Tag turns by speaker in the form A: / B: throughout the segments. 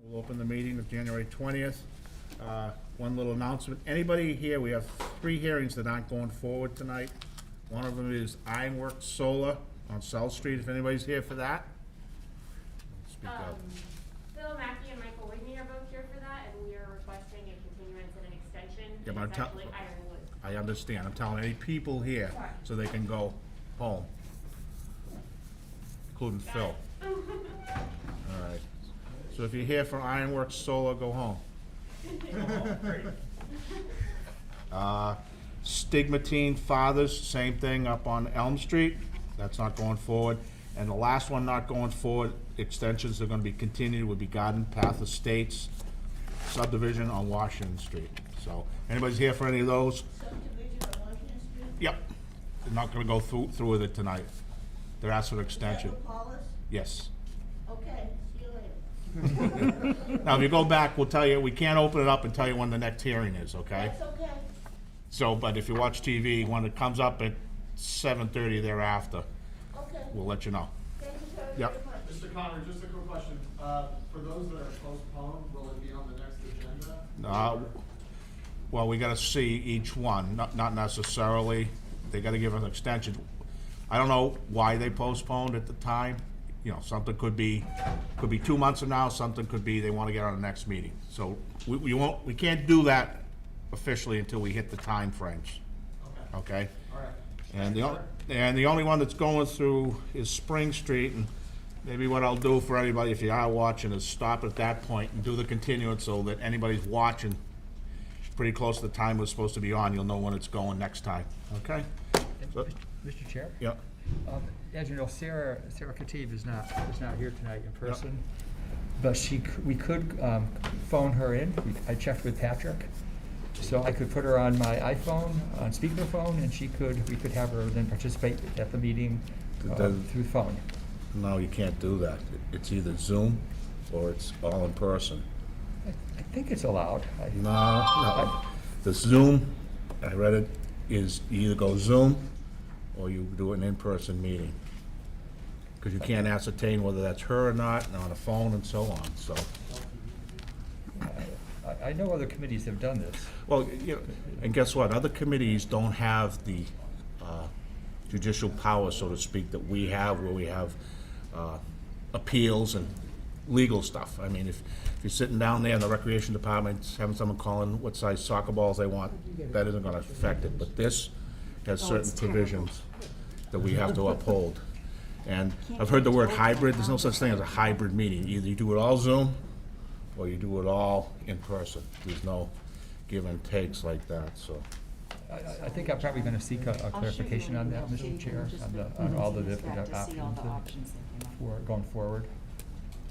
A: We'll open the meeting of January 20th. One little announcement. Anybody here, we have 3 hearings that aren't going forward tonight. One of them is Ironworks Solar on South Street, if anybody's here for that. Speak up.
B: Phil Mackey and Michael Whitney are both here for that, and we are requesting a continuance and an extension.
A: Yeah, but
B: It's actually Ironwood.
A: I understand. I'm telling any people here so they can go home, including Phil. All right. So if you're here for Ironworks Solar, go home. Stigmatine Fathers, same thing up on Elm Street. That's not going forward. And the last one not going forward, extensions are going to be continued, would be Garden Path Estates subdivision on Washington Street. So anybody's here for any of those?
C: Subdivision on Washington Street?
A: Yep. They're not going to go through with it tonight. They're asking for extension.
C: Is that for Paulus?
A: Yes.
C: Okay, see you later.
A: Now, if you go back, we'll tell you, we can't open it up and tell you when the next hearing is, okay?
C: That's okay.
A: So, but if you watch TV, when it comes up at 7:30 thereafter,
C: Okay.
A: we'll let you know.
C: Thank you very,
A: Yep.
C: very much.
D: Mr. Connor, just a quick question. For those that are postponed, will it be on the next agenda?
A: Well, we gotta see each one, not necessarily. They gotta give an extension. I don't know why they postponed at the time. You know, something could be 2 months from now, something could be they wanna get on the next meeting. So we can't do that officially until we hit the time frames, okay?
D: All right.
A: And the only one that's going through is Spring Street, and maybe what I'll do for anybody, if you are watching, is stop at that point and do the continuance so that anybody's watching pretty close to the time we're supposed to be on, you'll know when it's going next time, okay? So-
E: Mr. Chair?
A: Yep,
E: As you know, Sarah Khatib is not here tonight in person, but we could phone her in. I checked with Patrick, so I could put her on my iPhone, on speakerphone, and we could have her then participate at the meeting through phone.
A: no, you can't do that. It's either Zoom or it's all in person.
E: I think it's allowed.
A: No. The Zoom, I read it, is you either go Zoom or you do an in-person meeting. Because you can't ascertain whether that's her or not, and on a phone and so on, so.
E: I know other committees have done this.
A: Well, you know, and guess what? Other committees don't have the judicial power, so to speak, that we have, where we have appeals and legal stuff. I mean, if you're sitting down there in the recreation department, having someone calling what size soccer balls they want, that isn't gonna affect it. But this has certain provisions that we have to uphold. And I've heard the word hybrid. There's no such thing as a hybrid meeting. Either you do it all Zoom or you do it all in person. There's no give and takes like that, so.
E: I think I'm probably going to seek a clarification on that, Mr. Chair, on all the different options for going forward.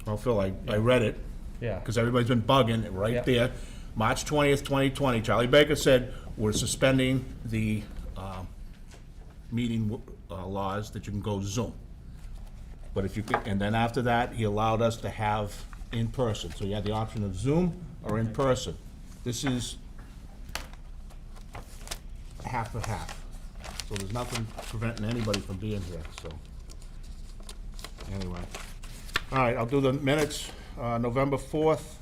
A: Well, Phil, I read it,
E: Yeah.
A: because everybody's been bugging it right
E: Yep.
A: there. March 20th, 2020, Charlie Baker said, we're suspending the meeting laws that you can go Zoom. But if you could, and then after that, he allowed us to have in person. So you had the option of Zoom or in person. This is half and half. So there's nothing preventing anybody from being here, so. Anyway. All right, I'll do the minutes, November 4th,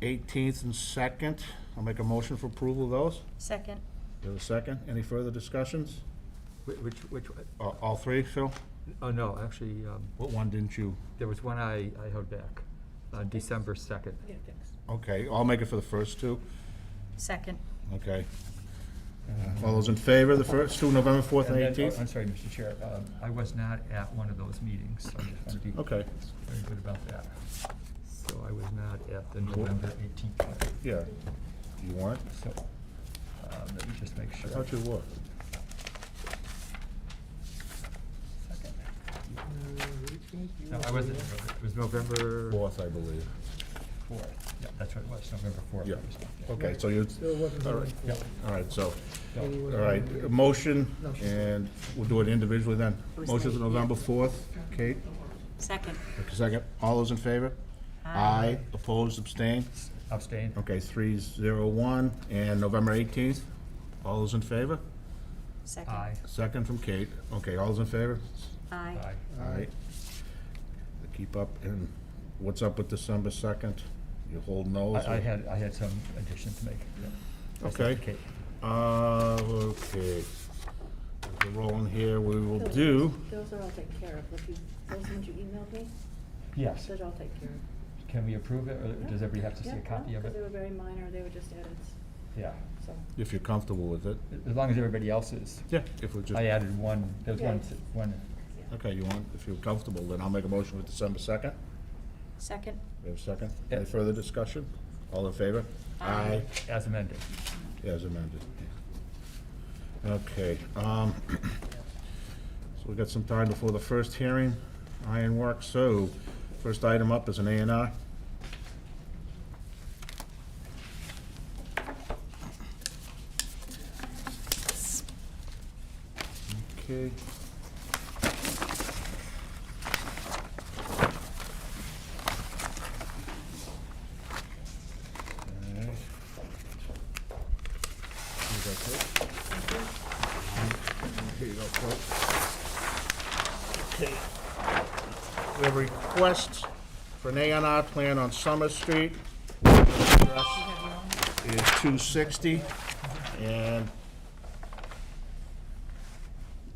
A: 18th, and 2nd. I'll make a motion for approval of those.
F: Second.
A: Do a second. Any further discussions?
E: Which,
A: All 3, Phil?
E: oh, no, actually,
A: What one didn't you?
E: there was one I held back, on December 2nd.
A: Okay, I'll make it for the first 2.
F: Second.
A: Okay. All those in favor of the first 2, November 4th and
E: then-
A: 18th?
E: I'm sorry, Mr. Chair, I was not at one of those meetings, so I just want to be
A: Okay,
E: very good about that. So I was not at the November 18th one.
A: yeah. You weren't?
E: So, let me just make
A: I
E: sure.
A: thought you were.
E: Second. No, I wasn't, it was November
A: 4th, I believe.
E: 4th. Yeah, that's what it was, November 4th.
A: Yeah.
E: I was not there.
A: Okay, so you, all right,
E: Yep.
A: all right, so,
E: No.
A: all right, a motion, and we'll do it individually then. Motion for November 4th, Kate?
F: Second.
A: Okay, second. All those in favor? Aye. Opposed, abstained?
E: Abstain.
A: Okay, 3-0-1. And November 18th? All those in favor?
F: Second.
E: Aye.
A: Second from Kate. Okay, all those in favor?
F: Aye.
E: Aye.
A: Aye. Keep up and what's up with December 2nd? You holding those?
E: I had some additions to make. Yeah. I sent
A: Okay.
E: to Kate.
A: Okay. As we're rolling here, we will do,
C: Those are all taken care of, those ones you emailed me,
E: Yes.
C: those are all taken care of.
E: Can we approve it, or does everybody have to see a copy of
C: Because they were
E: it?
C: very minor, they were just edits,
E: Yeah,
C: so.
A: if you're comfortable with it.
E: as long as everybody else is.
A: Yeah, if we just,
E: I added one, there was
C: Yeah.
E: one,
A: okay, you want, if you're comfortable, then I'll make a motion with December 2nd.
F: Second.
A: We have a second?
E: Yeah.
A: Any further discussion? All in favor?
F: Aye.
E: as amended.
A: As amended. Okay, so we got some time before the first hearing, Ironworks, so first item up is an A and R. Okay. Alright. Here you go, Kate. Here you go, Kate. Okay. We have a request for an A&R plan on Summer Street. Address is 260, and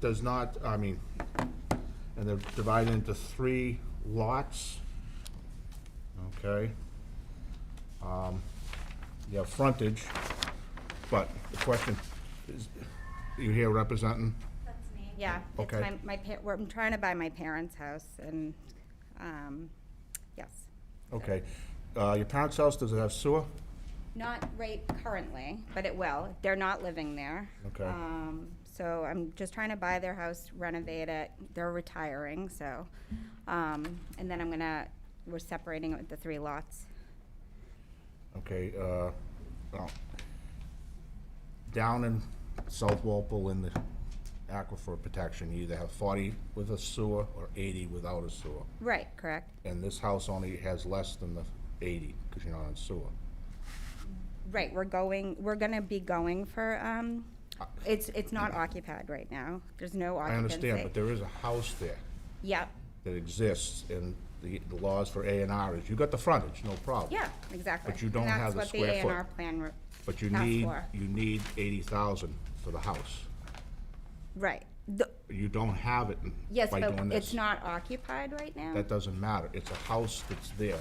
A: does not, and they're divided into 3 lots. Okay. You have frontage, but the question is, you here representing?
G: That's me. Yeah, it's
A: Okay.
G: I'm trying to buy my parents' house and, yes.
A: Okay. Your parents' house, does it have sewer?
G: Not right currently, but it will. They're not living there.
A: Okay.
G: So I'm just trying to buy their house, renovate it. They're retiring, so, and then we're separating it with the 3 lots.
A: Okay, well, down in South Walpole in the aquifer protection, you either have 40 with a sewer or 80 without a sewer.
G: Right, correct.
A: And this house only has less than the 80, because you're not on sewer.
G: Right, we're gonna be going for, it's not occupied right now. There's no
A: I
G: occupancy.
A: understand, but there is a house there
G: Yep,
A: that exists, and the laws for A and R is, you got the frontage, no problem.
G: yeah, exactly.
A: But you don't
G: And
A: have the square
G: That's what the
A: foot.
G: A&R plan
A: But you
G: asked for.
A: need 80,000 for the house.
G: Right.
A: You don't have it
G: Yes,
A: by
G: but
A: doing this.
G: it's not occupied right now?
A: That doesn't matter, it's a house that's there,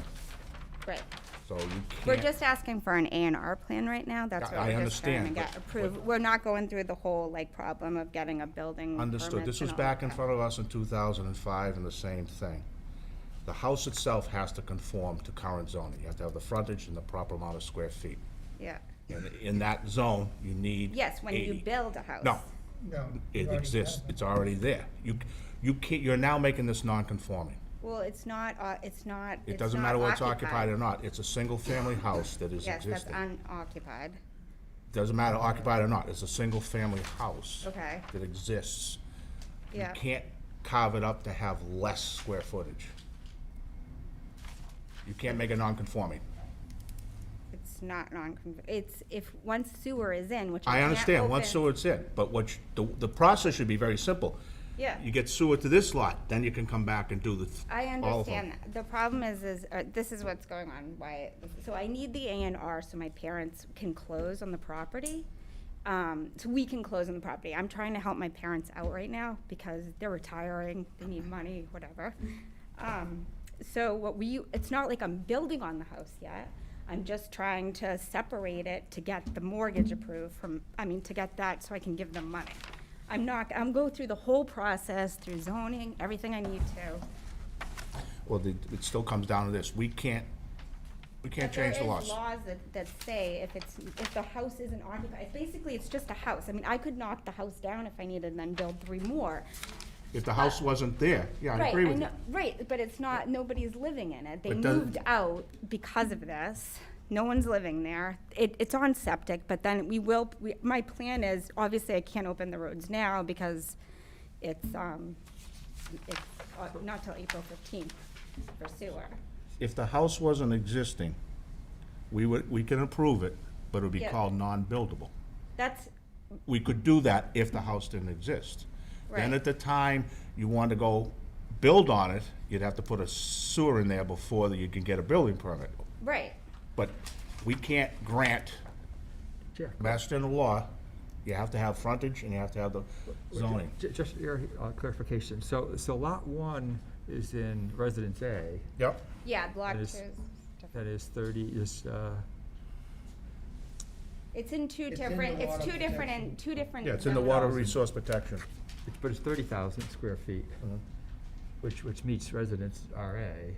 G: Right.
A: so you can't.
G: We're just asking for an A&R plan right now. That's what
A: I
G: we're just trying to
A: understand,
G: get
A: but-
G: approved. We're not going through the whole, problem of getting a building
A: Understood. This
G: permits
A: was
G: and all
A: back
G: that
A: in
G: crap.
A: front of us in 2005, and the same thing. The house itself has to conform to current zoning. You have to have the frontage and the proper amount of square feet.
G: Yeah.
A: And in that zone, you need 80.
G: Yes, when you build a house.
A: No, it exists. It's already there. You can't, you're now making this non-conforming.
G: Well, it's not.
A: It doesn't matter whether it's occupied or not. It's a single-family house that is
G: Yes, that's
A: existing.
G: unoccupied.
A: Doesn't matter occupied or not. It's a single-family house.
G: Okay.
A: That exists.
G: Yeah.
A: You can't carve it up to have less square footage. You can't make it non-conforming.
G: It's not it's if once sewer is in, which
A: I
G: can't
A: understand, once
G: open-
A: sewer's in, but the process should be very simple.
G: Yeah.
A: You get sewer to this lot, then you can come back and do
G: I
A: all of them.
G: understand that. The problem is this is what's going on, so I need the A&R so my parents can close on the property. So we can close on the property. I'm trying to help my parents out right now because they're retiring, they need money, whatever. So it's not like I'm building on the house yet. I'm just trying to separate it to get the mortgage approved to get that so I can give them money. I'm go through the whole process, through zoning, everything I need to.
A: Well, it still comes down to this, we can't change the
G: There
A: laws.
G: is laws that say if the house isn't occupied, basically it's just a house. I could knock the house down if I needed and then build 3 more.
A: If the house wasn't there, yeah, I
G: Right,
A: agree with you.
G: know, right, but it's not, nobody's living in it. They
A: But doesn't-
G: moved out because of this. No one's living there. It's on septic, but then my plan is, obviously I can't open the roads now because it's not till April 15th for sewer.
A: If the house wasn't existing, we can approve it, but it would be
G: Yeah.
A: called non-buildable.
G: That's,
A: We could do that if the house didn't exist. Then
G: Right.
A: at the time you want to go build on it, you'd have to put a sewer in there before you can get a building permit.
G: Right.
A: But we can't grant
E: Yeah.
A: Mass General law, you have to have frontage and you have to have the zoning.
E: Just your clarification, so lot 1 is in Residence A,
A: Yep,
G: Yeah, block
E: That
G: two
E: is-
G: is
E: that
G: different.
E: is 30,
G: It's in two
H: It's in
G: different,
H: the
G: it's
H: water
G: two different,
H: protection.
G: and two different.
A: yeah, it's in the
G: zones.
A: water resource protection.
E: but it's 30,000 square feet, which meets Residence RA.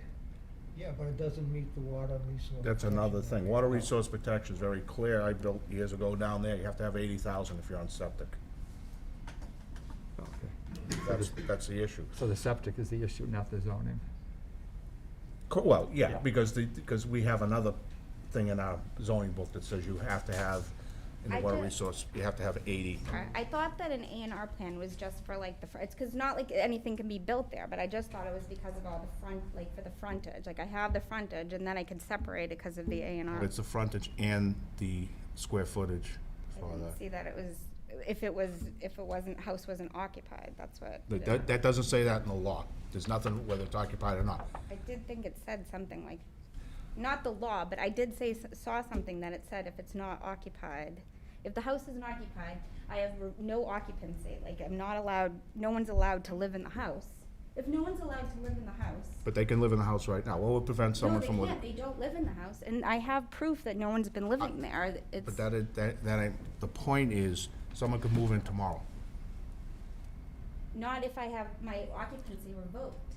H: Yeah, but it doesn't meet the water resource.
A: That's another
H: protection.
A: thing. Water resource protection is very clear. I built years ago down there, you have to have 80,000 if you're on septic.
E: Okay.
A: That's the issue.
E: So the septic is the issue, not the zoning?
A: Well, yeah,
E: Yeah.
A: because we have another thing in our zoning book that says you have to have, in the
G: I
A: water
G: did-
A: resource, you have to have 80.
G: I thought that an A&R plan was just for like it's cause not like anything can be built there, but I just thought it was because of all the front, like for the frontage, like I have the frontage and then I can separate it because of the A&R.
A: It's the frontage and the square footage
G: I
A: for
G: didn't
A: that.
G: see that it was, if it wasn't, house wasn't occupied, that's what.
A: That doesn't say that in the law. There's nothing whether it's occupied or not.
G: I did think it said something like, not the law, but I did saw something that it said if it's not occupied, if the house isn't occupied, I have no occupancy, like I'm not allowed, no one's allowed to live in the house. If no one's allowed to live in the house.
A: But they can live in the house right now. What would prevent someone from
G: No, they
A: living?
G: can't, they don't live in the house, and I have proof that no one's been living there, it's.
A: But that ain't, the point is, someone could move in tomorrow.
G: Not if I have my occupancy revoked.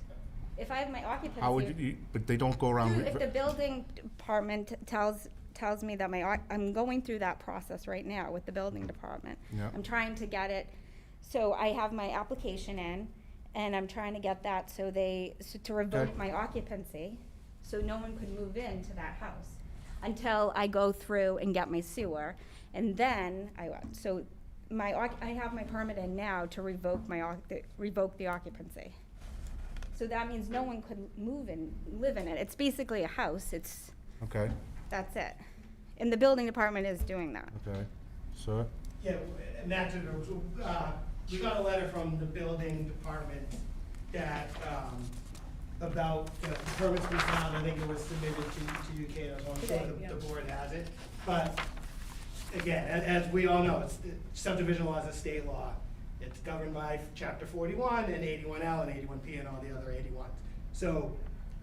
G: If I have my occupancy.
A: How would you, but they don't go around.
G: If the building department tells me that I'm going through that process right now with the building department.
A: Yeah.
G: I'm trying to get it, so I have my application in, and I'm trying to get that to revoke
A: Okay.
G: my occupancy, so no one could move into that house until I go through and get my sewer, and then I have my permit in now to revoke revoke the occupancy. So that means no one could live in it. It's basically a house.
A: Okay,
G: That's it. And the building department is doing that.
A: okay. Sir?
I: Yeah, and that's, we got a letter from the building department that, about the permits we found, I think it was submitted to you, Kate, so I'm sure
C: Today, yeah.
I: the board has it. But, again, as we all know, subdivision law is a state law. It's governed by chapter 41 and 81L and 81P and all the other 81s. So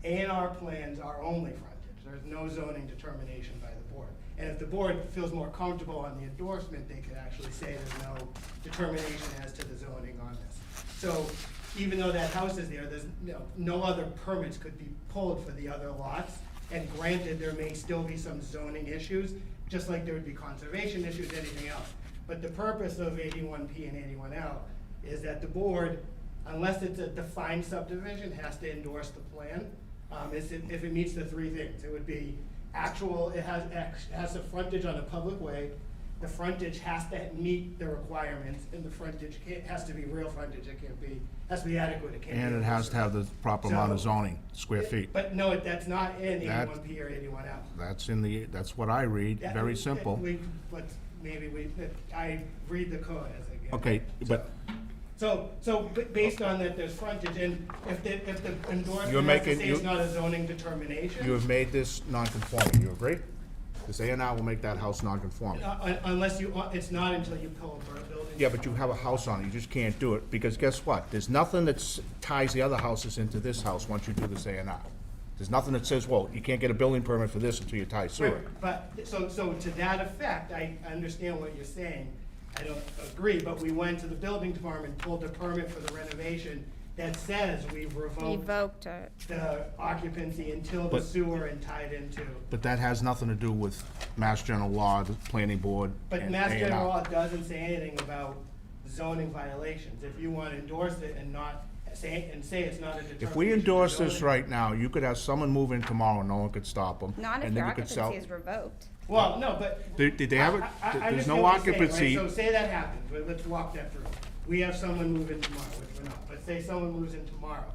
I: A&R plans are only frontage. There's no zoning determination by the board. And if the board feels more comfortable on the endorsement, they could actually say there's no determination as to the zoning on this. So even though that house is there, there's no other permits could be pulled for the other lots. And granted, there may still be some zoning issues, just like there would be conservation issues, anything else. But the purpose of 81P and 81L is that the board, unless it's a defined subdivision, has to endorse the plan. If it meets the three things, it would be it has a frontage on a public way, the frontage has to meet the requirements, and the frontage has to be real frontage, has to be adequate, it can't be.
A: And it has to have the proper amount of
I: So-
A: zoning, square feet.
I: But no, that's not in
A: That-
I: 81P or 81L.
A: That's what I read,
I: Yeah,
A: very simple.
I: I read the code as I get it.
A: Okay, but
I: Based on that, there's frontage, and if the
A: You're
I: endorsement has to
A: making-
I: say it's not a zoning determination.
A: you have made this non-conforming, you agree? This A&R will make that house non-conforming.
I: Unless it's not until you pull a building.
A: Yeah, but you have a house on it, you just can't do it, because guess what? There's nothing that ties the other houses into this house once you do this A&R. There's nothing that says, well, you can't get a building permit for this until you tie sewer.
I: Right, but, so to that effect, I understand what you're saying. I don't agree, but we went to the building department, pulled a permit for the renovation that says we've revoked
G: It.
I: the occupancy until the
A: But-
I: sewer and tied into.
A: But that has nothing to do with Mass General Law, the planning board,
I: But
A: and
I: Mass General law
A: A&R.
I: doesn't say anything about zoning violations. If you want to endorse it and not say it's not a determination.
A: If we
I: of
A: endorse this
I: zoning-
A: right now, you could have someone move in tomorrow, and no one could stop them.
G: Not if
A: and
G: your
A: then you could sell.
G: occupancy is revoked.
I: Well, no, but.
A: Did they have it?
I: I
A: There's
I: understand
A: no
I: what you're saying, right?
A: occupancy.
I: So say that happens, but let's walk that through. We have someone move in tomorrow, which we're not, but say someone moves in tomorrow.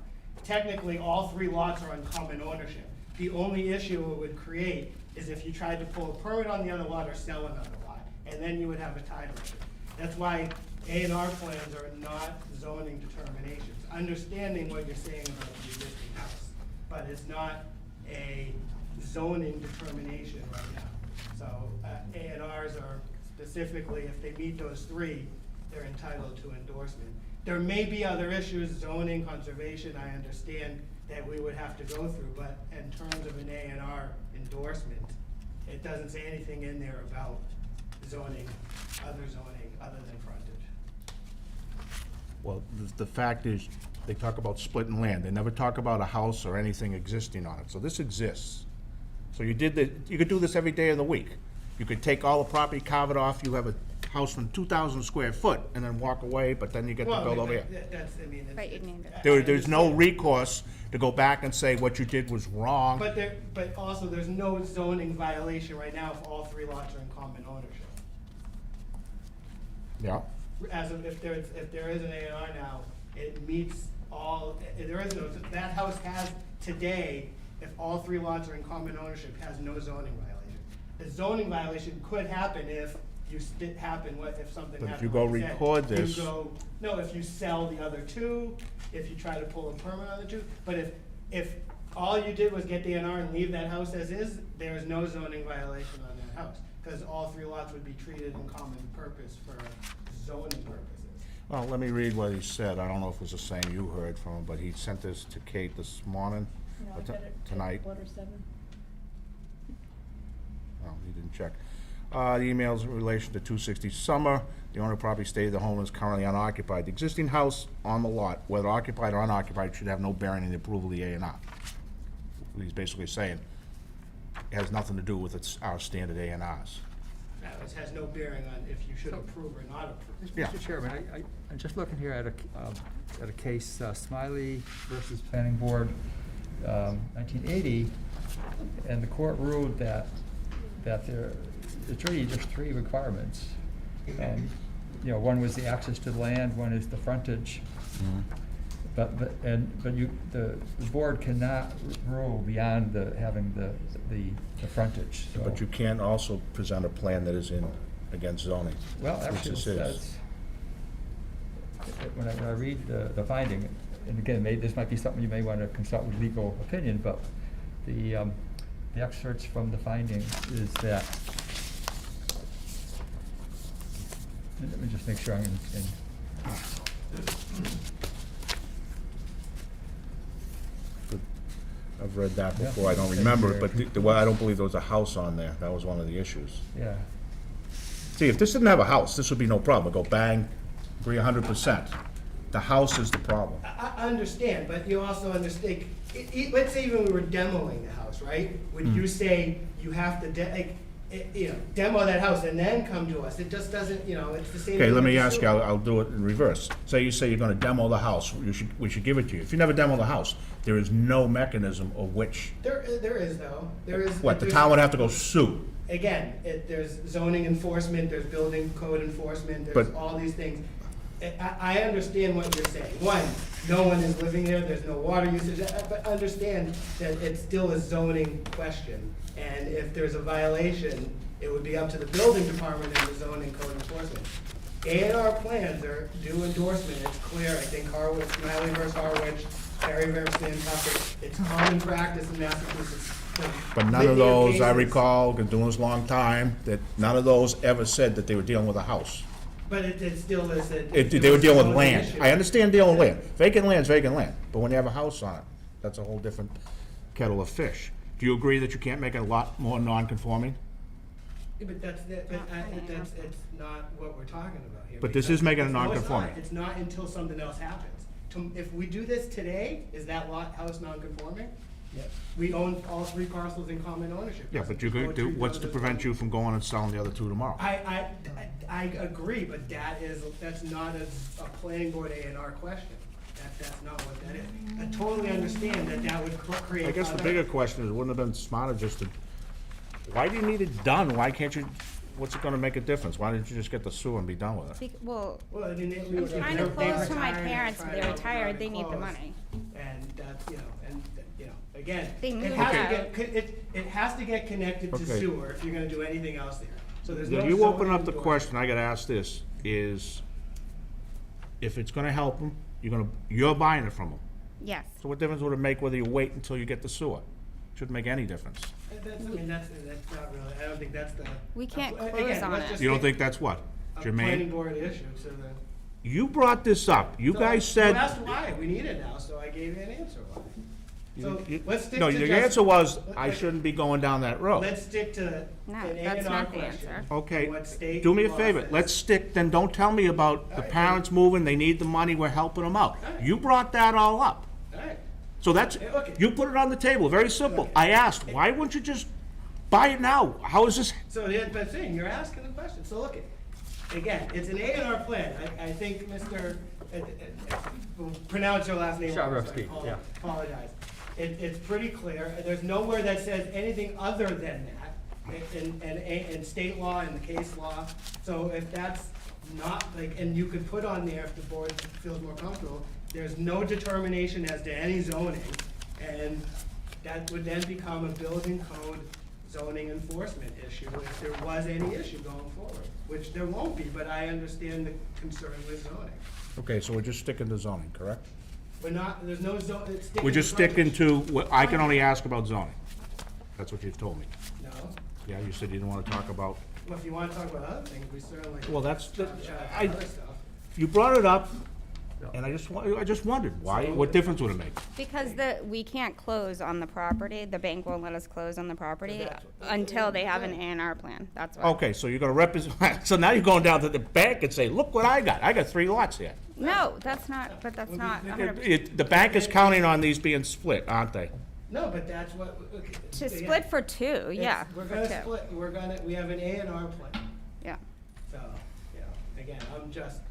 I: Technically, all three lots are in common ownership. The only issue it would create is if you tried to pull a permit on the other lot or sell another lot, and then you would have a title issue. That's why A&R plans are not zoning determinations. Understanding what you're saying about the existing house, but it's not a zoning determination right now. So A&Rs are specifically, if they meet those three, they're entitled to endorsement. There may be other issues, zoning, conservation, I understand that we would have to go through, but in terms of an A&R endorsement, it doesn't say anything in there about zoning other than frontage.
A: Well, the fact is, they talk about splitting land. They never talk about a house or anything existing on it. So this exists. So you could do this every day of the week. You could take all the property, carve it off, you have a house from 2,000 square foot, and then walk away, but then you get to
I: Well,
A: build over here.
I: that's, I mean, it's.
G: Right, you named it.
A: There's no recourse to go back and say what you did was wrong.
I: But also, there's no zoning violation right now if all three lots are in common ownership.
A: Yeah,
I: As of, if there is an A&R now, it meets all, there is no, that house has today, if all three lots are in common ownership, has no zoning violation. The zoning violation could happen if if something happened.
A: But if you go
I: like I said,
A: record
I: you
A: this-
I: No, if you sell the other two, if you try to pull a permit on the two, but if all you did was get the A&R and leave that house as is, there is no zoning violation on that house, because all three lots would be treated in common purpose for zoning purposes.
A: well, let me read what he said. I don't know if it was the same you heard from him, but he sent this to Kate this morning,
C: No, I
A: or
C: got it.
A: tonight.
C: Letter 7.
A: Oh, he didn't check. The emails in relation to 260 Summer, the owner of the property stated the home is currently unoccupied. The existing house on the lot, whether occupied or unoccupied, should have no bearing in the approval of the A&R. He's basically saying, it has nothing to do with our standard A&Rs.
I: Now, it has no bearing on if you should approve or not approve.
A: Yeah.
E: Mr. Chairman, I'm just looking here at a case, Smiley versus Planning Board, 1980, and the court ruled that it's really just three requirements. One was the access to the land, one is the frontage. But the board cannot rule beyond having the frontage, so.
A: But you can also present a plan that is against zoning.
E: Well,
A: which
E: actually,
A: this is.
E: that's, when I read the finding, and again, this might be something you may want to consult with legal opinion, but the excerpts from the finding is that, let me just make sure I'm in.
A: I've read that
E: Yeah.
A: before, I don't remember it, but well, I don't believe there was a house on there. That was one of the issues.
E: Yeah,
A: See, if this didn't have a house, this would be no problem. Go bang, agree 100%. The house is the problem.
I: I understand, but you also understand, let's say even we were demoing the house, right? Would you say you have to demo that house and then come to us? It just doesn't, it's the same.
A: Okay,
I: thing
A: let
I: with
A: me
I: the
A: ask you,
I: sewer.
A: I'll do it in reverse. Say you say you're gonna demo the house, we should give it to you. If you never demo the house, there is no mechanism of which,
I: There is though, there is.
A: what, the
I: there's-
A: town would have to go sue.
I: Again, there's zoning enforcement, there's building code enforcement, there's
A: But-
I: all these things. I understand what you're saying. One, no one is living there, there's no water usage, but understand that it's still a zoning question. And if there's a violation, it would be up to the building department and the zoning code enforcement. A&R plans do endorsement, it's clear, I think Harwich, Smiley versus Harwich, Perry versus Nantucket, it's common practice in Massachusetts.
A: But none of those, I recall, been doing this a long time, that none of those ever said that they were dealing with a house.
I: But it still is a.
A: They were dealing with
I: zoning
A: land.
I: issue.
A: I understand dealing with land. Vacant land's vacant land, but when you have a house on it, that's a whole different kettle of fish. Do you agree that you can't make it a lot more non-conforming?
I: Yeah, but it's not what we're talking about here.
A: But this
I: because
A: is making it
I: it's- no,
A: non-conforming.
I: It's not until something else happens. If we do this today, is that house non-conforming?
E: Yes.
I: We own all three parcels in common ownership.
A: Yeah, but you could do, what's to prevent you from going and selling the other two tomorrow?
I: I agree, but that's not a planning board A&R question. That's not what that is. I totally understand that would create.
A: I guess the
I: other-
A: bigger question is, wouldn't it have been smarter just to, why do you need it done? Why can't you, what's it gonna make a difference? Why didn't you just get the sewer and be done with it?
G: Well,
I: Well, I mean,
G: I'm trying to close to my parents,
I: they're
G: they're retired, they need the money.
I: And that's, again,
G: They
I: it
G: moved
I: has to
G: out.
I: it has to get connected to
A: Okay.
I: sewer if you're gonna do anything else there. So there's no.
A: If you open
I: zoning
A: up the
I: door.
A: question, I gotta ask this, is if it's gonna help them, you're buying it from them.
G: Yes.
A: So what difference would it make whether you wait until you get the sewer? Shouldn't make any difference.
I: That's not really, I don't think that's the.
G: We can't
I: again,
G: close on
I: let's
G: it.
I: just
A: You don't
I: stick
A: think that's what?
I: a planning
A: Germaine?
I: board issue, so then.
A: You brought this up. You
I: So
A: guys
I: You
A: said.
I: asked why, we need it now, so I gave you an answer why. So, let's stick
A: No,
I: to
A: your
I: just.
A: answer was,
I: let-
A: I
I: let-
A: shouldn't be going down that road.
I: Let's stick to
G: No,
I: an A
G: that's
I: and R
G: not the
I: question.
G: answer.
A: Okay,
I: What state
A: do me a
I: law
A: favor,
I: says.
A: let's stick, then don't tell me about the
I: Alright.
A: parents moving, they need the money, we're helping them out.
I: Alright.
A: You brought that all up.
I: Alright,
A: So that's,
I: Okay.
A: you put it on the table, very simple.
I: Okay.
A: I asked, why wouldn't you just buy it now? How is this?
I: so that's what I'm saying, you're asking the question, so look, again, it's an A and R plan, I think Mr., pronounce your last name wrong, so I
E: Sharofsky, yeah.
I: apologize. It's pretty clear, there's nowhere that says anything other than that, in state law and the case law. So if that's not, like, and you could put on there if the board feels more comfortable, there's no determination as to any zoning, and that would then become a building code zoning enforcement issue if there was any issue going forward, which there won't be, but I understand the concern with zoning.
A: Okay, so we're just sticking to zoning, correct?
I: We're not, there's no zone, it's sticking.
A: We're just
I: to
A: sticking
I: frontage.
A: to, what I can only ask about zoning. That's what you've told me.
I: No,
A: Yeah, you said you didn't wanna talk about,
I: well, if you wanna talk about other things, we certainly.
A: well, that's,
I: chat
A: I,
I: about other stuff.
A: you brought it up, and I just wondered, why, what difference would it make?
G: Because we can't close on the property, the bank won't let us close on the property
I: That's what-
G: until they have an A and R plan, that's why.
A: Okay, so you're gonna represent, so now you're going down to the bank and say, look what I got 3 lots here.
G: No, that's not, but that's not, I'm gonna-
A: The bank is counting on these being split, aren't they?
I: No, but that's what, okay.
G: to
I: again,
G: split for two,
I: it's-
G: yeah,
I: We're
G: for
I: gonna
G: two,
I: split, we have an A and R plan,
G: yeah.
I: so, you know, again, I'm just,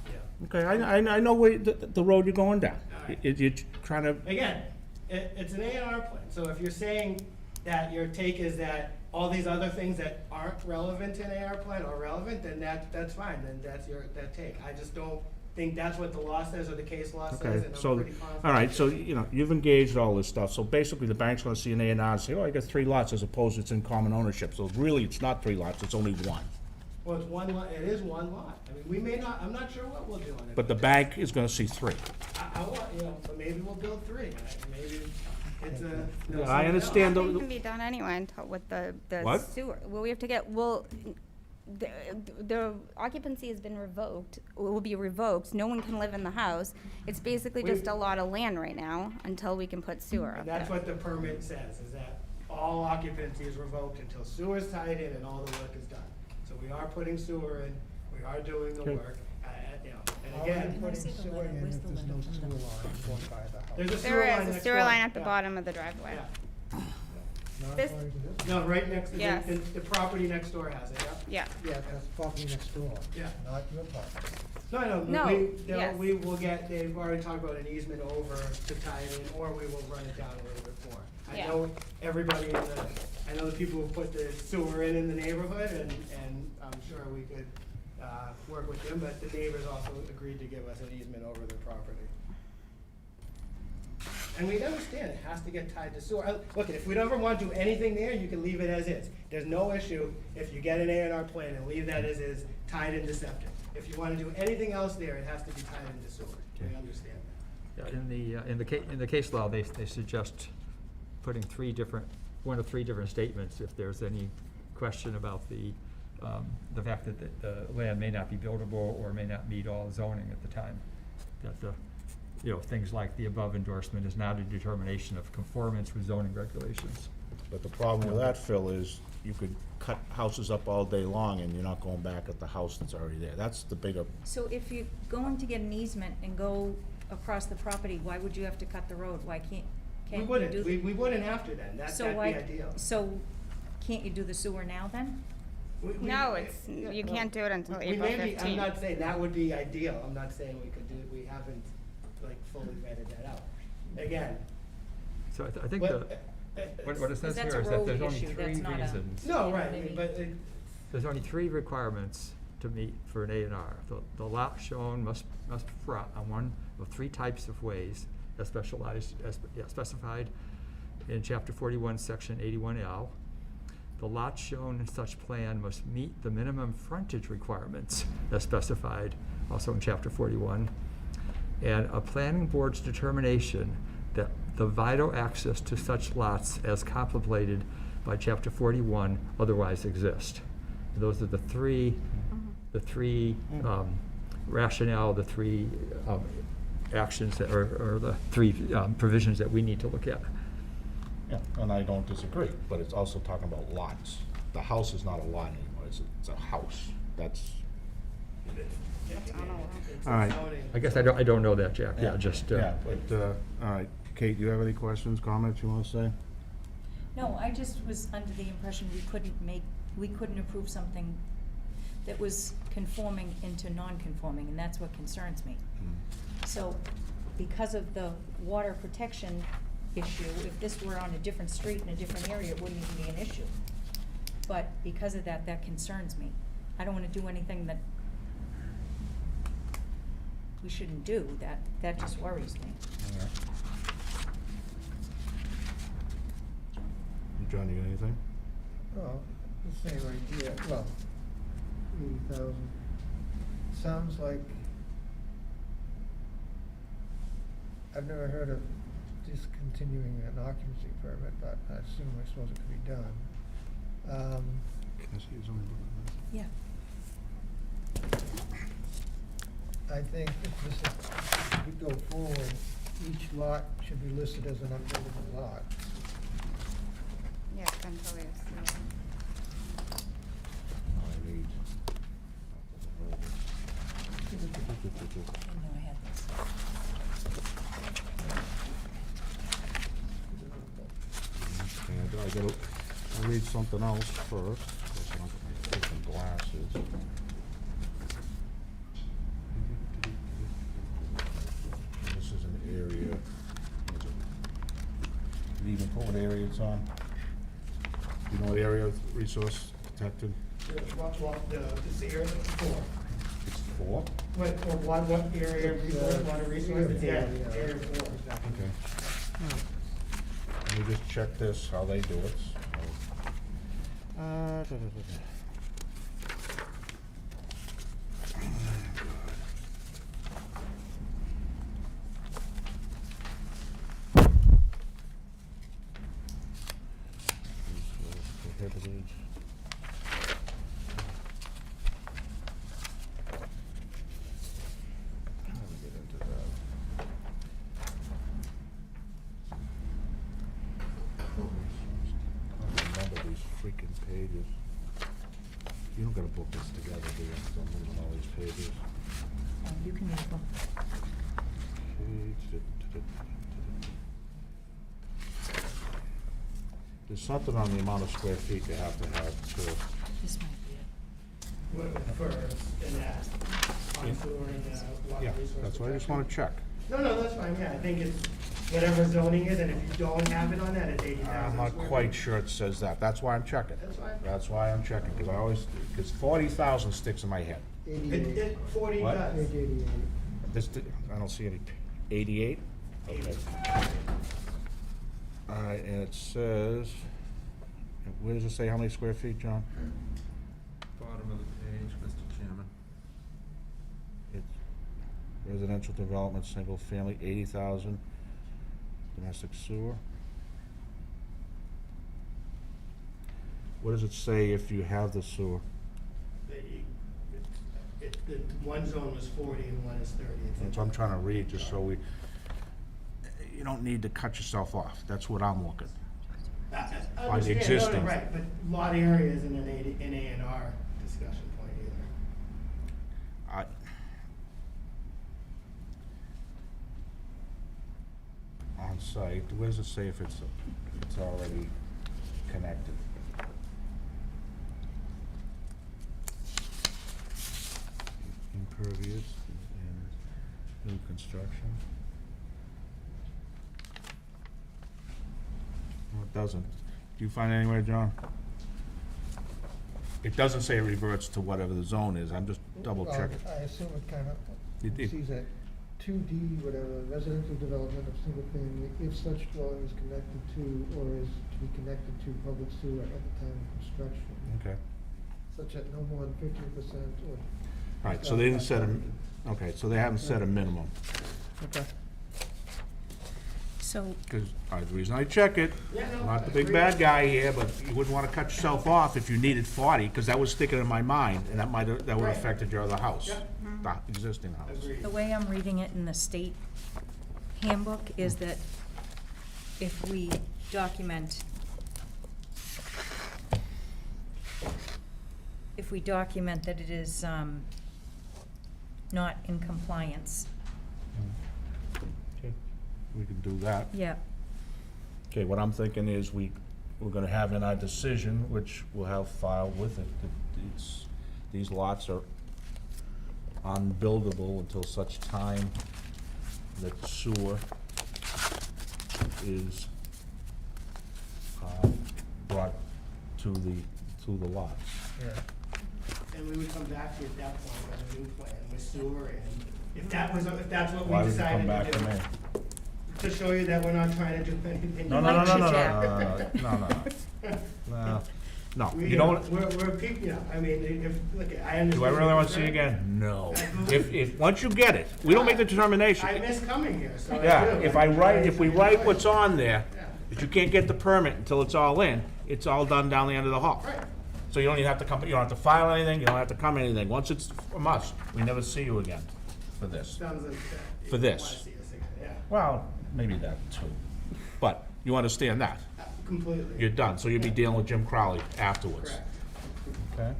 I: you know.
A: Okay, I know where, the road you're going down.
I: Alright.
A: You're trying to,
I: Again, it's an A and R plan, so if you're saying that your take is that all these other things that aren't relevant to an A and R plan are relevant, then that's fine, then that's that take. I just don't think that's what the law says or the case law says,
A: okay,
I: and I'm
A: so,
I: pretty confident.
A: all right, so, you've engaged all this stuff, so basically the bank's gonna see an A and R and say, oh, I got 3 lots as opposed to it's in common ownership, so really it's not 3 lots, it's only 1.
I: Well, it's one lot, it is one lot. I mean, we may not, I'm not sure what we'll do on it.
A: But the bank is gonna see 3.
I: I want, you know, but maybe we'll build 3, maybe it's a. you know,
A: Yeah, I
I: something
A: understand
I: else.
G: Nothing can be done anyway until with the
A: What?
G: sewer, well, we have to get, the occupancy has been revoked, will be revoked, no one can live in the house. It's basically
I: We-
G: just a lot of land right now until we can put sewer up
I: And that's
G: there.
I: what the permit says, is that all occupancy is revoked until sewer's tied in and all the work is done. So we are putting sewer in, we are doing the
A: Okay.
I: work, you know, and
H: How are you
I: again,
H: putting sewer in if there's no sewer line going by the house?
I: there's a sewer
G: There
I: line
G: is
I: next
G: a sewer
I: door.
G: line at the
I: Yeah.
G: bottom of the driveway.
I: Yeah.
H: Not
G: this-
H: according to this?
I: No, right next to,
G: Yes.
I: the property next door has it, yeah?
G: Yeah,
H: Yeah, that's property next door.
I: Yeah.
H: Not your property.
I: No,
G: No, yes.
I: we will get, they've already talked about an easement over to tie it in, or we will run it down a little bit more. I
G: Yeah.
I: know everybody I know the people who put the sewer in the neighborhood, and I'm sure we could, work with them, but the neighbors also agreed to give us an easement over their property. And we understand it has to get tied to sewer. Look, if we don't ever want to do anything there, you can leave it as is. There's no issue if you get an A and R plan and leave that as is, tied into septic. If you want to do anything else there, it has to be tied into sewer. We understand that.
E: Yeah, in the case law, they suggest putting 3 different, 1 of 3 different statements if there's any question about the fact that the land may not be buildable or may not meet all zoning at the time. That the, things like the above endorsement is not a determination of conformance with zoning regulations.
A: But the problem with that, Phil, is you could cut houses up all day long and you're not going back at the house that's already there. That's the bigger,
F: So if you're going to get an easement and go across the property, why would you have to cut the road? Why
I: We
F: can't you
I: wouldn't,
F: do?
I: we wouldn't have to then, that'd be ideal.
F: So can't you do the sewer now then?
G: no, it's, you can't do it until
I: We
G: April
I: may be, I'm
G: 15th.
I: not saying that would be ideal, I'm not saying we could do, we haven't like fully vetted that out. Again,
E: So I think
I: what,
E: what it says
F: that's
E: here
F: a
E: is that
F: road
E: there's only
F: issue,
E: 3
F: that's not a-
E: reasons.
I: no,
F: You know
I: right,
F: what I mean?
I: but
E: There's only 3 requirements to meet for an A and R. The lot shown must front on one of 3 types of ways as specified in chapter 41, section 81L. The lots shown in such plan must meet the minimum frontage requirements as specified also in chapter 41. And a planning board's determination that the vital access to such lots as contemplated by chapter 41 otherwise exist. Those are the three rationale, the three actions that or the three provisions that we need to look at.
A: Yeah, and I don't disagree, but it's also talking about lots. The house is not a lot anymore, it's a house. That's, all right.
E: I guess I don't know that, Jack, yeah, just.
A: Yeah, but, all right, Kate, you have any questions, comments you wanna say?
F: No, I just was under the impression we couldn't approve something that was conforming into non-conforming, and that's what concerns me. So, because of the water protection issue, if this were on a different street in a different area, it wouldn't even be an issue. But because of that, that concerns me. I don't wanna do anything that we shouldn't do, that just worries me.
A: All right. John, you got anything?
H: Well, the same idea, well, 80,000. Sounds like, I've never heard of discontinuing an occupancy permit, but I assume I suppose it could be done.
A: Can I see your zoning book?
F: Yeah.
H: I think if we go forward, each lot should be listed as an unbuildable lot.
G: Yes, I'm totally assuming.
A: I need.
F: I know I had this.
A: Okay, I gotta read something else first. Guess I don't get my freaking glasses. This is an area. Did you even put what area it's on? You know what area of resource protected?
I: This area, 4.
A: It's 4?
I: What area of resource, water resources? Yeah,
H: Yeah.
I: area 4.
A: Okay. Let me just check this, how they do it. Prohibited. How do we get into that? I don't remember these freaking pages. You don't gotta book this together, do you? 'Cause I'm losing all these pages.
F: You can move them.
A: There's something on the amount of square feet you have to have to.
F: This might be it.
I: For, in that, on sewer and, water
A: Yeah,
I: resource.
A: that's what I just
I: protection.
A: wanna check.
I: No, that's fine, yeah, I think it's whatever zoning is, and if you don't have it on that, it's 80,000
A: I'm not
I: square
A: quite
I: feet.
A: sure it says that. That's why I'm checking.
I: That's fine.
A: That's why I'm checking, because I always, because 40,000 sticks in my head.
H: 88.
I: It 40
A: What?
I: does.
H: Page 88.
A: This, I don't see any, 88? Okay. All right, and it says, where does it say how many square feet, John?
J: Bottom of the page, Mr. Chairman.
A: It's residential development, single family, 80,000, domestic sewer. What does it say if you have the sewer?
I: The one zone was 40 and one is 30. It's
A: That's what I'm trying to read, just so we, you don't need to cut yourself off. That's what I'm looking.
I: I
A: On the
I: understand, no,
A: existing.
I: right, but lot area isn't an A&R discussion point either.
A: On site, where does it say if it's already connected? Impervious and new construction. No, it doesn't. Do you find anywhere, John? It doesn't say it reverts to whatever the zone is. I'm just double
H: Well,
A: checking.
H: I assume it kind
A: It-
H: of
A: it-
H: sees it. 2D, whatever, residential development of single family, if such dwelling is connected to or is to be connected to public sewer at the time of construction,
A: Okay.
H: such that no more than 50% or.
A: All right, so they didn't set a, okay, so they haven't set a minimum.
H: Okay.
F: So,
A: Because, the reason I check it,
I: Yeah, no,
A: not the
I: I
A: big
I: agree.
A: bad guy here, but you wouldn't wanna cut yourself off if you needed 40, because that was sticking in my mind, and that would've
I: Right.
A: affected your other house,
I: Yeah.
A: the existing house.
I: Agreed.
F: the way I'm reading it in the state handbook is that if we document, that it is, not in compliance,
A: Okay, we can do that.
F: yeah,
A: Okay, what I'm thinking is we're gonna have in our decision, which we'll have filed with it, that these lots are unbuildable until such time that sewer is brought to the lots.
H: Yeah.
I: And we would come back to you at that point with a new plan with sewer and if that's what
A: Why
I: we
A: would you come
I: decided
A: back
I: to
A: to
I: do.
A: me?
I: To show you that we're not trying to do anything.
A: No, no, no, no, no,
F: Jack.
A: no,
I: We,
A: you know what?
I: We're people, you know, I mean, if, look, I understand.
A: Do I really wanna see you again? No. If, once you get it, we don't make the determination.
I: I miss coming here, so I do.
A: Yeah, if we write what's on there,
I: Yeah.
A: that you can't get the permit until it's all in, it's all done down the end of the hall.
I: Right.
A: So you don't even have to come, you don't have to file anything, you don't have to come anything. Once it's from us, we never see you again for this.
I: Sounds like that.
A: For
I: You
A: this.
I: wanna see us again, yeah,
A: Well, maybe that too. But you understand that.
I: completely.
A: You're done, so you'll be dealing with Jim Crowley afterwards.
I: Correct.
A: Okay?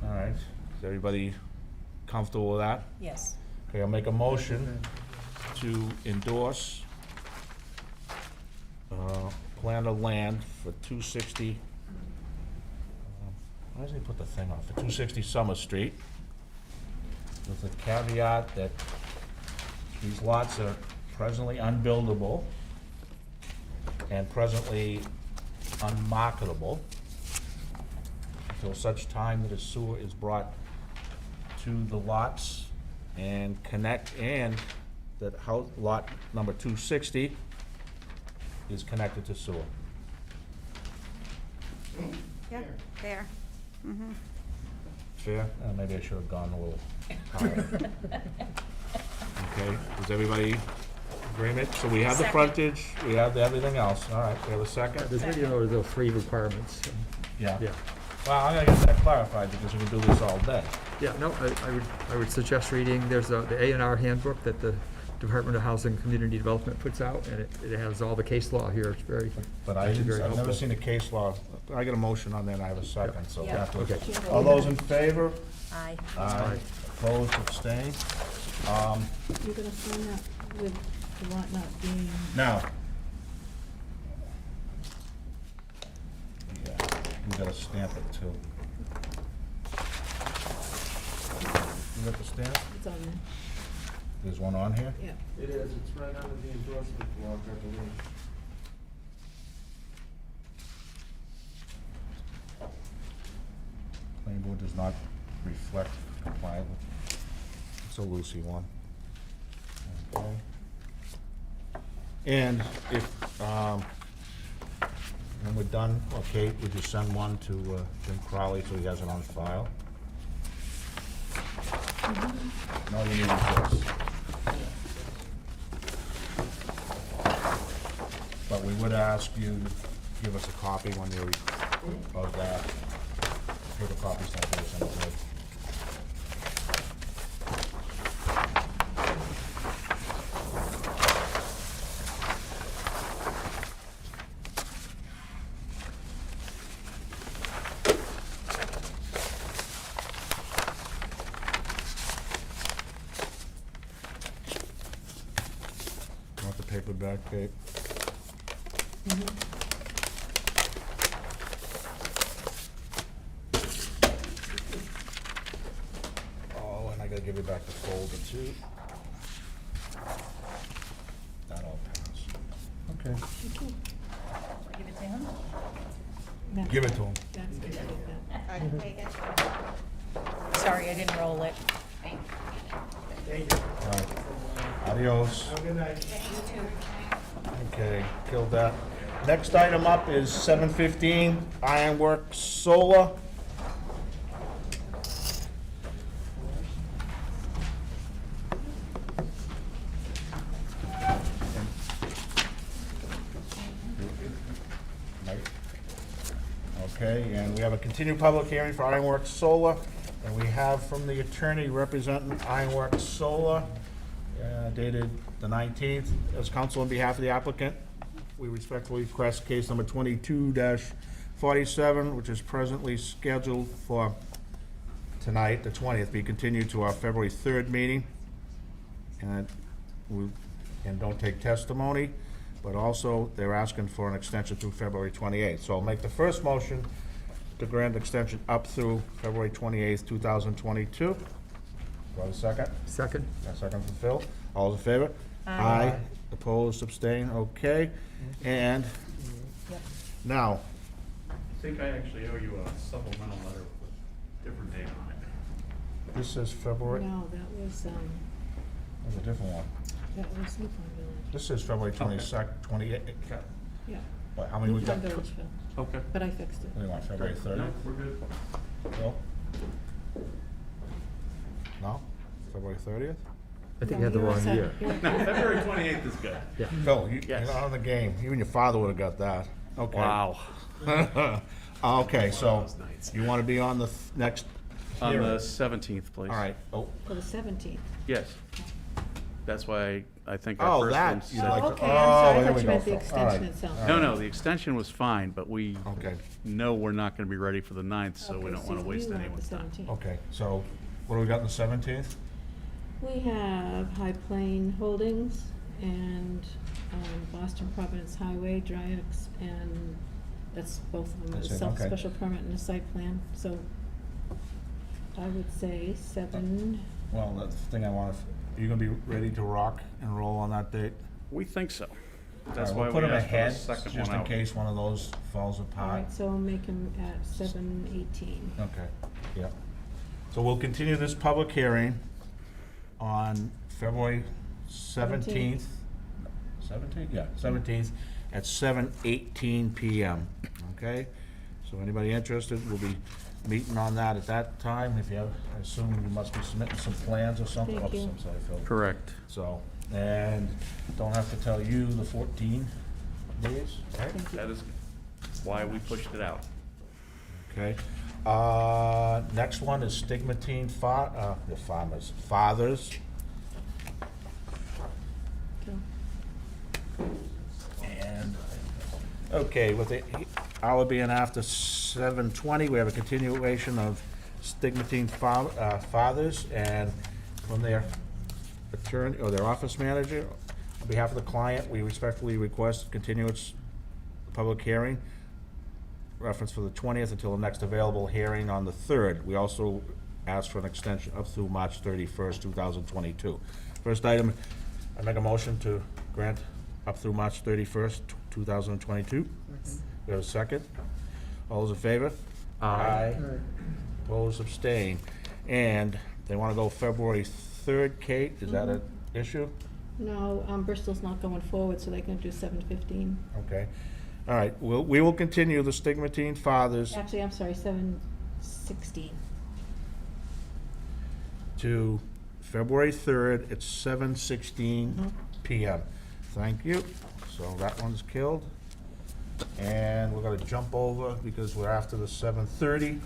A: All right, is everybody comfortable with that?
F: yes.
A: Okay, I'll make a motion to endorse plan of land for 260, why doesn't he put the thing on, for 260 Summer Street, with the caveat that these lots are presently unbuildable and presently unmarketable until such time that a sewer is brought to the lots and that house, lot number 260 is connected to sewer.
G: Yeah, there.
A: Fair? Maybe I should have gone a little higher. Okay, is everybody agreement? So we have the
F: Second.
A: frontage, we have everything else. All right, we have a second?
E: There's really no, the three requirements.
A: Yeah.
E: Yeah.
A: Well, I'm gonna get that clarified because we can do this all day.
E: Yeah, no, I would suggest reading, there's the A&R handbook that the Department of Housing and Community Development puts out, and it has all the case law here, it's very,
A: But
E: actually very
A: I've never
E: helpful.
A: seen a case law. I get a motion on that, and I have a second, so
F: Yeah.
A: afterwards.
E: Okay.
A: All those in favor?
F: Aye.
A: Aye. Opposed, abstained?
C: You're gonna sign that with the lot not being,
A: Now. Yeah, we gotta stamp it too. You got the stamp?
C: it's on there,
A: There's one on here?
C: yeah.
J: It is, it's right under the endorsement block, I believe.
A: Planning board does not reflect compliant with, it's a loosey one. Okay. And if, when we're done, okay, would you send one to Jim Crowley so he has it on file? No, you need this. But we would ask you to give us a copy when you're, of that. Photocopies like this, and it's want the paperback tape? Oh, and I gotta give you back the folder too. That all passed. Okay.
F: Give it to him?
C: Max-
A: Give it to him.
C: Max can edit that.
G: I can take it.
F: Sorry, I didn't roll it.
G: Thank you.
I: Thank you.
A: All right. Adios.
I: Have a good night.
A: Okay, killed that. Next item up is 7:15, Ironworks Solar. Okay, and we have a continued public hearing for Ironworks Solar, and we have from the attorney representing Ironworks Solar, dated the 19th, as counsel on behalf of the applicant. We respectfully request case number 22-47, which is presently scheduled for tonight, the 20th, be continued to our February 3rd meeting. And don't take testimony, but also they're asking for an extension through February 28th. So I'll make the first motion to grant extension up through February 28th, 2022. Do I have a second?
E: Second?
A: A second from Phil. All those in favor? Aye. Opposed, abstain, okay. And now,
K: I think I actually owe you a supplemental letter with a different date on it.
A: this is February,
C: No, that was
A: that's a different one.
C: Newfound Village.
A: This is February 22nd, 28th.
C: Yeah,
A: But how many we got?
C: Newfound Village, Phil,
K: Okay.
C: but I fixed it.
A: What do you want, February 30th?
K: No, we're good.
A: No? No? February 30th?
E: I think
C: No,
E: you had the
C: you're
E: wrong
C: set.
E: year.
C: You're-
K: No, February 28th is good.
E: Yeah.
A: Phil, you're
K: Yes.
A: not on the game. Even your father would've got that. Okay.
K: Wow.
A: Okay, so
K: those nights.
A: you wanna be on the next
K: On
A: hearing?
K: the 17th, please.
A: All right. Oh,
C: For the 17th.
K: Yes. That's why I think our
A: oh,
K: first one
A: that, you'd
K: said.
A: like to,
C: Okay,
A: oh,
C: I'm sorry, I
A: there
C: thought
A: we
C: you
A: go.
C: meant the
A: Phil. All
C: extension
A: right.
C: itself.
K: No, no, the extension was fine, but we
A: Okay,
K: know we're not gonna be ready for the 9th, so we
C: Okay,
K: don't wanna
C: so
K: waste
C: we want
K: anyone's
C: the
K: time.
C: 17th.
A: okay, so what do we got on the 17th?
C: We have High Plain Holdings and Boston Providence Highway, Dryax, and that's both of them,
A: That's
C: a
A: it, okay.
C: special permit and a site plan, so I would say 7,
A: Well, that's the thing I want, are you gonna be ready to rock and roll on that date?
K: We think so. That's
A: All
K: why
A: right,
K: we
A: we'll put
K: asked
A: them
K: for the
A: ahead,
K: second
A: just
K: one
A: in
K: out.
A: case one of those falls apart.
C: alright, so we'll make them at 7:18.
A: Okay, yeah. So we'll continue this public hearing on February 17th. 17th, yeah, 17th at 7:18 PM, okay? So anybody interested, we'll be meeting on that at that time. If you have, I assume you must be submitting some plans or something.
C: Thank
A: Oops,
C: you.
A: I'm sorry, Phil.
K: Correct.
A: So, and don't have to tell you the 14 days, right?
C: Thank you.
K: That is why we pushed it out.
A: Okay. Next one is stigmatine fathers.
C: Okay.
A: And, okay, with the hour being after 7:20, we have a continuation of stigmatine fathers, and from their attorney, or their office manager, on behalf of the client, we respectfully request continuance public hearing, reference for the 20th until the next available hearing on the 3rd. We also ask for an extension up through March 31st, 2022. First item, I make a motion to grant up through March 31st, 2022. We have a second? All those in favor? Aye. Opposed, abstain. And they want to go February 3rd, Kate, is that an issue?
C: No, Bristol's not going forward, so they can do 7:15.
A: Okay. All right, we will continue the stigmatine fathers
C: Actually, I'm sorry, 7:16.
A: to February 3rd at 7:16 PM. Thank you. So that one's killed. And we're gonna jump over, because we're after the 7:30.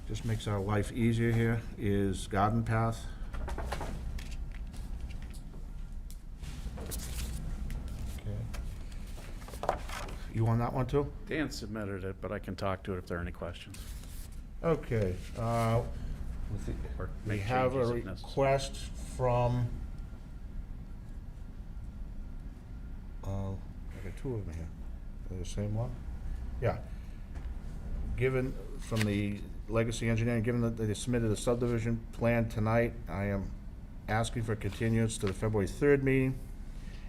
A: Just makes our life easier here, is Garden Path. Okay. You on that one too?
K: Dan submitted it, but I can talk to it if there are any questions.
A: Okay, with the-
K: Or
A: we
K: make
A: have a
K: changes if necessary.
A: request from, I got two of them here. They're the same one? Yeah. Given, from the Legacy Engineering, given that they submitted a subdivision plan tonight, I am asking for continuance to the February 3rd meeting,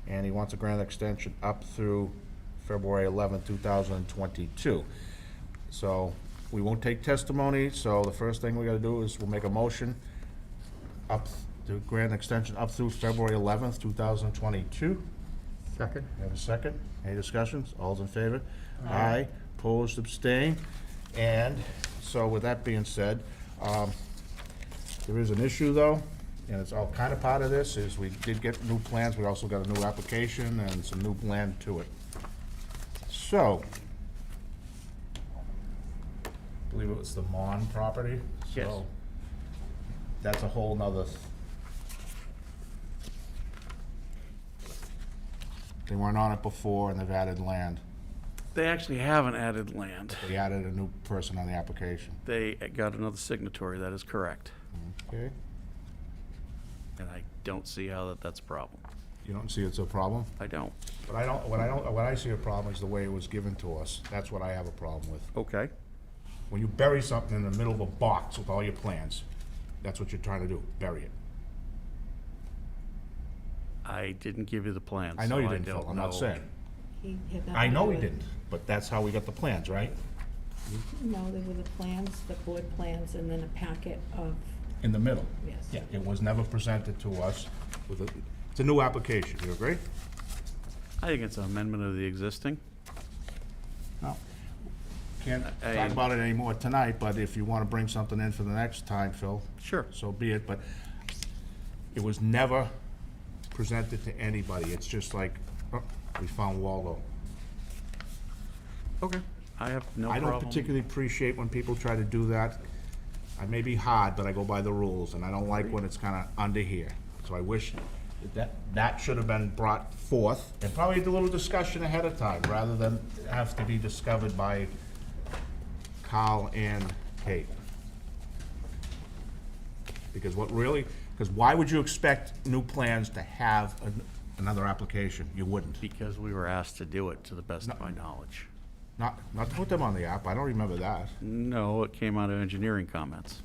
A: and he wants a grant extension up through February 11th, 2022. So, we won't take testimony, so the first thing we gotta do is we'll make a motion up to grant extension up through February 11th, 2022.
E: Second?
A: Have a second? Any discussions? All's in favor? Aye. Opposed, abstained. And so with that being said, there is an issue though, and it's all kind of part of this, is we did get new plans, we also got a new application and some new land to it. So, I believe it was the Mon property?
K: Yes.
A: So, that's a whole nother. They weren't on it before and they've added land.
K: They actually haven't added land.
A: They added a new person on the application.
K: They got another signatory, that is correct.
A: Okay.
K: And I don't see how that's a problem.
A: You don't see it's a problem?
K: I don't.
A: But what I see a problem is the way it was given to us. That's what I have a problem with.
K: Okay.
A: When you bury something in the middle of a box with all your plans, that's what you're trying to do, bury it.
K: I didn't give you the plans.
A: I know you
K: so
A: didn't, Phil,
K: don't
A: I'm not
K: know.
A: saying.
C: He had
A: I
C: nothing
A: know
C: to
A: he
C: do with-
A: didn't, but that's how we got the plans, right?
C: No, they were the plans, the board plans, and then a packet of,
A: In the middle.
C: yes.
A: Yeah, it was never presented to us with a, it's a new application, you agree?
K: I think it's an amendment of the existing.
A: No. Can't
K: I-
A: talk about it anymore tonight, but if you want to bring something in for the next time, Phil.
K: Sure.
A: So be it, but it was never presented to anybody. It's just like, oh, we found Waldo.
K: Okay. I have no
A: I
K: problem.
A: don't particularly appreciate when people try to do that. I may be hard, but I go by the rules, and I don't like when it's kind of under here. So I wish that should have been brought forth, and probably a little discussion ahead of time, rather than have to be discovered by Carl and Kate. Because why would you expect new plans to have another application? You wouldn't.
K: Because we were asked to do it, to the best of my knowledge.
A: Not to put them on the app, I don't remember that.
K: No, it came out of engineering comments.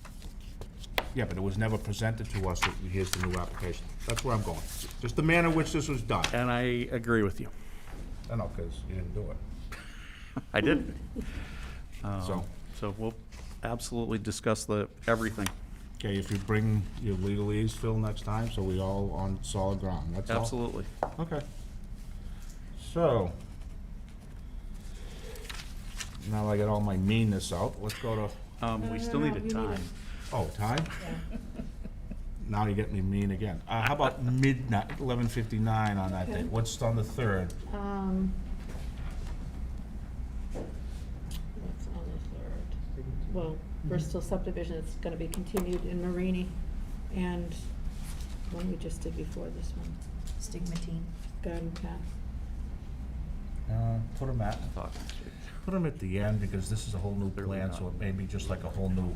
A: Yeah, but it was never presented to us that here's the new application. That's where I'm going. Just the manner in which this was done.
K: And I agree with you.
A: I know, because you didn't do it.
K: I did.
A: So,
K: So we'll absolutely discuss everything.
A: okay, if you bring your legalese, Phil, next time, so we all on solid ground, that's all?
K: Absolutely.
A: Okay. So, now I got all my meanness out, let's go to,
K: We still need a
C: you need
K: time.
A: time? Now you get me mean again. How about midnight, 11:59 on that
C: Okay.
A: day? What's on the 3rd?
C: What's on the 3rd? Well, Bristol subdivision, it's gonna be continued in Marini, and one we just did before this one,
F: Stigmatine.
C: garden path.
A: Put them at,
K: Thought-
A: put them at the end, because this is a whole new
K: Clearly
A: plan,
K: not.
A: so it may be just like a whole new,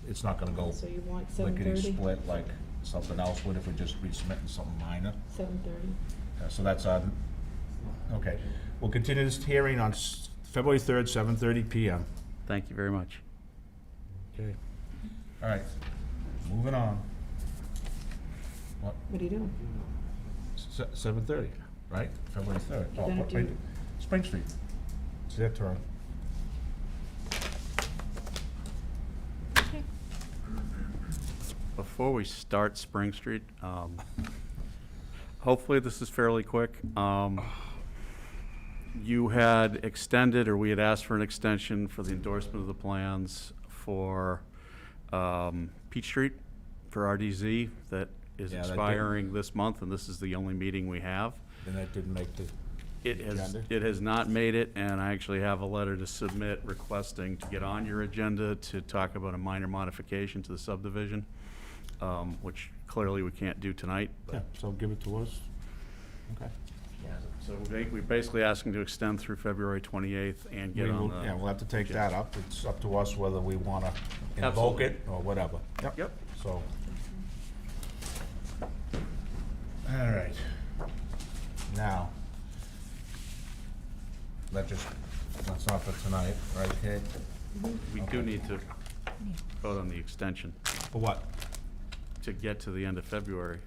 A: it's not gonna go
C: So you want 7:30?
A: lickety-split like something else would if we just resubmitting something minor.
C: 7:30.
A: So that's on, okay. We'll continue this hearing on February 3rd, 7:30 PM.
K: Thank you very much.
A: Okay. All right, moving on. What,
C: What are you doing?
A: 7:30, right? February 3rd.
C: You're
A: Oh,
C: gonna
A: right.
C: do-
A: Spring Street. It's their turn.
F: Okay.
K: Before we start Spring Street, hopefully this is fairly quick. You had extended, or we had asked for an extension for the endorsement of the plans for Peach Street for RDZ that is
A: Yeah, that didn't-
K: expiring this month, and this is the only meeting we have.
A: And that didn't make the agenda?
K: It has not made it, and I actually have a letter to submit requesting to get on your agenda to talk about a minor modification to the subdivision, which clearly we can't do tonight. but-
A: Yeah, so give it to us. Okay.
K: So we're basically asking to extend through February 28th and get
A: We
K: on
A: will-
K: the.
A: Yeah, we'll have to take that up. It's up to us whether we want to invoke
K: Absolutely.
A: it or whatever.
K: Yep.
A: So. All right. Now, that's not for tonight, right, Kate?
K: We do need to vote on the extension
A: For what?
K: to get to the end of February.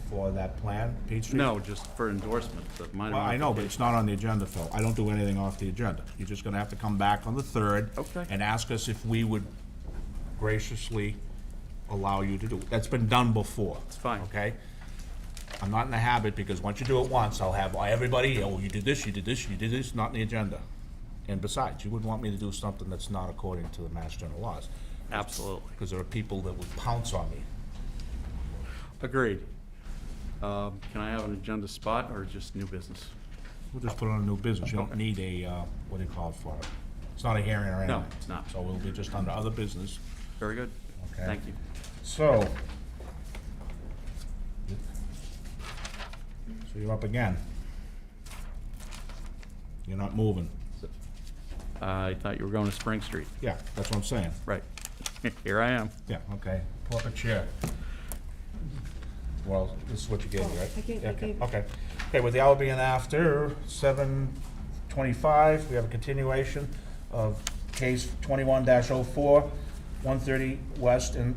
A: For that plan, Peach Street?
K: No, just for endorsement, the minor.
A: Well, I know, but
K: modification.
A: it's not on the agenda, Phil. I don't do anything off the agenda. You're just gonna have to come back on the 3rd.
K: Okay.
A: And ask us if we would graciously allow you to do. That's been done before.
K: It's fine.
A: Okay? I'm not in the habit, because once you do it once, I'll have everybody, oh, you did this, you did this, you did this, not in the agenda. And besides, you wouldn't want me to do something that's not according to the Mass General laws,
K: Absolutely.
A: because there are people that would pounce on me.
K: Agreed. Can I have an agenda spot or just new business?
A: We'll just put on a new business. You don't need a, what do you call it for it? It's not a hearing or anything.
K: No, it's not.
A: So we'll be just under other business.
K: Very good.
A: Okay.
K: Thank you.
A: So you're up again. You're not moving.
K: I thought you were going to Spring Street.
A: Yeah, that's what I'm saying.
K: Right. Here I am.
A: Yeah, okay. Pull up a chair. Well, this is what you gave me, right?
C: I gave-
A: Yeah,
C: I gave-
A: Okay. Okay, with the hour being after 7:25, we have a continuation of case 21-04, 130 West and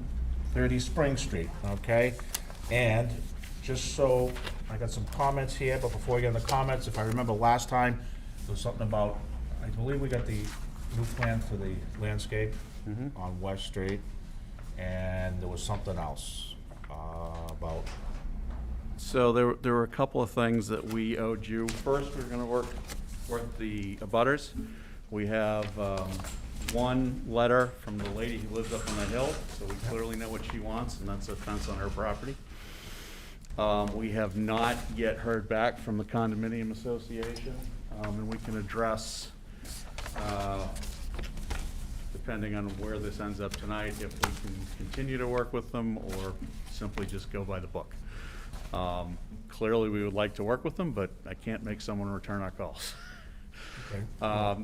A: 30 Spring Street, okay? And just so, I got some comments here, but before we get into the comments, if I remember last time, there was something about, I believe we got the new plan for the landscape on West Street, and there was something else about,
K: So there were a couple of things that we owed you. First, we're gonna work with the abutters. We have one letter from the lady who lives up on the hill, so we clearly know what she wants, and that's a fence on her property. We have not yet heard back from the condominium association, and we can address, depending on where this ends up tonight, if we can continue to work with them or simply just go by the book. Clearly, we would like to work with them, but I can't make someone return our calls.
A: okay?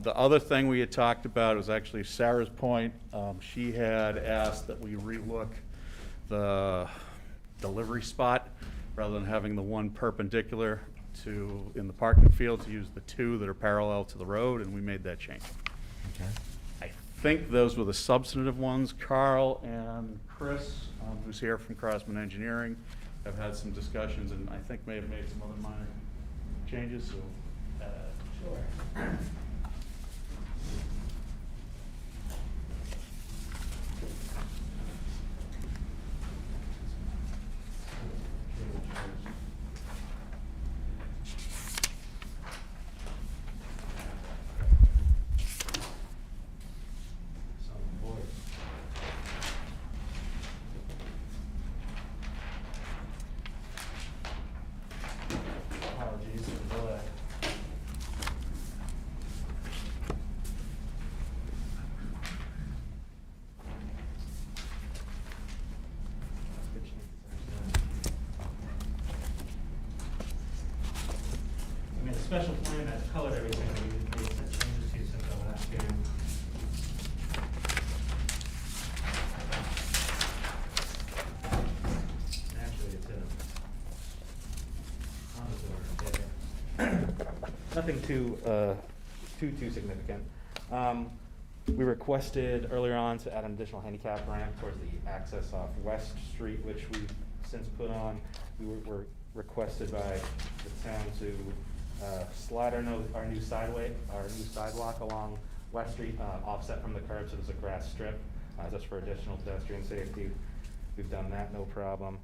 K: The other thing we had talked about was actually Sarah's point. She had asked that we relook the delivery spot, rather than having the one perpendicular in the parking field, to use the two that are parallel to the road, and we made that change.
A: Okay.
K: I think those were the substantive ones. Carl and Chris, who's here from Crossman Engineering, have had some discussions, and I think may have made some other minor changes, so. Sure. Apologies for the delay.
L: I mean, the special plan that's colored everything, we made some changes to since the last hearing. Actually, it's on the board there. Nothing too significant. We requested earlier on to add an additional handicap ramp towards the access off West Street, which we've since put on. We were requested by the town to slide our new sidewalk along West Street, offset from the curb, so there's a grass strip, just for additional pedestrian safety. We've done that, no problem.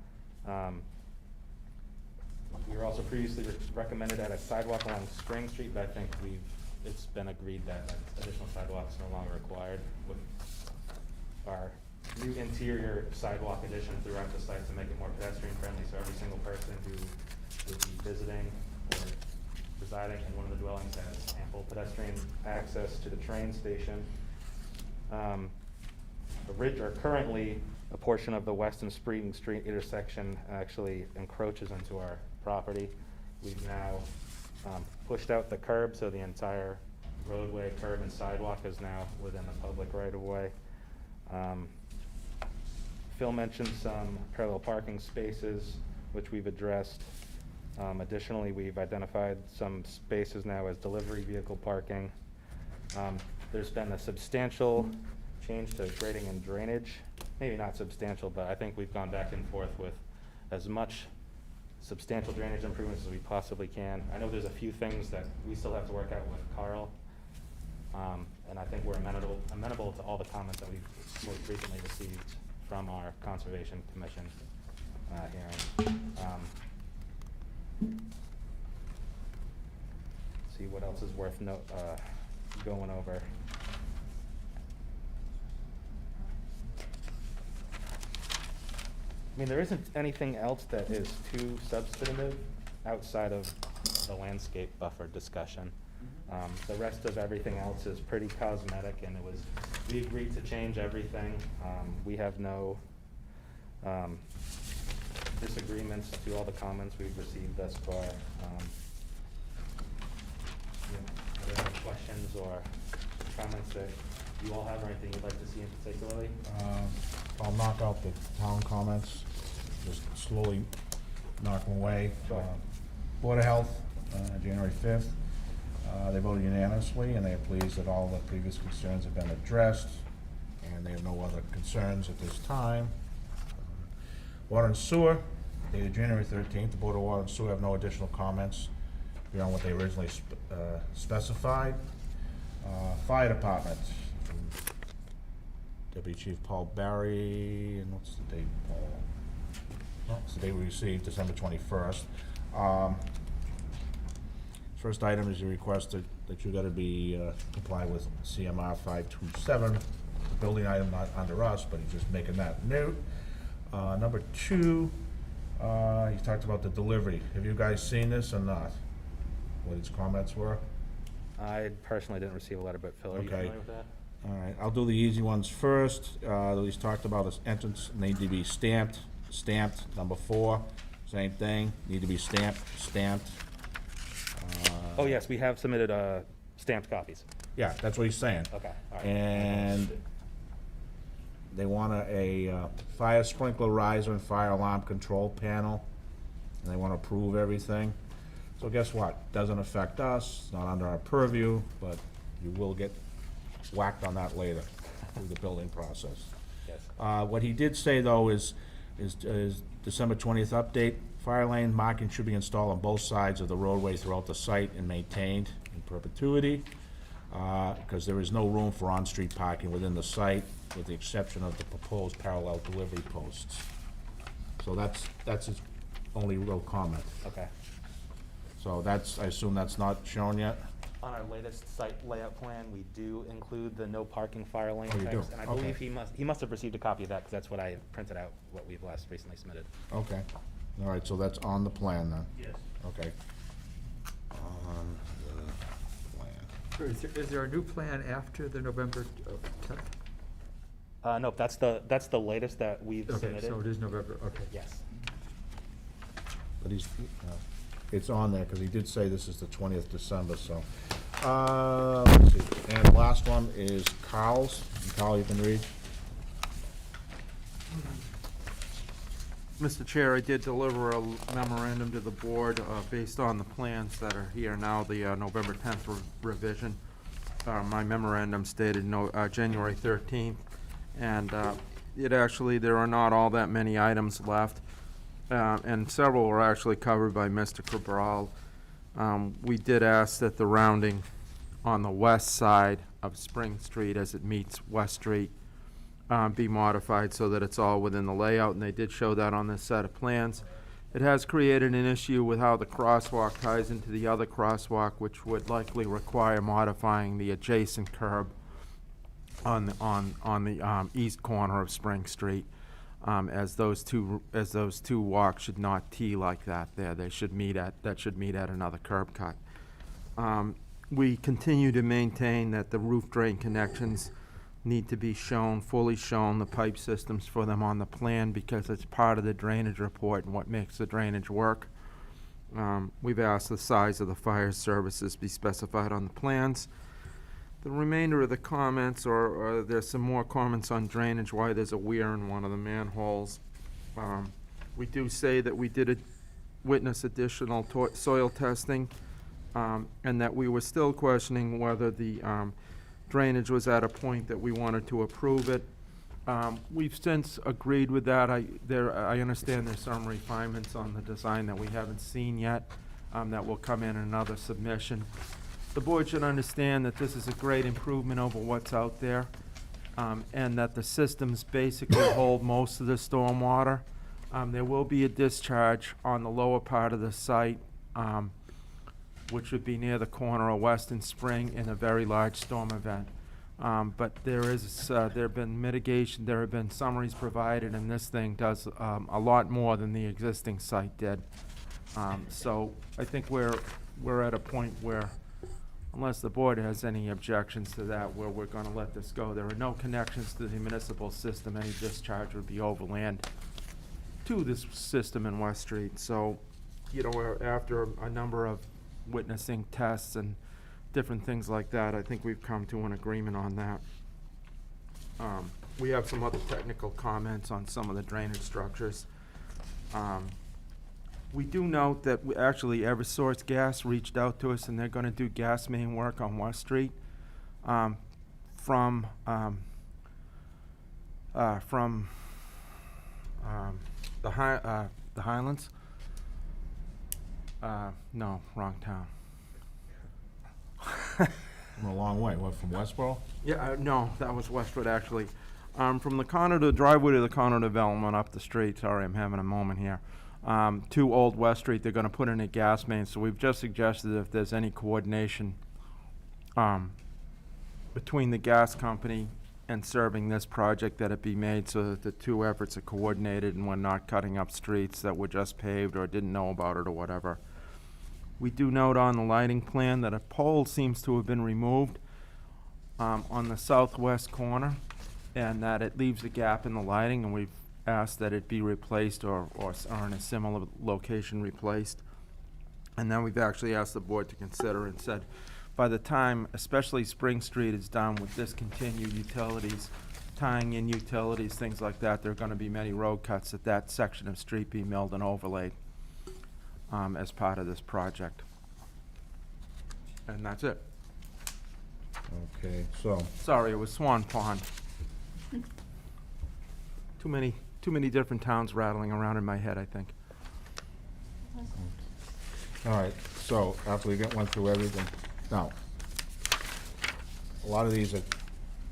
L: We were also previously recommended at a sidewalk along Spring Street, but I think it's been agreed that additional sidewalks are no longer required with our new interior sidewalk addition throughout the site to make it more pedestrian friendly, so every single person who would be visiting or residing in one of the dwellings has ample pedestrian access to the train station. Currently, a portion of the West and Spring Street intersection actually encroaches into our property. We've now pushed out the curb, so the entire roadway, curb, and sidewalk is now within the public right-of-way. Phil mentioned some parallel parking spaces, which we've addressed. Additionally, we've identified some spaces now as delivery vehicle parking. There's been a substantial change to grading and drainage. Maybe not substantial, but I think we've gone back and forth with as much substantial drainage improvements as we possibly can. I know there's a few things that we still have to work out with Carl, and I think we're amenable to all the comments that we've most recently received from our Conservation Commission hearing. See what else is worth going over. I mean, there isn't anything else that is too substantive outside of the landscape buffer discussion. The rest of everything else is pretty cosmetic, and we agreed to change everything. We have no disagreements to all the comments we've received thus far. Are there any questions or comments that you all have, or anything you'd like to see in particularly?
A: I'll knock out the town comments, just slowly knock them away.
L: Sure.
A: Board of Health, January 5th, they voted unanimously, and they are pleased that all the previous concerns have been addressed, and they have no other concerns at this time. Water and Sewer, dated January 13th, the Board of Water and Sewer have no additional comments beyond what they originally specified. Fire Department, from Deputy Chief Paul Barry, and what's the date, Paul? It's the date we received, December 21st. First item is you requested that you gotta be, comply with CMR 527, the building item not under us, but he's just making that note. Number 2, he talked about the delivery. Have you guys seen this or not? What his comments were?
L: I personally didn't receive a letter, but Phil, are you
A: Okay.
L: familiar with that?
A: All right, I'll do the easy ones first. He's talked about his entrance need to be stamped. Number 4, same thing, need to be stamped.
L: Oh, yes, we have submitted stamped copies.
A: Yeah, that's what he's saying.
L: Okay, all right.
A: And they want a fire sprinkler riser and fire alarm control panel, and they want to approve everything. So guess what? Doesn't affect us, it's not under our purview, but you will get whacked on that later through the building process.
L: Yes.
A: What he did say, though, is December 20th update, fire lane marking should be installed on both sides of the roadway throughout the site and maintained in perpetuity, because there is no room for on-street parking within the site, with the exception of the proposed parallel delivery posts. So that's his only real comment.
L: Okay.
A: So I assume that's not shown yet?
L: On our latest site layout plan, we do include the no parking fire lane
A: Oh, you do?
L: text, and I believe
A: Okay.
L: he must have received a copy of that, because that's what I printed out, what we've last recently submitted.
A: Okay. All right, so that's on the plan then?
L: Yes.
A: Okay. On the plan.
E: Is there a new plan after the November 10th?
L: Nope, that's the latest that we've
E: Okay,
L: submitted.
E: so it is November, okay.
L: Yes.
A: But it's on there, because he did say this is the 20th December, so. Let's see, and the last one is Carl's. Carl, you can read?
J: Mr. Chair, I did deliver a memorandum to the board based on the plans that are here now, the November 10th revision. My memorandum stated January 13th, and there are not all that many items left, and several were actually covered by Mr. Cabral. We did ask that the rounding on the west side of Spring Street as it meets West Street be modified so that it's all within the layout, and they did show that on this set of plans. It has created an issue with how the crosswalk ties into the other crosswalk, which would likely require modifying the adjacent curb on the east corner of Spring Street, as those two walks should not tee like that there. That should meet at another curb cut. We continue to maintain that the roof drain connections need to be fully shown, the pipe systems for them on the plan, because it's part of the drainage report and what makes the drainage work. We've asked the size of the fire services be specified on the plans. The remainder of the comments, or there's some more comments on drainage, why there's a weir in one of the manholes. We do say that we did witness additional soil testing, and that we were still questioning whether the drainage was at a point that we wanted to approve it. We've since agreed with that. I understand there's some refinements on the design that we haven't seen yet, that will come in another submission. The board should understand that this is a great improvement over what's out there. and that the systems basically hold most of the stormwater. There will be a discharge on the lower part of the site, which would be near the corner of West and Spring in a very large storm event. But there have been mitigation, there have been summaries provided, and this thing does a lot more than the existing site did. So I think we're at a point where, unless the board has any objections to that, where we're gonna let this go. There are no connections to the municipal system. Any discharge would be overland to this system in West Street. So, you know, after a number of witnessing tests and different things like that, I think we've come to an agreement on that. We have some other technical comments on some of the drainage structures. We do note that actually Eversource Gas reached out to us, and they're gonna do gas main work on West Street, from the Highlands. No, wrong town.
A: From a long way, what, from Westboro?
J: Yeah, no, that was Westwood, actually. From the Conner driveway to the Conner development up the street, sorry, I'm having a moment here, to Old West Street, they're gonna put in a gas main, so we've just suggested if there's any coordination, between the gas company and serving this project, that it be made so that the two efforts are coordinated and we're not cutting up streets that were just paved or didn't know about it or whatever. We do note on the lighting plan that a pole seems to have been removed on the southwest corner, and that it leaves a gap in the lighting, and we've asked that it be replaced or in a similar location replaced. And then we've actually asked the board to consider and said, by the time, especially Spring Street is done with discontinued utilities, tying in utilities, things like that, there are gonna be many road cuts at that section of street be milled and overlaid as part of this project. And that's it.
A: Okay, so,
J: Sorry, it was Swan Pond. Too many different towns rattling around in my head, I think.
A: all right, so after we went through everything, now, a lot of these are,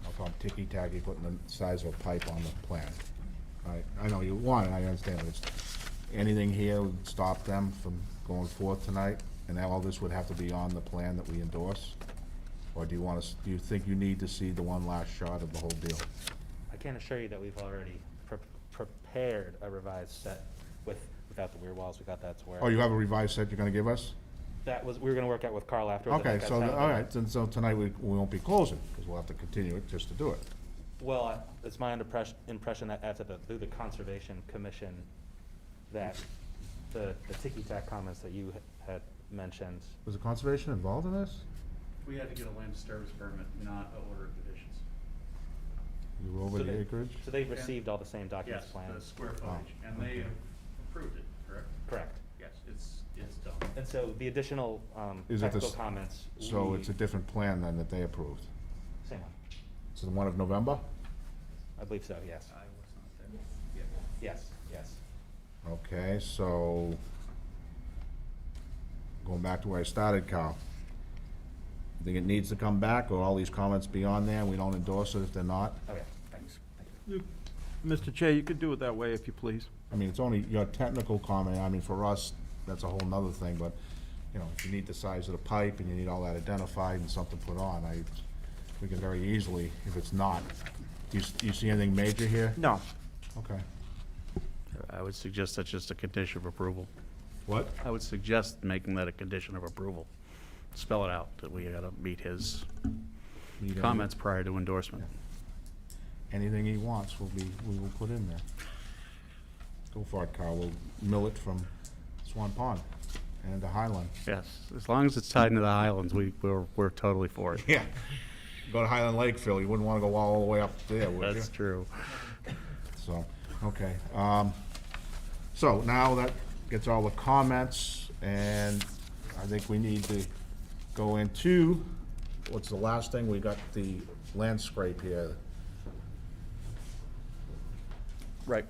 A: I'll call them ticky-tacky, putting the size of a pipe on the plan. I know you want it, I understand, but it's, anything here would stop them from going forth tonight, and all this would have to be on the plan that we endorse? Or do you think you need to see the one last shot of the whole deal?
L: I can assure you that we've already prepared a revised set without the weird walls. We got that to where.
A: Oh, you have a revised set you're gonna give us?
L: We were gonna work out with Carl afterwards. I
A: Okay,
L: think
A: so,
L: that's how
A: all right, then, so tonight we won't be closing, because we'll have to continue it just to do it.
L: Well, it's my impression that after through the Conservation Commission, that the ticky-tack comments that you had mentioned.
A: Was the conservation involved in this?
K: We had to get a land disturbance permit, not an order of conditions.
A: You were over
L: So
A: the
L: they-
A: acreage?
L: So they've received all the same documents,
K: Yes,
L: plans.
K: the square footage, and they approved it, correct?
L: Correct.
K: Yes, it's done.
L: And so the additional
A: Is it the
L: technical
A: s-
L: comments.
A: So it's a different plan then that they approved?
L: Same one.
A: It's the one of November?
L: I believe so, yes.
K: I was not there. Yeah.
L: Yes, yes.
A: Okay, so, going back to where I started, Carl. You think it needs to come back, or all these comments be on there, and we don't endorse it if they're not?
L: Okay, thanks. Thank you.
J: Mr. Chair, you could do it that way if you please.
A: I mean, it's only your technical comment, I mean, for us, that's a whole nother thing, but, you know, if you need the size of the pipe and you need all that identified and something put on, we can very easily, if it's not. Do you see anything major here?
J: No.
A: Okay.
K: I would suggest that's just a condition of approval.
A: What?
K: I would suggest making that a condition of approval. Spell it out, that we gotta meet his comments prior to endorsement.
A: Anything he wants we will put in there. Go for it, Carl, we'll mill it from Swan Pond and to Highland.
K: Yes, as long as it's tied into the Highlands, we're totally for it.
A: Yeah. Go to Highland Lake, Phil, you wouldn't wanna go all the way up there, would you?
K: That's true.
A: So, okay, so now that gets all the comments, and I think we need to go into, what's the last thing? We got the land scrape here.
K: Right.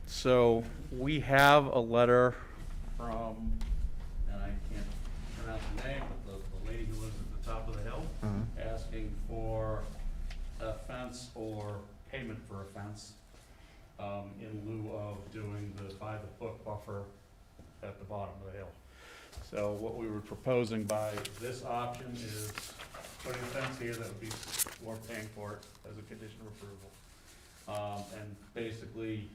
K: So, we have a letter from, and I can't pronounce the name, but the lady who lives at the top of the hill, asking for a fence fence, in lieu of doing the by-the-book buffer at the bottom of the hill. So what we were proposing by this option is putting a fence here that would be, we're paying for it as a condition of approval. And basically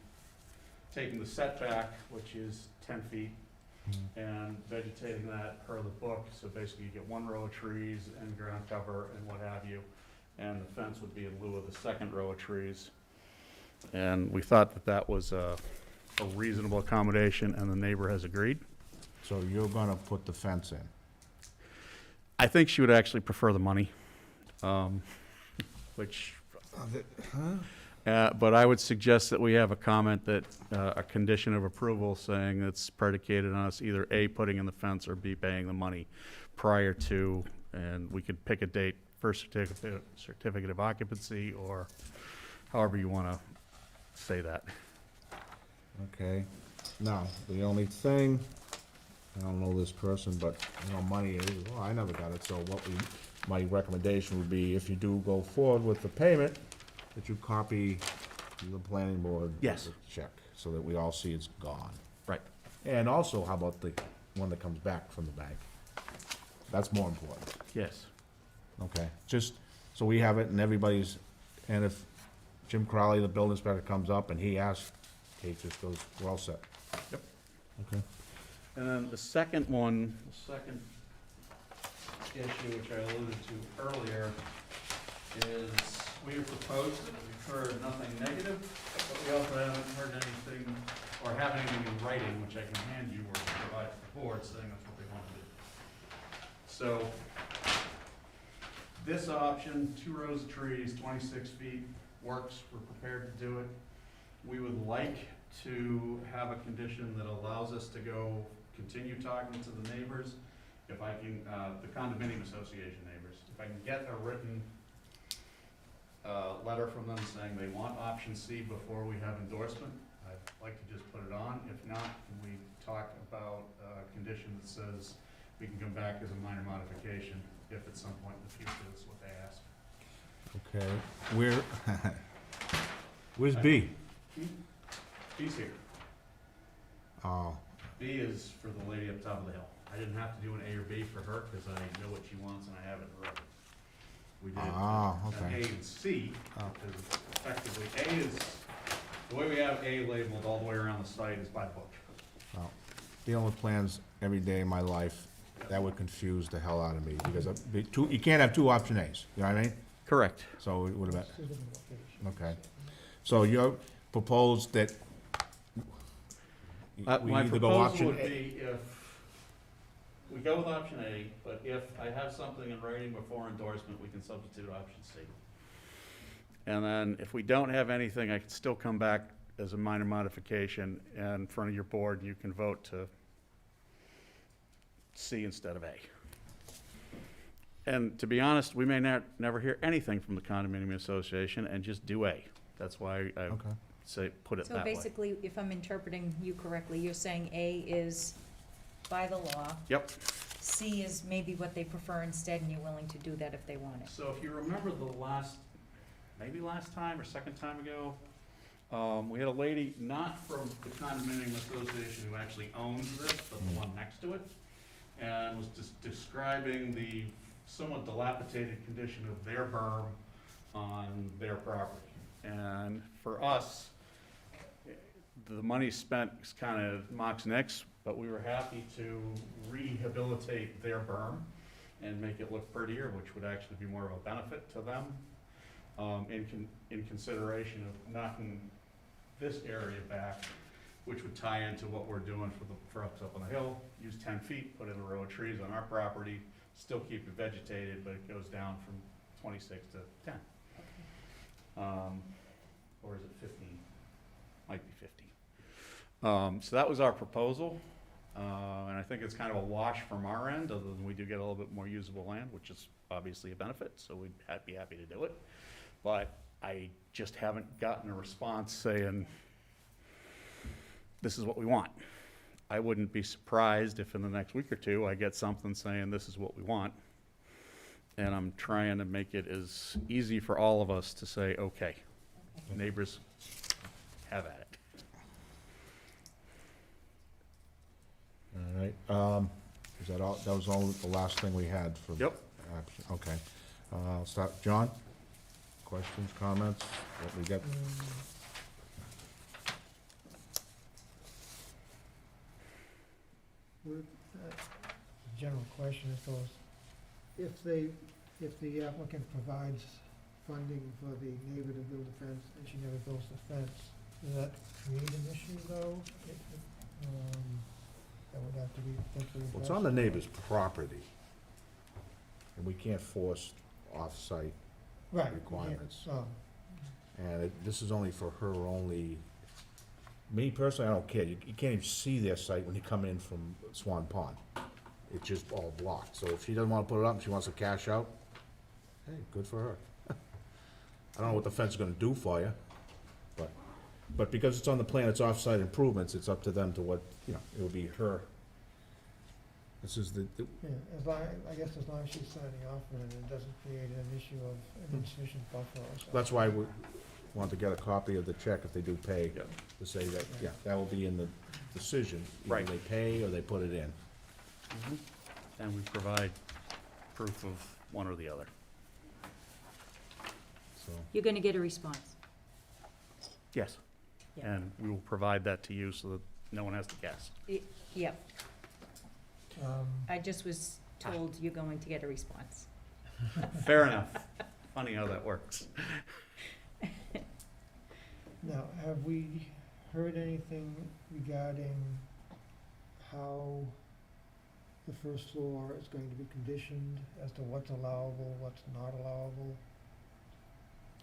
K: taking the setback, which is 10 feet, and vegetating that per the book. So basically you get one row of trees and ground cover and what have you. And the fence would be in lieu of the second row of trees. And we thought that that was a reasonable accommodation, and the neighbor has agreed.
A: So you're gonna put the fence in?
K: I think she would actually prefer the money, which, but I would suggest that we have a comment that, a condition of approval saying it's predicated on us either A, putting in the fence, or B, paying the money prior to, and we could pick a date, first certificate of occupancy, or however you wanna say that.
A: Okay. Now, the only thing, I don't know this person, but, money is, well, I never got it, so my recommendation would be, if you do go forward with the payment, that you copy the planning board.
K: Yes.
A: the check, so that we all see it's gone.
K: Right.
A: And also, how about the one that comes back from the bank? That's more important.
K: Yes.
A: Okay, just so we have it and everybody's, and if Jim Crowley, the building inspector, comes up and he asks, Kate just goes, we're all set.
K: Yep.
A: Okay.
K: And then the second one, the second issue, which I alluded to earlier, is we have proposed it, we've heard nothing negative, but we also haven't heard anything, or have anything in writing, which I can hand you or provide to the board, saying that's what they want to do. So, this option, 2 rows of trees, 26 feet, works, we're prepared to do it. We would like to have a condition that allows us to continue talking to the neighbors. If I can, the condominium association neighbors, if I can get a written letter from them saying they want option C before we have endorsement, I'd like to just put it on. If not, can we talk about a condition that says we can come back as a minor modification if at some point in the future that's what they ask.
A: Okay, where's B?
K: B's here.
A: Oh,
K: B is for the lady up top of the hill. I didn't have to do an A or B for her, because I know what she wants and I have it in record. We did an
A: okay.
K: A and C,
A: Oh.
K: because effectively A is, the way we have A labeled all the way around the site is by book.
A: Well, dealing with plans every day of my life, that would confuse the hell out of me, because you can't have 2 option As, you know what I mean?
K: Correct.
A: So it would have been, okay. So you proposed that we
K: My
A: either go
K: proposal
A: option
K: would
A: A.
K: be if, we go with option A, but if I have something in writing before endorsement, we can substitute option C. And then if we don't have anything, I can still come back as a minor modification in front of your board, and you can vote to C instead of A. And to be honest, we may never hear anything from the condominium association and just do A. That's why I
A: Okay.
K: say, put it
F: So
K: that way.
F: basically, if I'm interpreting you correctly, you're saying A is by the law,
K: Yep.
F: C is maybe what they prefer instead, and you're willing to do that if they want it.
K: So if you remember maybe last time or second time ago, we had a lady, not from the condominium association who actually owns this, but the one next to it, and was just describing the somewhat dilapidated condition of their berm on their property. And for us, the money spent is kind of Mock's Nicks, but we were happy to rehabilitate their berm and make it look prettier, which would actually be more of a benefit to them, in consideration of knocking this area back, which would tie into what we're doing for us up on the hill. Use 10 feet, put in a row of trees on our property, still keep it vegetated, but it goes down from 26 to 10. Or is it 15? Might be 15. So that was our proposal, and I think it's kind of a wash from our end, other than we do get a little bit more usable land, which is obviously a benefit, so we'd be happy to do it. But I just haven't gotten a response saying, this is what we want. I wouldn't be surprised if in the next week or two I get something saying this is what we want. And I'm trying to make it as easy for all of us to say, okay. Neighbors have at it.
A: All right, is that all, that was all, the last thing we had for?
K: Yep.
A: action? Okay. I'll start, John? Questions, comments, what we got?
H: General question is those, if the applicant provides funding for the neighbor to build a fence and she never builds the fence, does that create an issue though? That would have to be potentially addressed?
A: Well, it's on the neighbor's property, and we can't force off-site
H: Right.
A: requirements.
H: Oh,
A: And this is only for her only, me personally, I don't care, you can't even see their site when you come in from Swan Pond. It's just all blocked, so if she doesn't wanna put it up and she wants to cash out, hey, good for her. I don't know what the fence is gonna do for you, but because it's on the plan, it's off-site improvements, it's up to them to what, it'll be her. This is the,
H: yeah, I guess as long as she's signing off on it, it doesn't create an issue of an insufficient buffer or something.
A: that's why we want to get a copy of the check if they do pay,
K: Yep.
A: to say that, yeah, that will be in the decision. Either
K: Right.
A: they pay or they put it in.
K: And we provide proof of one or the other.
A: So,
F: You're gonna get a response.
K: Yes.
F: Yeah.
K: And we will provide that to you so that no one has to guess.
F: Yep,
H: Um,
F: I just was told you're going to get a response.
K: Fair enough. Funny how that works.
H: Now, have we heard anything regarding how the first floor is going to be conditioned as to what's allowable, what's not allowable?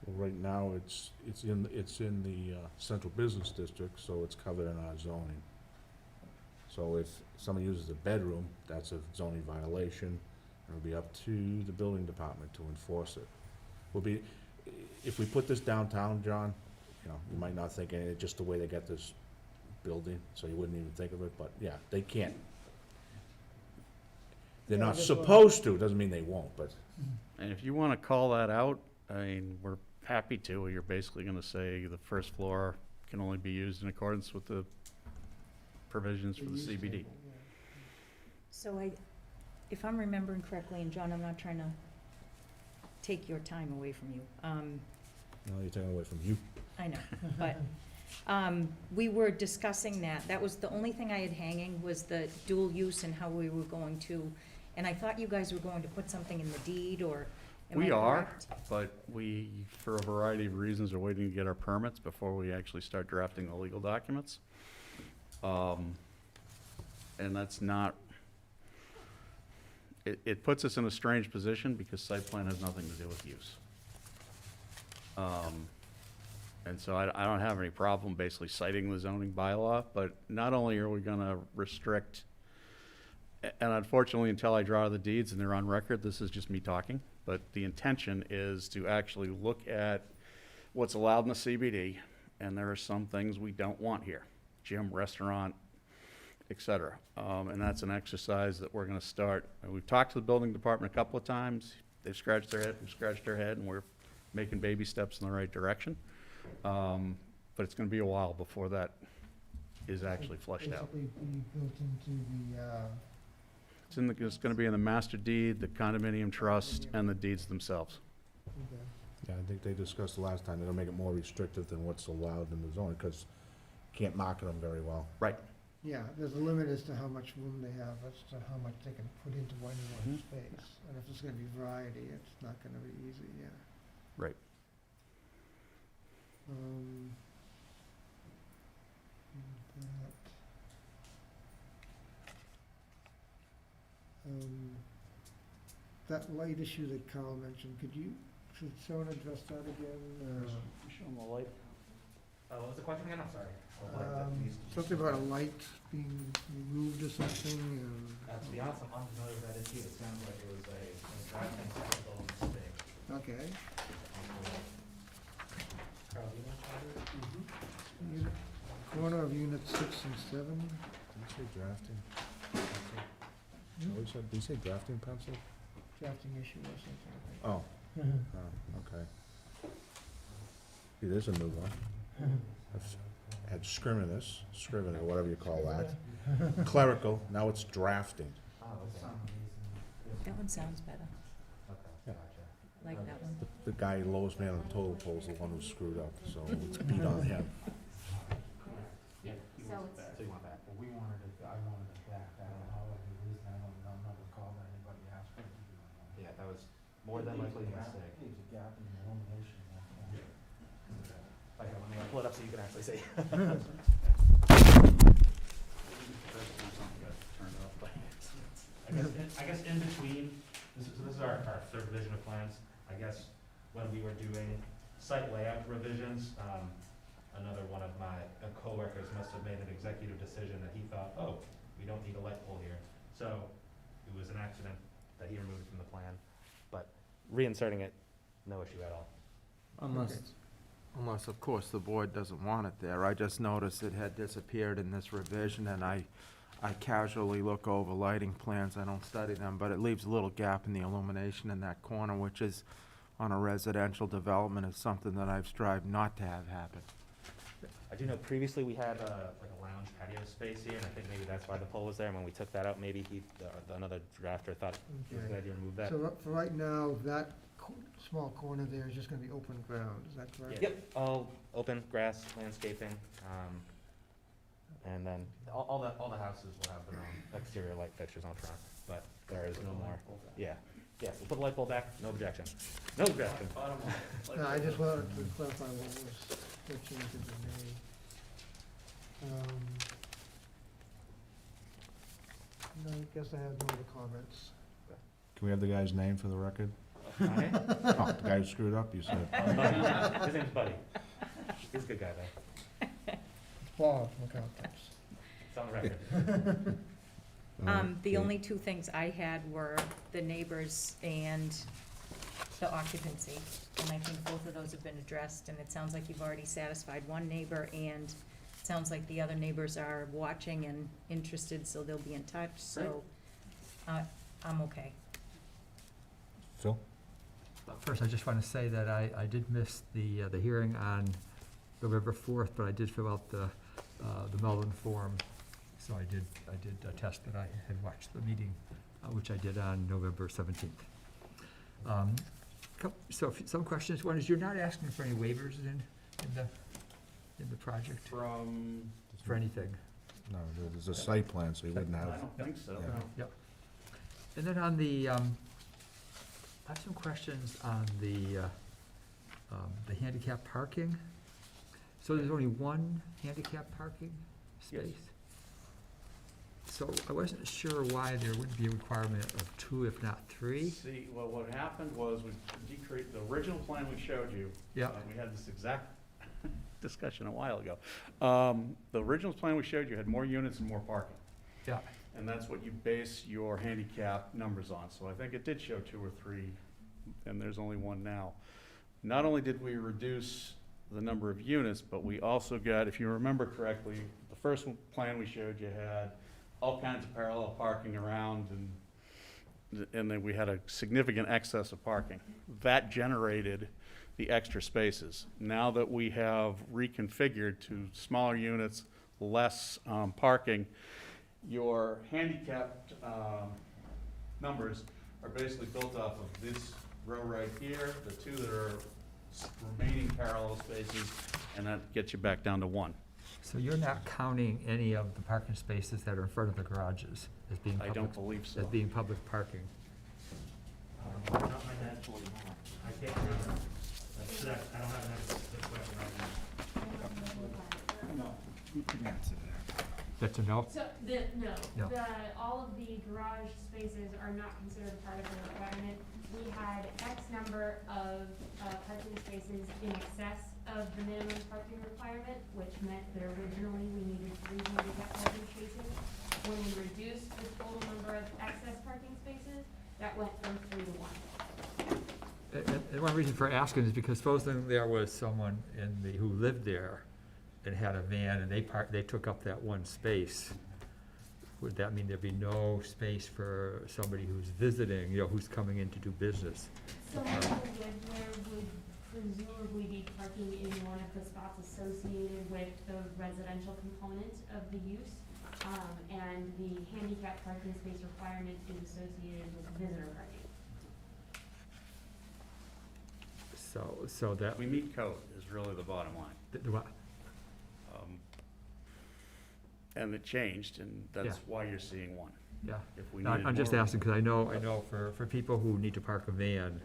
A: well, right now, it's in the central business district, so it's covered in our zoning. So if someone uses a bedroom, that's a zoning violation, it'll be up to the building department to enforce it. If we put this downtown, John, you might not think anything, just the way they got this building, so you wouldn't even think of it, but yeah, they can't. They're
H: Yeah,
A: not
H: that's what-
A: supposed to, doesn't mean they won't, but,
K: And if you want to call that out, I mean, we're happy to. You're basically going to say the first floor can only be used in accordance with the provisions for the
H: use
K: CBD.
H: table, yeah.
F: So if I'm remembering correctly, and John, I'm not trying to take your time away from you,
A: no, you're taking away from you.
F: I know, but, we were discussing that. That was the only thing I had hanging, was the dual use and how we were going to, and I thought you guys were going to put something in the deed, or am I
K: We are,
F: correct?
K: but we, for a variety of reasons, are waiting to get our permits before we actually start drafting the legal documents. And that's not, it puts us in a strange position because site plan has nothing to do with use. And so I don't have any problem basically citing the zoning bylaw, but not only are we gonna restrict, and unfortunately, until I draw the deeds and they're on record, this is just me talking, but the intention is to actually look at what's allowed in the CBD, and there are some things we don't want here: gym, restaurant, et cetera. And that's an exercise that we're gonna start. And we've talked to the building department a couple of times. They've scratched their head, we've scratched their head, and we're making baby steps in the right direction. But it's gonna be a while before that is actually fleshed out.
H: Basically be built into the,
K: It's gonna be in the master deed, the condominium trust, and the deeds themselves.
H: okay.
A: Yeah, I think they discussed the last time, they're gonna make it more restrictive than what's allowed in the zone, because you can't market them very well.
K: Right.
H: Yeah, there's a limit as to how much room they have, as to how much they can put into one space. And if there's gonna be variety, it's not gonna be easy, yeah.
K: Right.
H: Um, that light issue that Carl mentioned, should someone address that again?
K: Show them the light.
L: What was the question again? I'm sorry.
H: Something about a light being removed or something,
L: To be honest, I'm unfamiliar with that issue. It sounds like it was a drafting technical mistake.
H: okay.
L: Carl, do you know how to-
H: Unit- Corner of unit 6 and 7.
A: Did you say drafting? Did you say drafting pencil?
H: Drafting issue or something, I
A: Oh,
H: think.
A: okay. See, there's a new one. That's had scrivener, whatever you call that. Clerical, now it's drafting.
L: Oh, okay.
F: That one sounds better.
L: Okay,
A: Yeah.
L: gotcha.
F: Like that one.
A: The guy, lowest man on the total pole, is the one who screwed up, so it's beat on him.
L: Yeah.
B: So it's,
L: So you want that?
M: Well, I wanted it back, I don't know, the reason I don't recall that anybody asked for it to be on one.
L: Yeah, that was more than likely a mistake.
M: There's a gap in the illumination there.
L: Okay, let me pull it up so you can actually see. I guess in between, this is our third revision of plans. I guess when we were doing site layout revisions, another one of my coworkers must have made an executive decision that he thought, oh, we don't need a light pole here. So it was an accident that he removed from the plan, but reinserting it, no issue at all.
J: Unless, of course, the board doesn't want it there. I just noticed it had disappeared in this revision, and I casually look over lighting plans, I don't study them, but it leaves a little gap in the illumination in that corner, which is, on a residential development, is something that I've strived not to have happen.
L: I do know previously we had like a lounge patio space here, and I think maybe that's why the pole was there, and when we took that out, maybe another drafter thought it was a good idea to remove that.
H: So for right now, that small corner there is just gonna be open ground, is that correct?
L: Yep, all open, grass, landscaping, and then all the houses will have their own exterior light fixtures on front, but there is no more. Yeah, yes, we'll put the light pole back, no objection. No objection.
H: No, I just wanted to clarify what changes were made. No, I guess I have no other comments.
A: Can we have the guy's name for the record?
L: Okay.
A: Oh, the guy who screwed up, you said.
L: His name's Buddy. He's a good guy, though.
H: Bob, look out, tips.
L: It's on the record.
F: The only two things I had were the neighbors and the occupancy. And I think both of those have been addressed, and it sounds like you've already satisfied one neighbor, and it sounds like the other neighbors are watching and interested, so they'll be in touch, so, I'm okay.
A: Phil?
E: First, I just want to say that I did miss the hearing on November 4th, but I did fill out the Melvin form. So I did attest that I had watched the meeting, which I did on November 17th. So some questions. One is, you're not asking for any waivers in the project for anything?
A: No, there's a site plan, so you wouldn't have.
K: I don't think so.
A: Yeah.
K: no.
E: Yep. And then on the, I have some questions on the handicap parking. So there's only one handicap parking
K: Yes.
E: space? So I wasn't sure why there wouldn't be a requirement of two, if not three.
K: See, well, what happened was we decreased, the original plan we showed you.
E: Yeah.
K: We had this exact discussion a while ago. The original plan we showed you had more units and more parking.
E: Yeah.
K: And that's what you base your handicap numbers on. So I think it did show 2 or 3, and there's only 1 now. Not only did we reduce the number of units, but we also got, if you remember correctly, the first plan we showed you had all kinds of parallel parking around, and then we had a significant excess of parking. That generated the extra spaces. Now that we have reconfigured to smaller units, less parking, your handicapped numbers are basically built off of this row right here, the 2 that are remaining parallel spaces, and that gets you back down to 1.
E: So you're not counting any of the parking spaces that are in front of the garages as being
K: I
E: public?
K: don't believe so.
E: As being public parking?
L: Not my head. I can't remember. I don't have an answer to this question right now.
A: You can answer that.
E: That's a no?
B: So,
E: No.
B: all of the garage spaces are not considered part of the requirement. We had X number of, parking spaces in excess of the minimum parking requirement, which meant that originally we needed 3 handicap parking spaces. When we reduced the total number of excess parking spaces, that went from 3 to 1.
E: And one reason for asking is because supposing there was someone who lived there and had a van and they took up that one space, would that mean there'd be no space for somebody who's visiting, who's coming in to do business?
B: Someone who lived there would presumably be parking in one of the spots associated with the residential component of the use. And the handicap parking space requirement is associated with visitor parking.
E: So that,
K: We meet code is really the bottom line.
E: what?
K: And it changed, and that's
E: Yeah.
K: why you're seeing one.
E: Yeah.
K: If we
E: No,
K: needed
E: I'm just
K: more-
E: asking, because I know for people who need to park a van,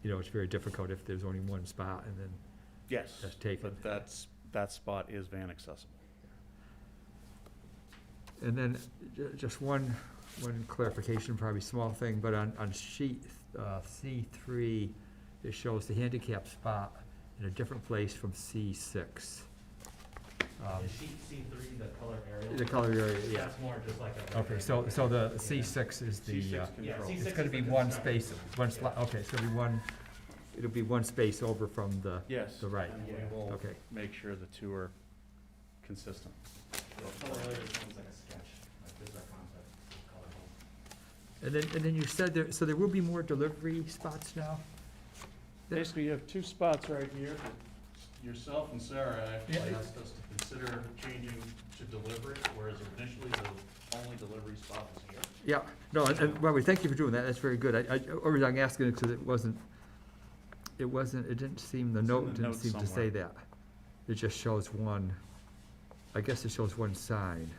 E: you know, it's very difficult if there's only one spot and then
K: Yes,
E: that's taken.
K: but that spot is van accessible.
E: And then just one clarification, probably small thing, but on sheet C3, it shows the handicap spot in a different place from C6.
L: Is sheet C3 the color area?
E: The color area, yeah.
L: That's more just like a.
E: Okay, so the C6 is the,
K: C6
L: Yeah,
K: control.
L: C6
E: it's gonna
L: is
E: be
L: the
E: one
L: construction
E: space,
L: area.
E: one slot, okay, it's gonna be it'll be one space over from the,
K: Yes.
E: the right.
K: And we will
E: Okay.
K: make sure the two are consistent.
L: The color area is almost like a sketch, like this is our concept, color.
E: And then you said there will be more delivery spots now?
K: Basically, you have two spots right here. Yourself and Sarah actually
E: Yeah.
K: asked us to consider changing to delivery, whereas initially the only delivery spot was here.
E: Yeah, no, and, well, thank you for doing that, that's very good. Or I'm asking it because it didn't seem, the
K: It's in
E: note
K: the
E: didn't
K: notes
E: seem to say
K: somewhere.
E: that. It just shows one, I guess it shows one sign.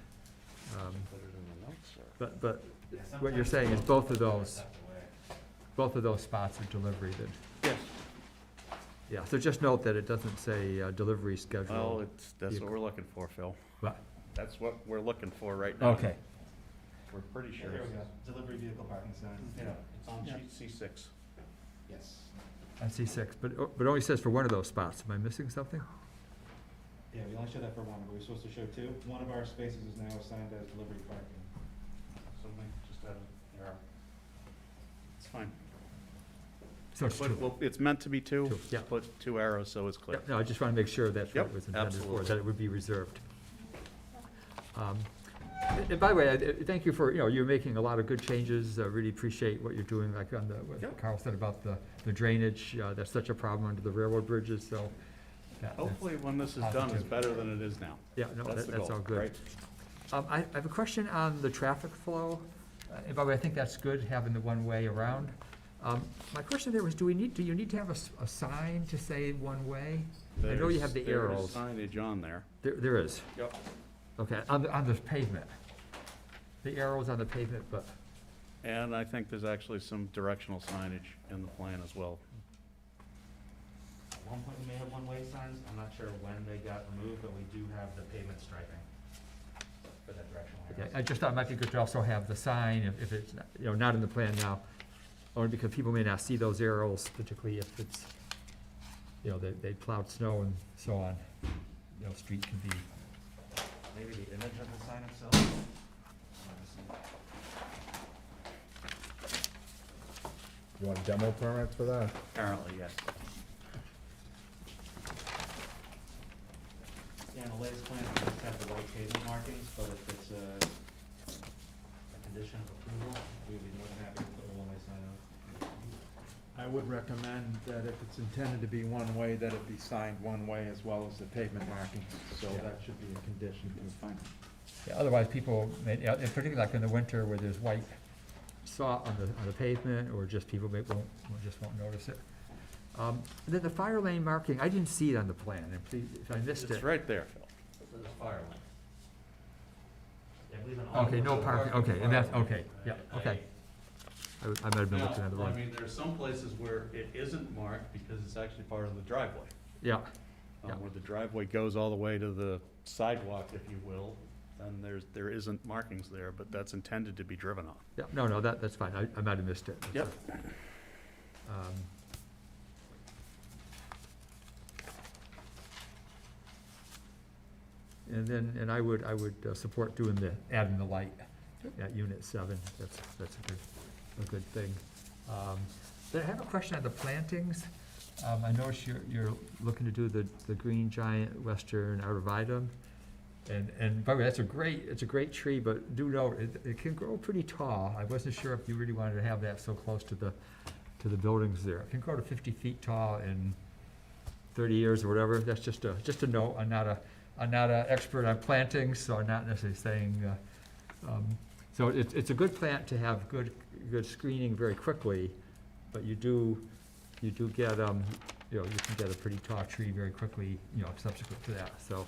K: Put it in the notes, or?
E: But
L: Yeah,
E: what you're
L: sometimes
E: saying is
L: those
E: both of
L: are
E: those,
L: tucked away.
E: both of those spots are delivery then?
K: Yes.
E: Yeah, so just note that it doesn't say delivery
K: Well,
E: schedule.
K: that's what we're looking for, Phil.
E: What?
K: That's what we're looking for right now.
E: Okay,
K: We're pretty sure.
L: Here we go, delivery vehicle parking sign.
K: Yeah, it's on
E: Yeah.
K: sheet C6.
L: Yes.
E: I see 6, but it only says for one of those spots. Am I missing something?
L: Yeah, we only show that for one, but we're supposed to show two. One of our spaces is now assigned as delivery parking.
K: Something, just add an arrow. It's fine.
E: So it's
K: But,
E: two.
K: well, it's meant to be two.
E: Two, yeah.
K: Put two arrows so it's clear.
E: Yep, no, I just want to make sure that's what
K: Yep,
E: it was intended for,
K: absolutely.
E: that it would be reserved. And by the way, thank you for, you're making a lot of good changes. I really appreciate what you're doing, like on what
K: Yep.
E: Carl said about the drainage. That's such a problem under the railroad bridges, so. that's-
K: Hopefully, when this is done, it's
E: Positive.
K: better than it is now.
E: Yeah, no,
K: That's the
E: that's
K: goal,
E: all good.
K: right?
E: I have a question on the traffic flow. And by the way, I think that's good, having the one-way around. My question there was, do you need to have a sign to say one-way? I know you have the
K: There's
E: arrows.
K: signage on there.
E: There is.
K: Yep.
E: Okay, on the pavement. The arrows on the pavement, but,
K: And I think there's actually some directional signage in the plan as well.
L: At one point, we may have one-way signs, I'm not sure when they got removed, but we do have the pavement striping for that directional
E: okay,
L: arrows.
E: I just thought it might be good to also have the sign, if it's, not in the plan now. Only because people may not see those arrows, particularly if it's, they plowed snow and so on. Street can be,
L: Maybe the image of the sign itself?
N: You want demo permits for that?
K: Apparently, yes.
L: Yeah, in the latest plan, we just have the white pavement markings, but if it's a condition of approval, we'd be more than happy to put a one-way sign up.
J: I would recommend that if it's intended to be one way, that it be signed one way as well as the pavement markings, so
E: Yeah.
J: that should be a condition too.
K: Fine.
E: yeah, otherwise people, and particularly like in the winter where there's white salt on the pavement, or just people won't notice it. And then the fire lane marking, I didn't see it on the plan, and please, if I missed it.
K: It's right there, Phil.
L: So there's fire lane. Yeah, I believe in all
E: Okay,
L: of
E: no
L: those
E: parking,
L: are
E: okay, and that's,
L: fire lane.
E: okay, yeah, okay. I might have been looking at the
K: Now, I
E: wrong.
K: mean, there are some places where it isn't marked because it's actually part of the driveway.
E: Yeah, Yeah.
K: Where the driveway goes all the way to the sidewalk, if you will, then there isn't markings there, but that's intended to be driven on.
E: yeah, no, that's fine, I might have missed it.
K: Yep.
E: And I would support doing adding the light at unit 7, that's a good thing. Then I have a question on the plantings. I notice you're looking to do the green giant western arborvitae. And by the way, it's a great tree, but do note, it can grow pretty tall. I wasn't sure if you really wanted to have that so close to the buildings there. It can grow to 50 feet tall, and 30 years or whatever, that's just a note. I'm not a expert on planting, so I'm not necessarily saying, so it's a good plant to have good screening very quickly, but you do get, you can get a pretty tall tree very quickly, subsequent to that, so.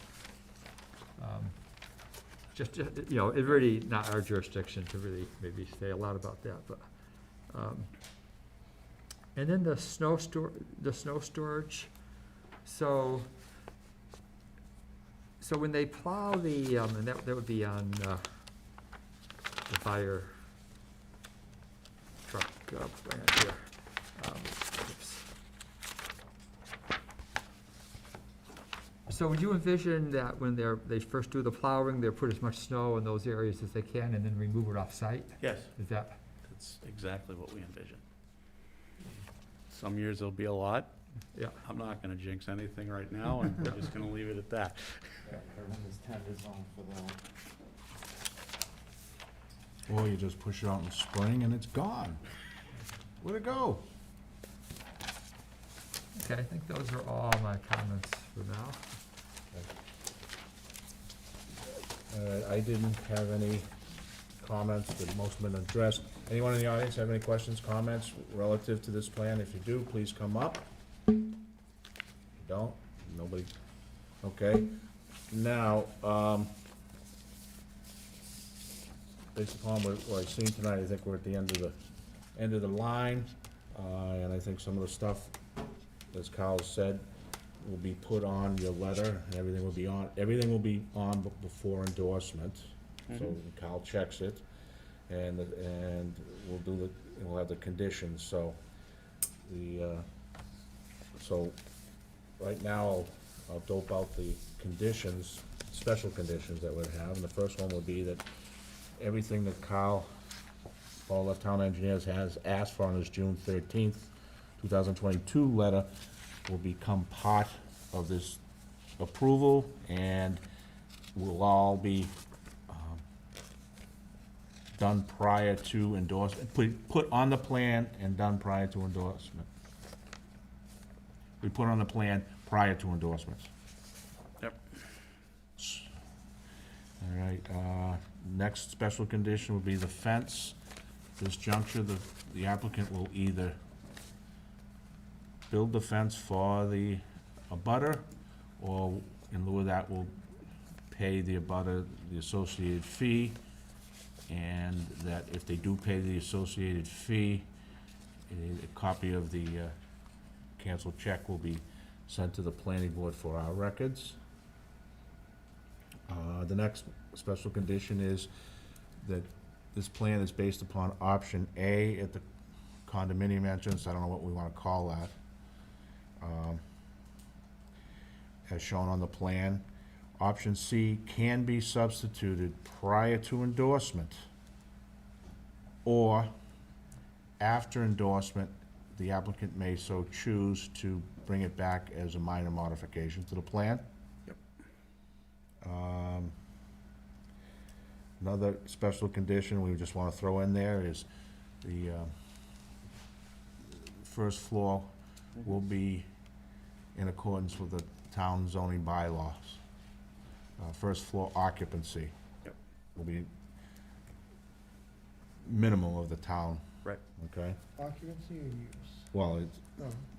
E: Just, it's really not our jurisdiction to really maybe say a lot about that, but, and then the snow storage, so when they plow the, and that would be on, the fire truck, brand here. Oops. So would you envision that when they first do the plowing, they'll put as much snow in those areas as they can and then remove it off-site?
K: Yes,
E: Is that,
K: that's exactly what we envision. Some years there'll be a lot.
E: yeah,
K: I'm not gonna jinx anything right now, and we're just gonna leave it at that.
J: Everything's tender zone for that.
A: Or you just push it out in spring and it's gone. Where'd it go?
E: okay, I think those are all my comments for now.
A: I didn't have any comments, but most have been addressed. Anyone in the audience have any questions, comments relative to this plan? If you do, please come up. You don't? Nobody? Okay. Now, based upon what I've seen tonight, I think we're at the end of the line. And I think some of the stuff, as Kyle said, will be put on your letter, and everything will be on before endorsement. So Kyle checks it, and we'll have the conditions, so right now, I'll dope out the conditions, special conditions that we'd have, and the first one would be that everything that Kyle, all the town engineers has asked for on his June 13th, 2022 letter will become part of this approval, and will all be done prior to endorsement, put on the plan and done prior to endorsement. We put on the plan prior to endorsements.
K: Yep.
A: All right, next special condition would be the fence. This juncture, the applicant will either build the fence for the abutter, or in lieu of that, will pay the abutter the associated fee, and that if they do pay the associated fee, a copy of the canceled check will be sent to the planning board for our records. The next special condition is that this plan is based upon option A at the condominium entrance. I don't know what we want to call that. As shown on the plan. Option C can be substituted prior to endorsement, or after endorsement, the applicant may so choose to bring it back as a minor modification to the plan.
K: Yep.
A: Another special condition we just want to throw in there is the first floor will be in accordance with the town zoning bylaws. First floor occupancy.
K: Yep.
A: Will be minimal of the town.
K: Right.
A: Okay?
H: Occupancy or use?
A: Well, it's,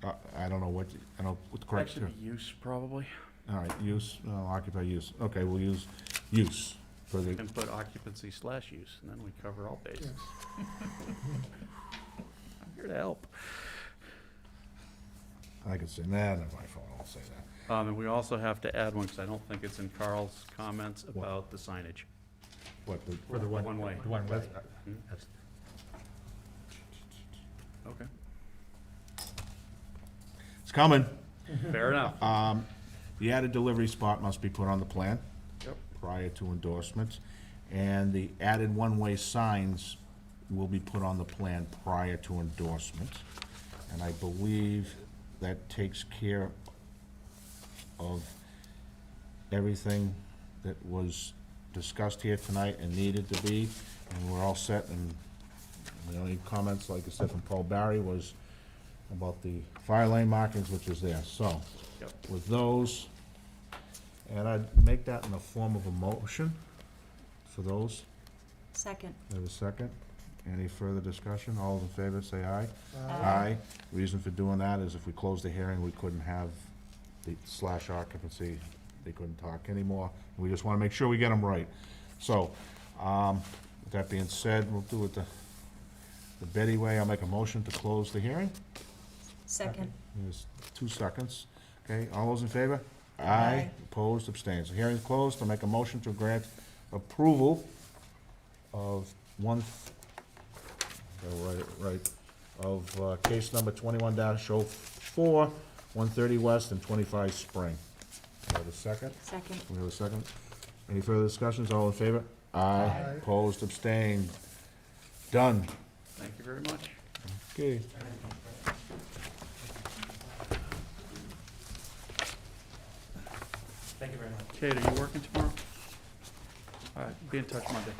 H: Oh,
A: I don't know what the correct
K: Actually,
A: term.
K: use probably.
A: All right, use, occupy use. Okay, we'll use use for the,
K: And put occupancy / use, and then we cover all bases. I'm here to help.
A: I could say, nah, not my fault, I'll say that.
K: And we also have to add one, because I don't think it's in Carl's comments about the signage.
A: What, the,
E: For the
K: One way.
E: The one way.
K: Hmm? Okay,
A: it's coming.
K: fair enough.
A: The added delivery spot must be put on the plan.
K: Yep.
A: Prior to endorsements. And the added one-way signs will be put on the plan prior to endorsement. And I believe that takes care of everything that was discussed here tonight and needed to be, and we're all set. And the only comments, like I said, from Paul Barry was about the fire lane markings, which is there, so.
K: Yep.
A: With those, and I'd make that in the form of a motion for those.
F: Second.
A: Have a second? Any further discussion? All those in favor, say aye.
F: Aye.
A: Reason for doing that is if we closed the hearing, we couldn't have the slash occupancy, they couldn't talk anymore. We just wanna make sure we get them right. So, with that being said, we'll do it the Betty way. I'll make a motion to close the hearing.
F: Second.
A: There's 2 seconds. Okay, all those in favor?
F: Aye.
A: Opposed, abstains. The hearing is closed. I'll make a motion to grant approval of case number 21-04, 130 West and 25 Spring. Do I have a second?
F: Second.
A: We have a second. Any further discussions? All in favor? Aye. Opposed, abstained. Done.
K: Thank you very much.
A: Okay.
L: Thank you very much.
K: Kate, are you working tomorrow? All right, be in touch Monday.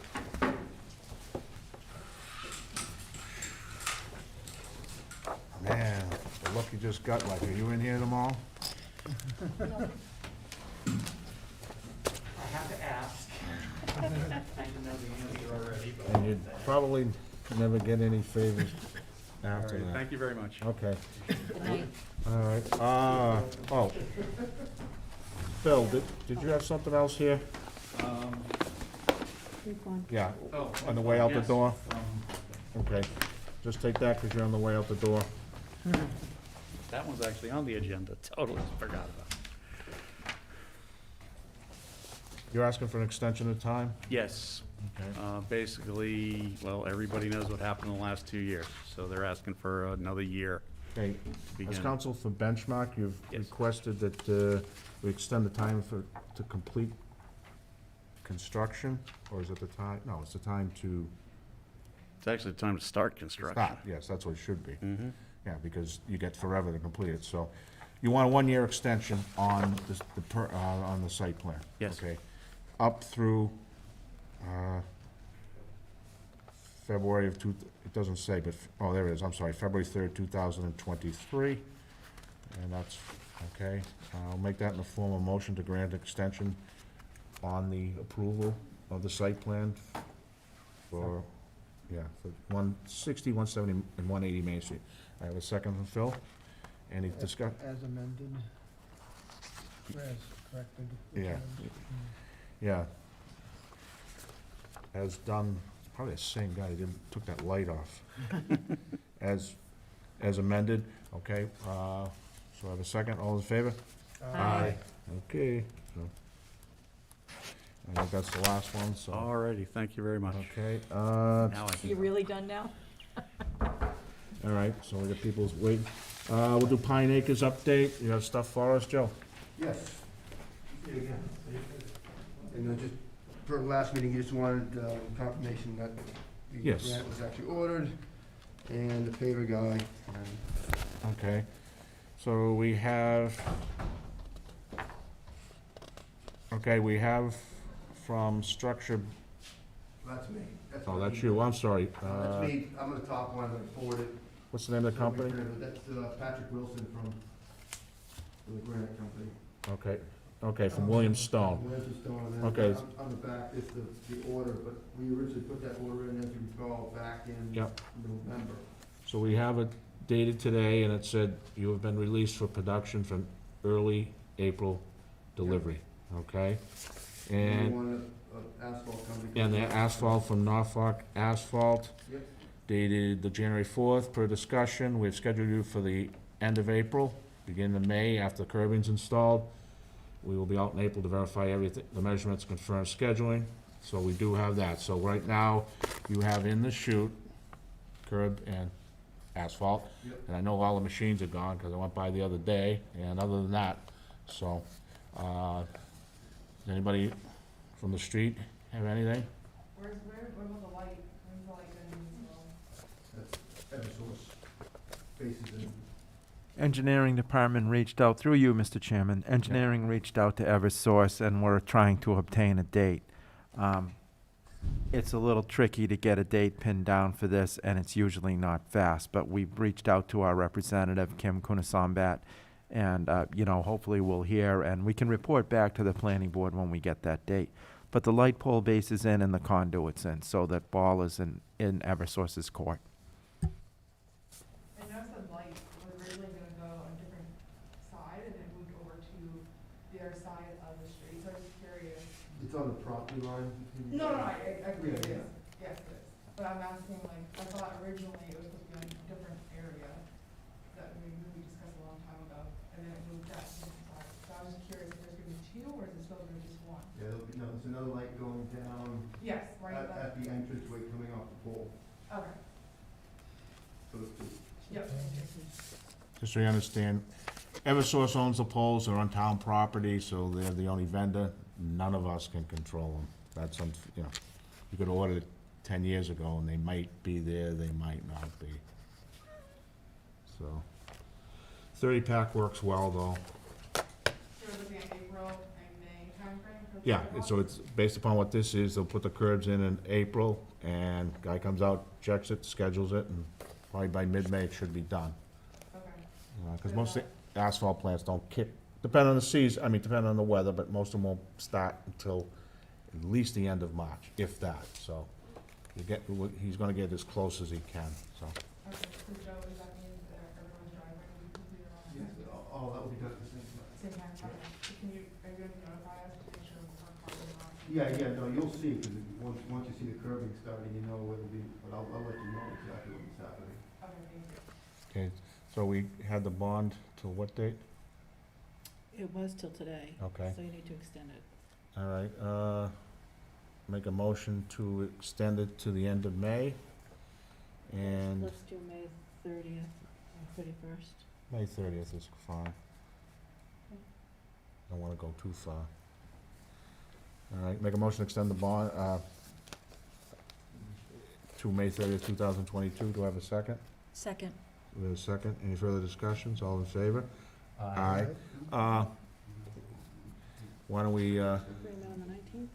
A: Man, the look you just got, like, are you in here tomorrow?
L: I have to ask. I know the answer already, but.
A: And you'd probably never get any favors
K: All
A: after
K: right,
A: that.
K: thank you very much.
A: Okay,
F: Good night.
A: all right. Oh. Phil, did you have something else here?
C: Keep on.
A: Yeah,
K: Oh,
A: on the way out the
K: yes,
A: door?
K: from-
A: Okay. Just take that because you're on the way out the door.
K: That one's actually on the agenda, totally forgot about it.
A: You're asking for an extension of time?
K: Yes,
A: Okay.
K: basically, well, everybody knows what happened in the last 2 years, so they're asking for another year.
A: Okay, as
K: Begin.
A: counsel for benchmark, you've
K: Yes.
A: requested that we extend the time to complete construction, or is it the time, no, it's the time to
K: It's actually time to start construction.
A: start, yes, that's what it should be.
K: Mm-hmm.
A: Yeah, because you get forever to complete it, so you want a 1-year extension on on the site plan?
K: Yes.
A: Okay, up through, February of it doesn't say, but, oh, there it is, I'm sorry, February 3rd, 2023, and that's, okay. I'll make that in the form of motion to grant extension on the approval of the site plan for, yeah, for 160, 170, and 180 Main Street. I have a second from Phil. Any discuss?
H: As amended, or as corrected.
A: Yeah. Yeah. As done, it's probably the same guy, he took that light off. As amended, okay, so I have a second, all in favor?
F: Aye.
A: Okay, so, I think that's the last one, so,
K: All righty, thank you very much.
A: okay,
K: Now I
F: You
K: can,
F: really done now?
A: all right, so we got people's wait. We'll do Pine Acres update, you have stuff for us, Joe?
O: Yes. And just, per last meeting, you just wanted confirmation that the
A: Yes.
O: grant was actually ordered, and the paver guy, and
A: Okay, so we have, from Structure,
O: that's me.
A: oh,
O: what
A: that's
O: he-
A: you, I'm sorry.
O: That's me, I'm the top one, I'm gonna forward it.
A: What's the name of the company?
O: That's Patrick Wilson from the granite company.
A: Okay, from William Stone.
O: Williams Stone, and
A: Okay.
O: then on the back is the order, but we originally put that order in, as you recall, back in
A: Yep.
O: November.
A: So we have it dated today, and it said you have been released for production from early April delivery, okay?
O: We
A: And,
O: want a asphalt company.
A: and the asphalt from Norfolk Asphalt,
O: Yep.
A: dated the January 4th, per discussion. We've scheduled you for the end of April, beginning of May, after the curbing's installed. We will be out in April to verify everything, the measurements, confirm scheduling, so we do have that. So right now, you have in the chute curb and asphalt.
O: Yep.
A: And I know all the machines are gone, because I went by the other day, and other than that, so, does anybody from the street have anything?
D: What about the light? When's the light gonna be installed?
O: That's Eversource bases in.
J: Engineering department reached out, through you, Mr. Chairman, engineering reached out to Eversource and we're trying to obtain a date. it's a little tricky to get a date pinned down for this, and it's usually not fast, but we've reached out to our representative, Kim Kunasambat, and, hopefully we'll hear, and we can report back to the planning board when we get that date. But the light pole base is in and the conduit's in, so that ball is in Eversource's court.
P: I noticed the light was originally gonna go on a different side and it moved over to the other side of the street, so I was curious.
O: It's on the property line?
P: No, I agree, it
O: Yeah,
P: is, yes, it is, but I'm asking, like, I thought originally it was supposed to be on a different area that we discussed a long time ago, and then it moved out to the different side, so I was just curious if there's gonna be two, or is it still gonna be just one?
O: Yeah, there's another light going down
P: Yes, right,
O: at the entranceway coming off the pole,
P: okay,
O: so it's two.
P: yep.
A: Just so you understand, Eversource owns the poles, they're on town property, so they're the only vendor. None of us can control them. That's, you could order it 10 years ago, and they might be there, they might not be. So, 30-pack works well, though.
P: So we're looking at April and May timeframe for.
A: Yeah,
P: sidewalks?
A: so it's based upon what this is, they'll put the curbs in April, and guy comes out, checks it, schedules it, and probably by mid-May it should be done.
P: Okay.
A: Because most of the asphalt plants don't kick, depending on the season, depending on the weather, but most of them won't start until at least the end of March, if that, so. He's gonna get as close as he can, so.
P: Okay, so Joe, does that mean that everyone's driveway will be completed all
O: Yes, all that will be done at the same time.
P: same time? Okay. So are you gonna notify us to make sure we're following along?
O: Yeah, no, you'll see, because once you see the curbing starting, you know where it'll be, but I'll let you know exactly when it's happening.
P: Okay, thank you.
A: Okay, so we had the bond till what date?
C: It was till today.
A: Okay.
C: So you need to extend it.
A: All right, make a motion to extend it to the end of May, and
C: Let's do May 30th or 31st.
A: May 30th is fine. Don't wanna go too far. All right, make a motion to extend the bond, to May 30th, 2022. Do I have a second?
F: Second.
A: We have a second. Any further discussions? All in favor?
N: Aye.
A: Why don't we,
C: Bring that on the 19th?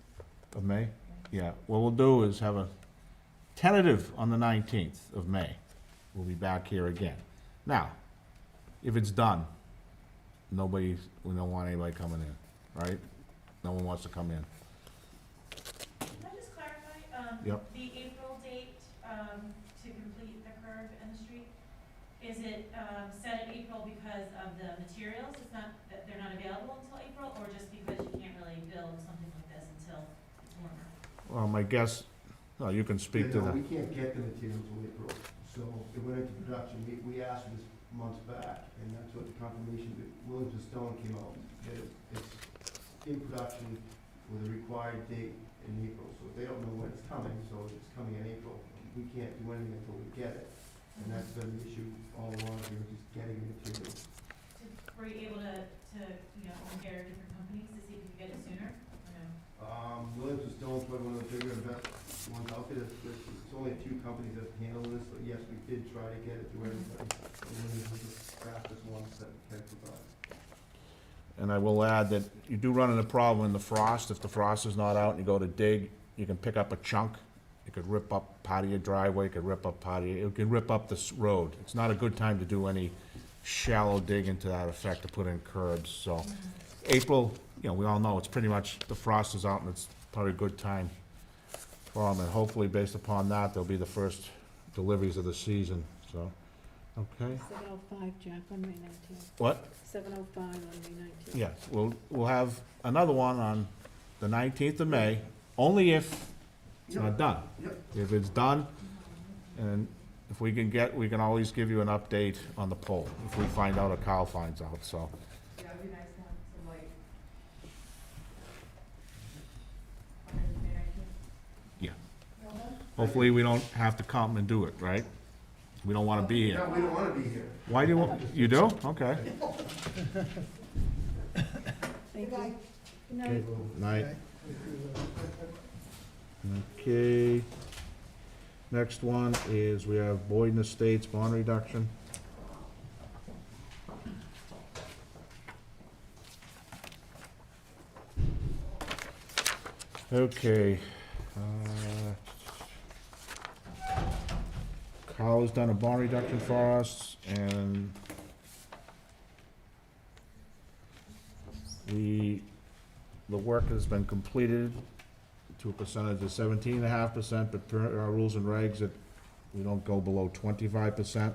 A: of May? Yeah, what we'll do is have a tentative on the 19th of May. We'll be back here again. Now, if it's done, we don't want anybody coming in, right? No one wants to come in.
Q: Can I just clarify,
A: Yep.
Q: the April date, to complete the curb in the street? Is it, set in April because of the materials, it's not, that they're not available until April, or just because you can't really build something like this until it's warmer?
A: Well, my guess, you can speak to
O: Yeah, no,
A: the,
O: we can't get the material until April, so it went into production, we asked for this months back, and that's what the confirmation, that Williams and Stone came out, that it's in production with a required date in April, so they don't know when it's coming, so it's coming in April. We can't do anything until we get it, and that's been the issue all along here, just getting the material.
Q: Were you able to, compare different companies to see if you could get it sooner, or no?
O: Williams and Stone's probably one of the bigger and best ones out there. It's only a few companies that handle this, but yes, we did try to get it to everybody. And Williams is the fastest ones that can provide.
A: and I will add that you do run into a problem in the frost. If the frost is not out and you go to dig, you can pick up a chunk. It could rip up part of your driveway, it could rip up it can rip up this road. It's not a good time to do any shallow digging to that effect to put in curbs, so. April, we all know, it's pretty much, the frost is out and it's probably a good time for them. And hopefully, based upon that, they'll be the first deliveries of the season, so, okay?
C: 7:05, Jack, on May 19th.
A: What?
C: 7:05 on May 19th.
A: Yes, we'll have another one on the 19th of May, only if it's not done.
O: Yep.
A: If it's done, and if we can always give you an update on the poll, if we find out or Kyle finds out, so.
P: Yeah, it'd be nice to have some light. Okay, May 19th?
A: Yeah.
P: Well done.
A: Hopefully, we don't have to come and do it, right? We don't wanna be here.
O: No, we don't wanna be here.
A: Why do you want, you do? Okay.
C: Thank you. Good night.
A: Okay. Night. Okay. Next one is we have Boyden Estates bond reduction. Okay, Kyle has done a bond reduction for us, and the work has been completed to a percentage of 17.5%, but per our rules and regs, that we don't go below 25%.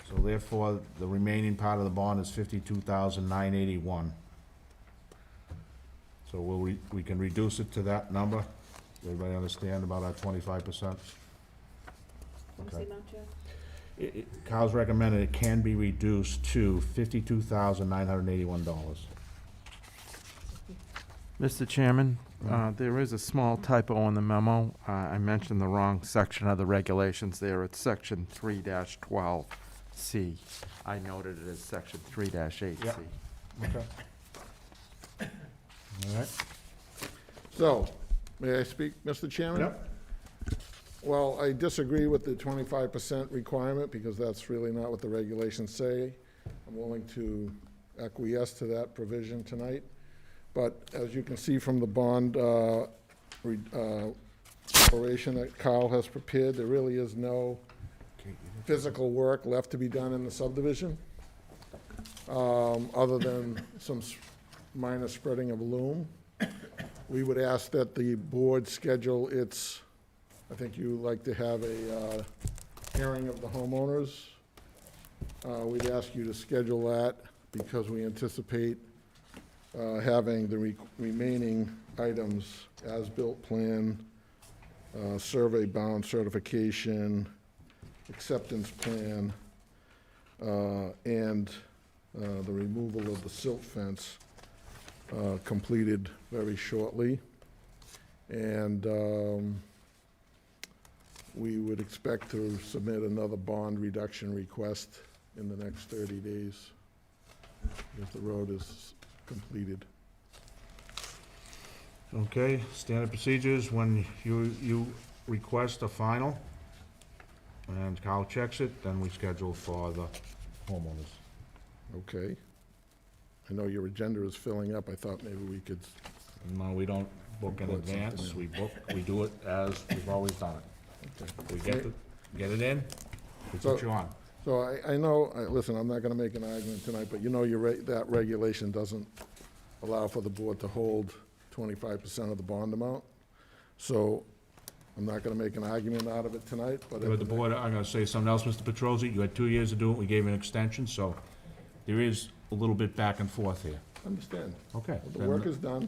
A: So therefore, the remaining part of the bond is $52,981. So we can reduce it to that number. Does everybody understand about our 25%?
C: What's the amount, Jeff?
A: Kyle's recommended it can be reduced to $52,981.
J: Mr. Chairman, there is a small typo in the memo. I mentioned the wrong section of the regulations there. It's section 3-12C. I noted it as section 3-8C.
A: Yep. Okay. All right.
R: So, may I speak, Mr. Chairman?
A: Yep.
R: Well, I disagree with the 25% requirement, because that's really not what the regulations say. I'm willing to acquiesce to that provision tonight. But as you can see from the bond operation that Kyle has prepared, there really is no physical work left to be done in the subdivision, other than some minor spreading of loom. We would ask that the board schedule its, I think you like to have a hearing of the homeowners. We'd ask you to schedule that, because we anticipate having the remaining items, as-built plan, survey bound certification, acceptance plan, and the removal of the silt fence completed very shortly. And we would expect to submit another bond reduction request in the next 30 days if the road is completed.
A: Okay, standard procedures, when you request a final, and Kyle checks it, then we schedule for the homeowners.
R: Okay. I know your agenda is filling up. I thought maybe we could,
A: No, we don't book in
R: Put something
A: advance,
R: in.
A: we do it as we've always done it.
R: okay.
A: We get it in, we
R: So-
A: put you on.
R: So I know, listen, I'm not gonna make an argument tonight, but you know that regulation doesn't allow for the board to hold 25% of the bond amount. So I'm not gonna make an argument out of it tonight, but.
A: But the board, I'm gonna say something else, Mr. Petrosi, you had 2 years to do it, we gave you an extension, so there is a little bit back and forth here.
R: Understand.
A: Okay.
R: The work is done,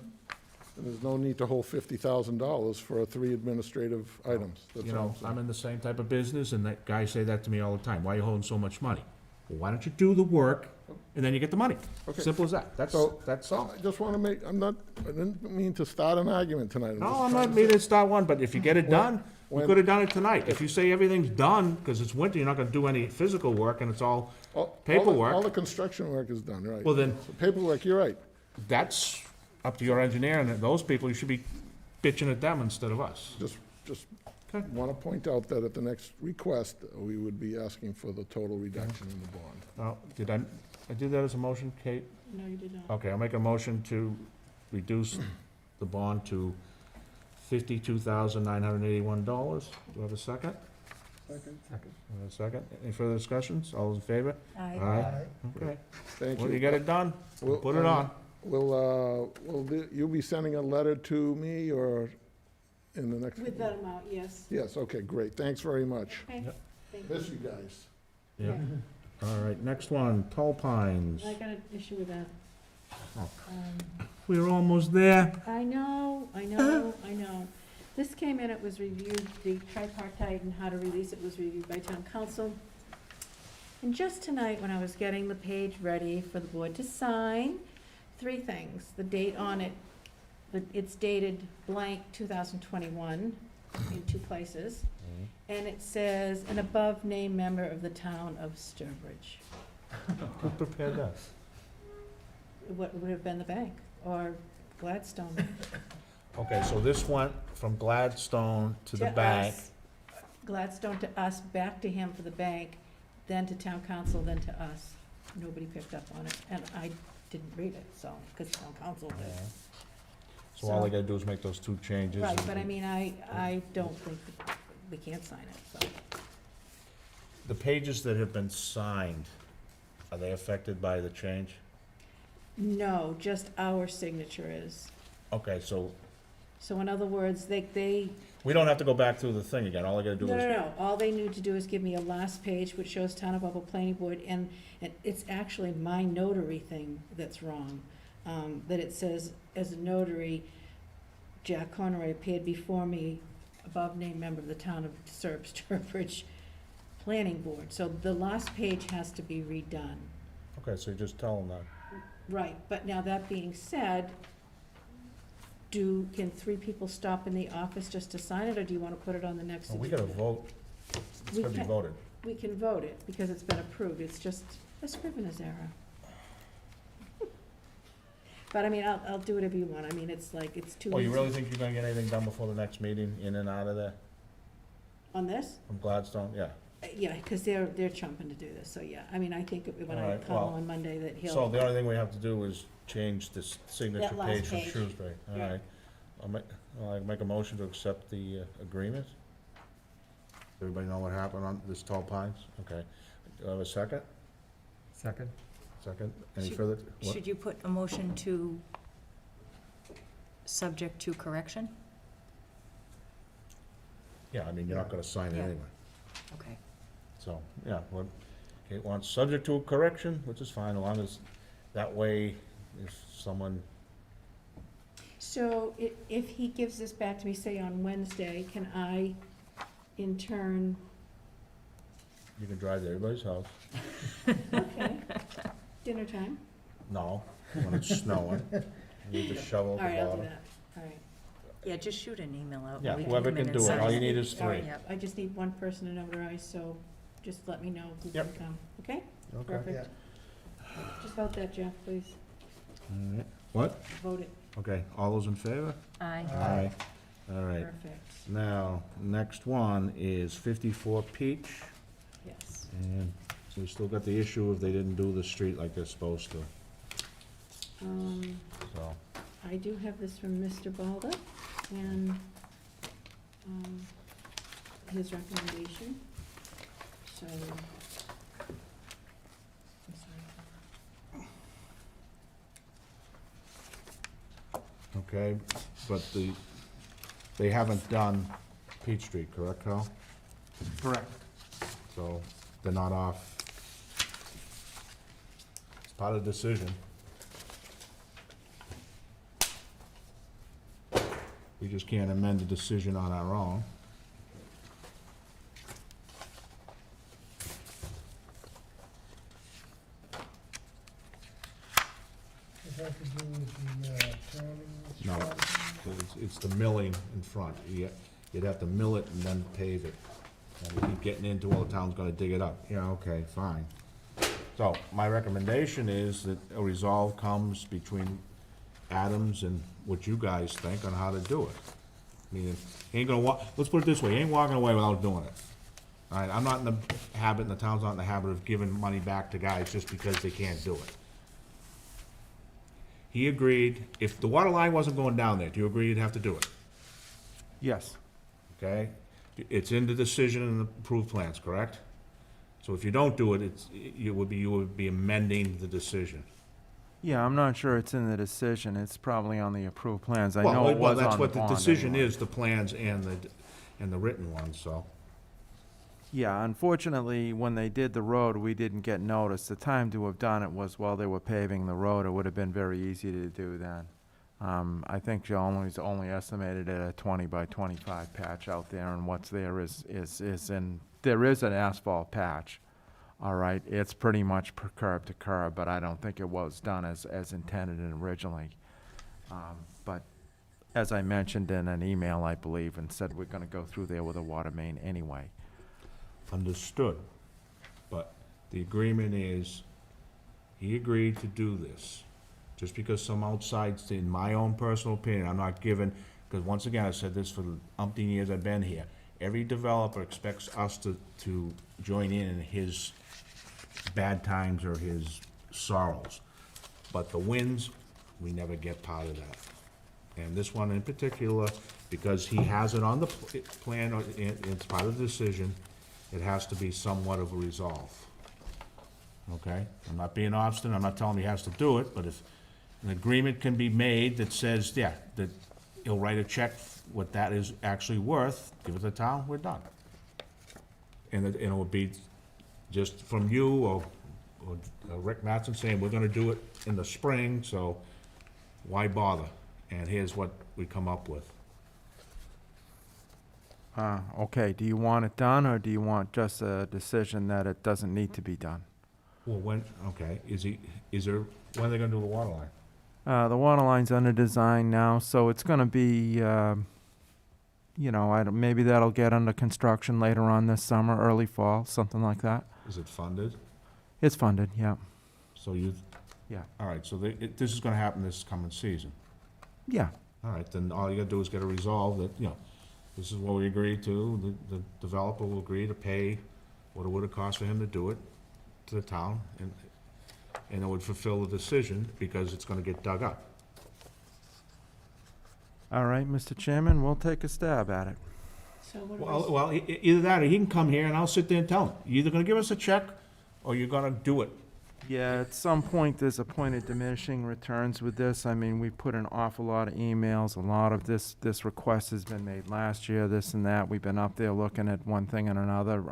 R: and there's no need to hold $50,000 for 3 administrative items. That's
A: You
R: all
A: know,
R: saying.
A: I'm in the same type of business, and that guys say that to me all the time, why are you holding so much money? Well, why don't you do the work, and then you get the money?
R: Okay.
A: Simple as that, that's
R: So
A: all.
R: I just wanna make, I didn't mean to start an argument tonight.
A: No,
R: just
A: I'm
R: trying
A: not
R: to
A: meaning
R: say-
A: to start one, but if you get it done, we
R: when-
A: could've done it tonight. If you say everything's done, because it's winter, you're not gonna do any physical work, and it's all
R: All
A: paperwork.
R: the construction work is done, right.
A: Well, then-
R: So paperwork, you're right.
A: That's up to your engineer, and those people, you should be bitching at them instead of us.
R: Just
A: Okay.
R: want to point out that at the next request, we would be asking for the total reduction in the bond.
A: Now, I did that as a motion, Kate?
C: No, you did not.
A: Okay, I'll make a motion to reduce the bond to $52,981. Do I have a second?
R: Second.
A: I have a second. Any further discussions? All those in favor?
F: Aye.
A: Okay.
R: Thank you.
A: Well, you get it done,
R: We'll-
A: put it on.
R: Will you be sending a letter to me, or in the next?
C: With that amount, yes.
R: Yes, okay, great, thanks very much.
C: Okay,
A: Yep.
C: thank you.
R: Miss you guys.
A: Yeah. All right, next one, Tall Pines.
C: I got an issue with that.
A: Oh.
C: Um,
A: We're almost there.
C: I know. This came in, it was reviewed, the tripartite and how to release it was reviewed by town council. And just tonight, when I was getting the page ready for the board to sign, 3 things. The date on it, it's dated blank 2021 in 2 places. And it says, an above named member of the town of Sturbridge.
A: Who prepared that?
C: What would have been the bank, or Gladstone.
A: Okay, so this went from Gladstone to the bank.
C: us. Gladstone to us, back to him for the bank, then to town council, then to us. Nobody picked up on it, and I didn't read it, so, because town council did.
A: So all I gotta do is make those 2 changes.
C: Right,
A: and
C: but I
A: we-
C: mean, I don't think that we can't sign it, so.
A: the pages that have been signed, are they affected by the change?
C: No, just our signature is.
A: Okay, so
C: So in other words, they,
A: we don't have to go back through the thing again, all I gotta do
C: no,
A: is.
C: no, no, all they need to do is give me a last page which shows Town of Bubble Planning Board, and it's actually my notary thing that's wrong. That it says, as a notary, Jack Conroy appeared before me, above named member of the Town of Sturbridge Planning Board. So the last page has to be redone.
A: Okay, so you just tell them that.
C: Right, but now that being said, can 3 people stop in the office just to sign it, or do you wanna put it on the next
A: Well,
C: agenda?
A: we gotta vote, it's
C: We
A: gotta be
C: can-
A: voted.
C: We can vote it, because it's been approved, it's just a scrivener's error. But I mean, I'll do whatever you want, I mean, it's like, it's too easy.
A: Oh, you really think you're gonna get anything done before the next meeting, in and out of there,
C: On this?
A: from Gladstone? Yeah.
C: Yeah, because they're chomping to do this, so yeah, I mean, I think when I
A: Alright,
C: call
A: well,
C: on Monday that he'll.
A: So the only thing we have to do is change this signature
C: That last
A: page from
C: page.
A: Shrewsbury. All
C: Yeah.
A: right. I'll make a motion to accept the agreement. Everybody know what happened on this Tall Pines? Okay. Do I have a second?
E: Second?
A: Second? Any
F: Should-
A: further? What?
F: Should you put a motion to, subject to correction?
A: Yeah, I mean, you're not gonna sign it
F: Yeah.
A: anyway.
F: Okay.
A: So, yeah, what, Kate wants subject to a correction, which is fine, as long as, that way, if someone,
C: So if he gives this back to me, say on Wednesday, can I, in turn,
A: you can drive to everybody's house.
C: okay, dinner time?
A: No, when it's snowing, you need to shovel
C: All
A: at the
C: right, I'll do
A: bottom.
C: that, all right.
F: Yeah, just shoot an email out. and
A: Yeah,
F: we
A: whoever
F: come in
A: can
F: and
A: do it.
F: sign
A: All you need is
C: All right,
A: 3.
C: yeah, I just need one person to notarize, so just let me know who can
A: Yep.
C: come, okay?
A: Okay.
C: Perfect. Just vote that, Jeff, please,
A: All right. What?
C: vote it,
A: Okay, all those in favor?
F: Aye.
A: Aye. All right.
C: perfect,
A: Now, next one is 54 Peach,
C: yes.
A: and so we still got the issue of they didn't do the street like they're supposed to, so.
C: I do have this from Mr. Balda, and, his recommendation, so. I'm sorry.
A: Okay, but they haven't done Peach Street, correct, Carl?
J: Correct.
A: So they're not off. It's part of the decision. We just can't amend the decision on our own.
H: Does that have to do with the, turning?
A: No, it's the milling in front. You'd have to mill it and then pave it. And we keep getting into, well, the town's gonna dig it up. Yeah, okay, fine. So, my recommendation is that a resolve comes between Adams and what you guys think on how to do it. I mean, he ain't gonna let's put it this way, he ain't walking away without doing it. All right, I'm not in the habit, and the town's not in the habit of giving money back to guys just because they can't do it. He agreed, if the water line wasn't going down there, do you agree you'd have to do it?
J: Yes.
A: Okay? It's in the decision and the approved plans, correct? So if you don't do it, you would be amending the decision.
J: Yeah, I'm not sure it's in the decision. It's probably on the approved plans. I
A: Well,
J: know it was
A: that's
J: on the
A: what the
J: bond
A: decision
J: anyway.
A: is, the plans and the written ones, so.
J: Yeah, unfortunately, when they did the road, we didn't get notice. The time to have done it was while they were paving the road. It would have been very easy to do then. I think Joan only estimated it a 20 by 25 patch out there, and what's there is there is an asphalt patch. All right, it's pretty much curb to curb, but I don't think it was done as intended originally. But as I mentioned in an email, I believe, and said we're gonna go through there with a water main anyway.
A: Understood. But the agreement is, he agreed to do this. Just because some outside, in my own personal opinion, I'm not giving, because once again, I've said this for the umpteen years I've been here. Every developer expects us to join in his bad times or his sorrows. But the wins, we never get part of that. And this one in particular, because he has it on the plan, it's part of the decision, it has to be somewhat of a resolve. Okay? I'm not being obstinate, I'm not telling him he has to do it, but if an agreement can be made that says, yeah, that he'll write a check, what that is actually worth, give it to the town, we're done. And it would be just from you or Rick Mattson saying, we're gonna do it in the spring, so why bother? And here's what we come up with.
J: Okay, do you want it done, or do you want just a decision that it doesn't need to be done?
A: Well, when, okay, when are they gonna do the water line?
J: The water line's under design now, so it's gonna be, maybe that'll get under construction later on this summer, early fall, something like that.
A: Is it funded?
J: It's funded, yeah.
A: So
J: Yeah.
A: all right, so this is gonna happen this coming season.
J: Yeah.
A: All right, then all you gotta do is get a resolve that, this is what we agreed to, the developer will agree to pay what it would've cost for him to do it to the town, and it would fulfill the decision, because it's gonna get dug up.
J: All right, Mr. Chairman, we'll take a stab at it.
C: So what do we?
A: Well, either that, or he can come here and I'll sit there and tell him, you're either gonna give us a check, or you're gonna do it.
J: Yeah, at some point, there's a point of diminishing returns with this. I mean, we put an awful lot of emails, a lot of this request has been made last year, this and that. We've been up there looking at one thing and another,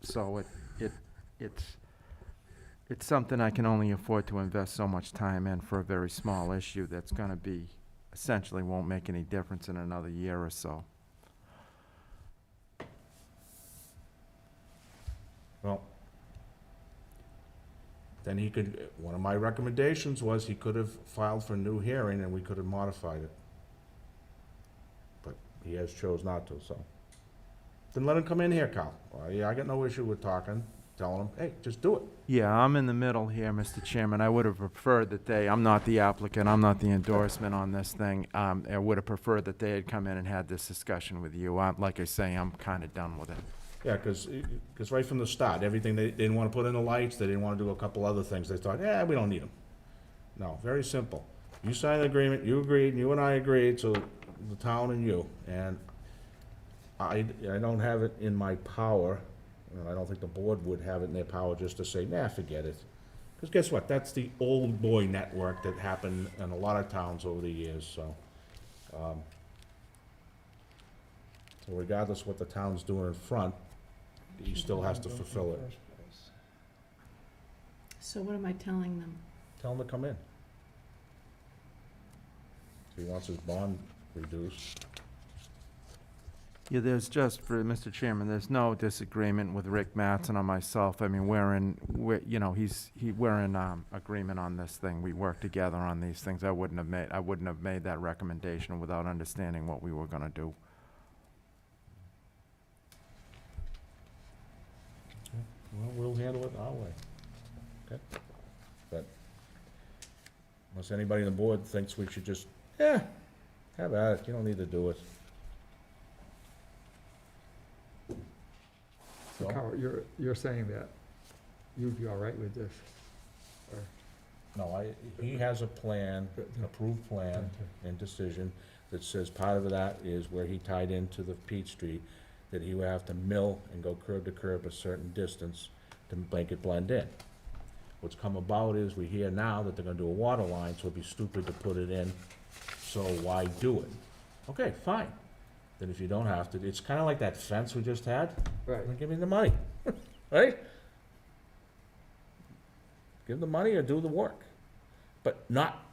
J: so it's something I can only afford to invest so much time in for a very small issue that's gonna be, essentially won't make any difference in another year or so.
A: Well, then he could, one of my recommendations was he could have filed for a new hearing and we could have modified it. But he has chose not to, so. Then let him come in here, Carl. I got no issue with talking, telling him, hey, just do it.
J: Yeah, I'm in the middle here, Mr. Chairman. I would have preferred that I'm not the applicant, I'm not the endorsement on this thing. I would have preferred that they had come in and had this discussion with you. Like I say, I'm kind of done with it.
A: Yeah, because right from the start, everything, they didn't want to put in the lights, they didn't want to do a couple other things. They thought, we don't need them. No, very simple. You signed the agreement, you agreed, you and I agreed, so the town and you. And I don't have it in my power, and I don't think the board would have it in their power just to say, forget it. Because guess what? That's the old boy network that happened in a lot of towns over the years, so. So regardless of what the town's doing in front, he still has to fulfill it.
C: So what am I telling them?
A: Tell him to come in. If he wants his bond reduced.
J: Yeah, there's just, for Mr. Chairman, there's no disagreement with Rick Mattson or myself. I mean, we're in agreement on this thing. We work together on these things. I wouldn't have made that recommendation without understanding what we were gonna do.
A: Well, we'll handle it our way. Okay? But unless anybody on the board thinks we should just, have at it. You don't need to do it.
E: So Carl, you're saying that you'd be all right with this? Or
A: No, he has a plan, an approved plan and decision that says part of that is where he tied into the Peach Street, that he would have to mill and go curb to curb a certain distance to make it blend in. What's come about is we hear now that they're gonna do a water line, so it'd be stupid to put it in, so why do it? Okay, fine. Then if you don't have to, it's kinda like that fence we just had.
E: Right.
A: Then give me the money, right? Give the money or do the work. But not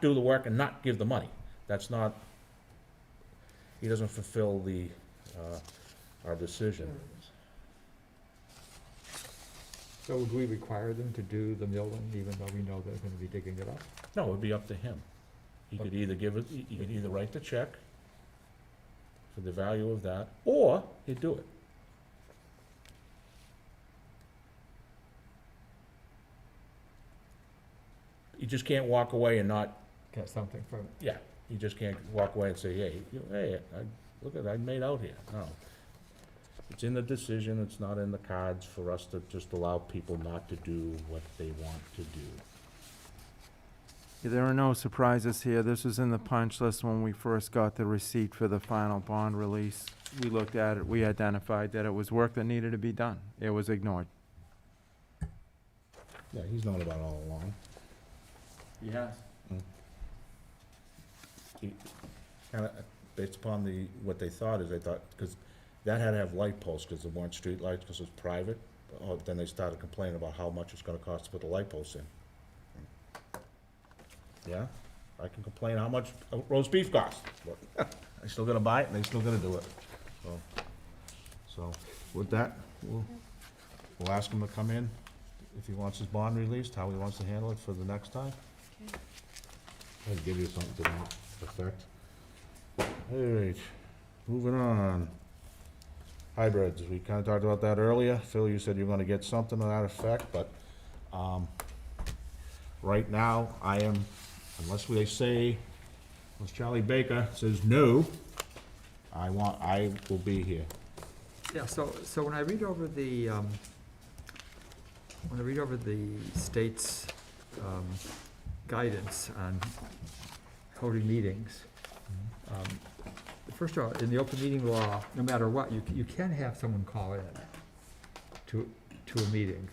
A: do the work and not give the money. That's not, he doesn't fulfill our decision.
E: So would we require them to do the milling, even though we know they're gonna be digging it up?
A: No, it'd be up to him. He could either he could either write the check for the value of that, or he'd do it. You just can't walk away and not,
E: Get something from it?
A: yeah, you just can't walk away and say, hey, look at, I made out here. No. It's in the decision, it's not in the cards for us to just allow people not to do what they want to do.
J: There are no surprises here. This was in the punch list when we first got the receipt for the final bond release. We looked at it, we identified that it was work that needed to be done. It was ignored.
A: Yeah, he's known about it all along.
J: He has.
A: Kinda, based upon what they thought is, they thought, because that had to have light posts, because there weren't street lights, because it was private. Oh, then they started complaining about how much it's gonna cost to put the light posts in. Yeah, I can complain how much roast beef costs, but I still gotta buy it, and they still gotta do it. So with that, we'll ask him to come in, if he wants his bond released, how he wants to handle it for the next time.
N: I'll give you something to that effect.
A: All right, moving on. Hybrids, we kinda talked about that earlier. Phil, you said you were gonna get something to that effect, but, right now, I am, unless Charlie Baker says no, I will be here.
E: Yeah, so when I read over the, state's, guidance on holding meetings, first of all, in the open meeting law, no matter what, you can have someone call in to a meeting.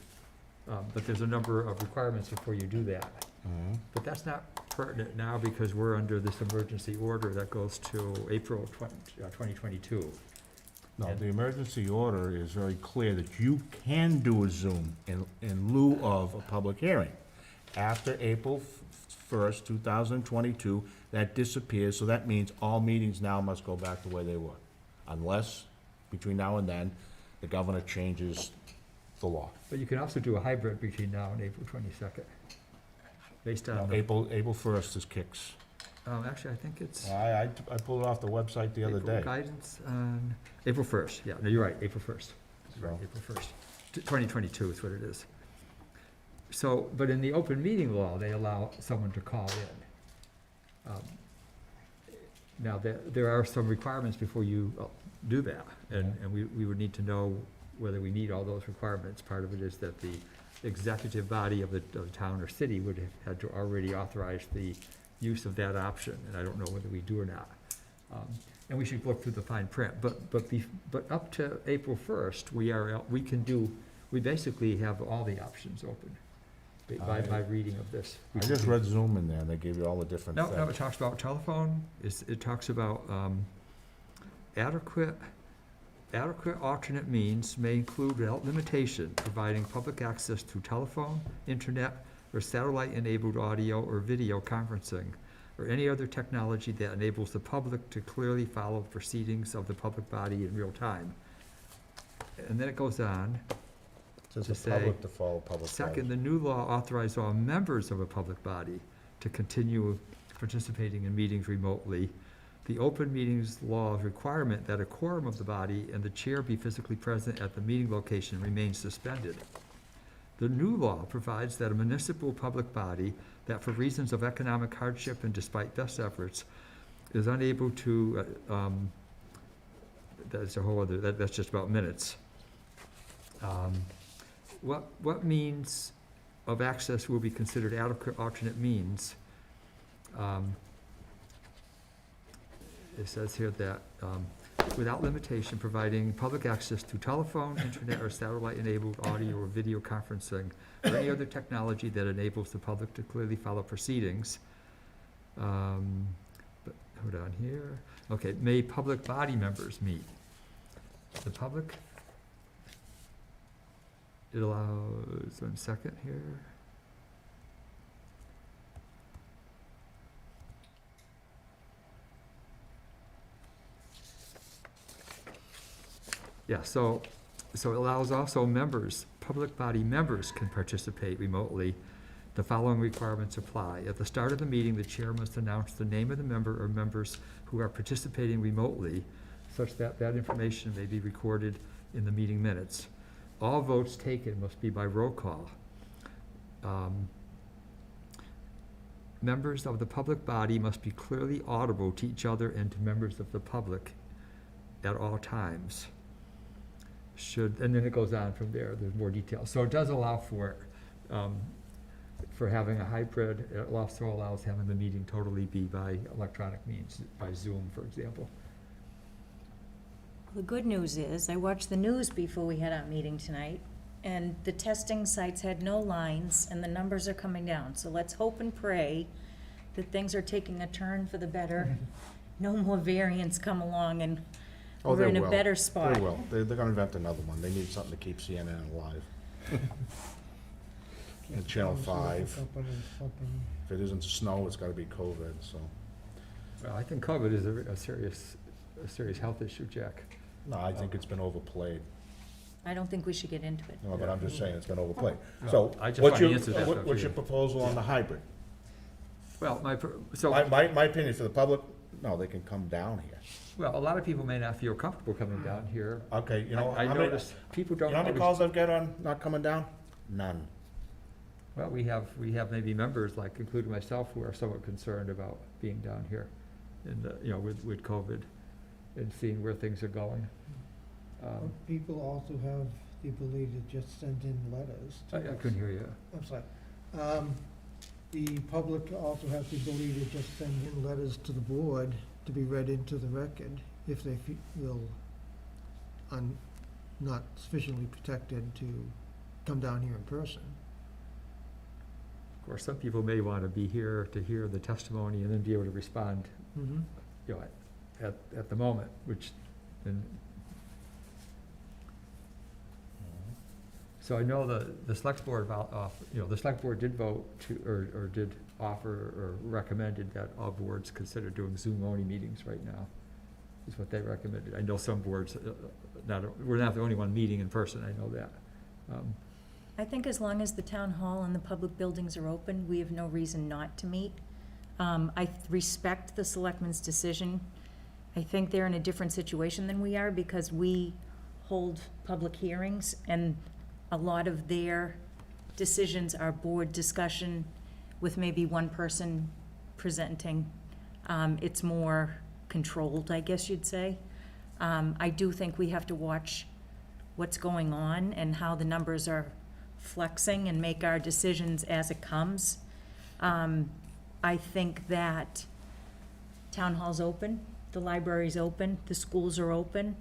E: But there's a number of requirements before you do that. But that's not pertinent now because we're under this emergency order that goes to April 2022.
A: No, the emergency order is very clear that you can do a Zoom in lieu of a public hearing. After April 1st, 2022, that disappears, so that means all meetings now must go back the way they were. Unless, between now and then, the governor changes the law.
E: But you can also do a hybrid between now and April 22nd, based on. the-
A: April 1st is kicks.
E: Actually, I think it's.
A: I pulled it off the website the other
E: April
A: day.
E: Guidance on April 1st, yeah, no, you're right, April 1st.
A: So-
E: April 1st, 2022 is what it is. So, but in the open meeting law, they allow someone to call in. Now, there are some requirements before you do that, and we would need to know whether we need all those requirements. Part of it is that the executive body of the town or city would have had to already authorize the use of that option, and I don't know whether we do or not. And we should look through the fine print, but up to April 1st, we basically have all the options open by reading of this.
A: I just read Zoom in there, they gave you all the different
E: No,
A: things.
E: it talks about telephone, it talks about adequate alternate means may include without limitation providing public access through telephone, internet, or satellite-enabled audio or video conferencing, or any other technology that enables the public to clearly follow proceedings of the public body in real time. And then it goes on
A: Says
E: to
A: the
E: say,
A: public to follow public
E: second,
A: policy.
E: the new law authorizes all members of a public body to continue participating in meetings remotely. The open meetings law's requirement that a quorum of the body and the chair be physically present at the meeting location remains suspended. The new law provides that a municipal public body that for reasons of economic hardship and despite best efforts is unable to, that's a whole other, that's just about minutes. What means of access will be considered adequate alternate means? It says here that, without limitation, providing public access to telephone, internet, or satellite-enabled audio or video conferencing, or any other technology that enables the public to clearly follow proceedings. But, hold on here. Okay, may public body members meet. The public, it allows, 1 second here. Yeah, so it allows also members, public body members can participate remotely. The following requirements apply. At the start of the meeting, the chair must announce the name of the member or members who are participating remotely, such that that information may be recorded in the meeting minutes. All votes taken must be by roll call. Members of the public body must be clearly audible to each other and to members of the public at all times. And then it goes on from there, there's more details. So it does allow for for having a hybrid, it also allows having the meeting totally be by electronic means, by Zoom, for example.
F: The good news is, I watched the news before we had our meeting tonight, and the testing sites had no lines, and the numbers are coming down. So let's hope and pray that things are taking a turn for the better. No more variants come along, and
N: Oh,
F: we're
N: they
F: in a
N: will.
F: better spot.
N: They will. They're gonna invent another one. They need something to keep CNN alive. And Channel
H: Pharmaceutical
N: 5.
H: company, something.
N: If it isn't snow, it's gotta be COVID, so.
E: Well, I think COVID is a serious health issue, Jack.
N: No, I think it's been overplayed.
F: I don't think we should get into it.
N: No, but I'm just saying, it's been overplayed.
E: Well,
N: So,
E: I just
N: what's
E: want to
N: your,
E: answer that stuff
N: what's
E: for
N: your
E: you.
N: proposal on the hybrid?
E: Well,
N: My opinion for the public, no, they can come down here.
E: well, a lot of people may not feel comfortable coming down here.
N: Okay, you know,
E: I
N: how many,
E: noticed people
N: you
E: don't
N: know how many
E: always-
N: calls I've got on not coming down? None.
E: Well, we have maybe members, like including myself, who are somewhat concerned about being down here and, with COVID and seeing where things are going.
H: People also have the ability to just send in letters. to
E: I
H: us.
E: couldn't hear you.
H: I'm sorry. The public also has the ability to just send in letters to the board to be read into the record if they feel not sufficiently protected to come down here in person.
E: Of course, some people may want to be here to hear the testimony and then be able to respond,
H: Mm-hmm.
E: at the moment, and so I know the select board the select board did vote or did offer or recommended that all boards consider doing Zoom-only meetings right now, is what they recommended. I know some boards, we're not the only one meeting in person, I know that.
F: I think as long as the town hall and the public buildings are open, we have no reason not to meet. I respect the selectmen's decision. I think they're in a different situation than we are because we hold public hearings and a lot of their decisions are board discussion with maybe one person presenting. It's more controlled, I guess you'd say. I do think we have to watch what's going on and how the numbers are flexing and make our decisions as it comes. I think that town hall's open, the library's open, the schools are open,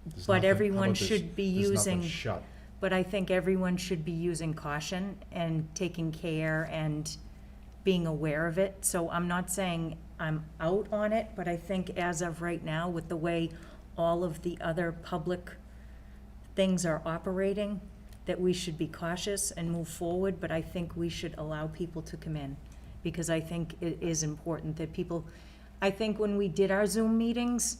N: There's
F: but
N: nothing- how
F: everyone
N: about this?
F: should be
N: There's nothing
F: using,
N: shut.
F: but I think everyone should be using caution and taking care and being aware of it. So I'm not saying I'm out on it, but I think as of right now, with the way all of the other public things are operating, that we should be cautious and move forward, but I think we should allow people to come in, because I think it is important that people, I think when we did our Zoom meetings,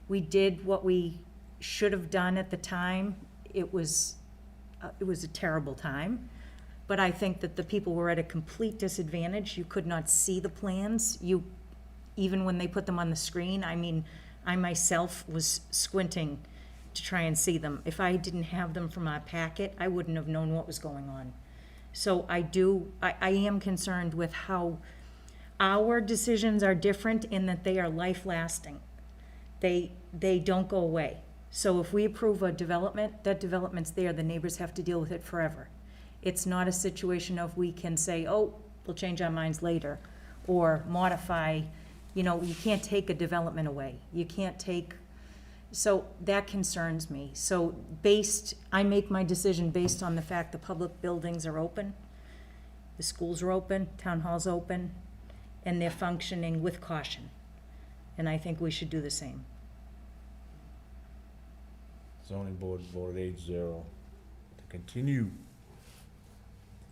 F: we did what we should have done at the time. It was a terrible time, but I think that the people were at a complete disadvantage. You could not see the plans. Even when they put them on the screen, I mean, I myself was squinting to try and see them. If I didn't have them from our packet, I wouldn't have known what was going on. So I am concerned with how our decisions are different in that they are life-lasting. They don't go away. So if we approve a development, that development's there, the neighbors have to deal with it forever. It's not a situation of we can say, oh, we'll change our minds later, or modify, you can't take a development away. You can't take, so that concerns me. So I make my decision based on the fact the public buildings are open, the schools are open, town hall's open, and they're functioning with caution. And I think we should do the same.
A: Zoning board voted 8-0 to continue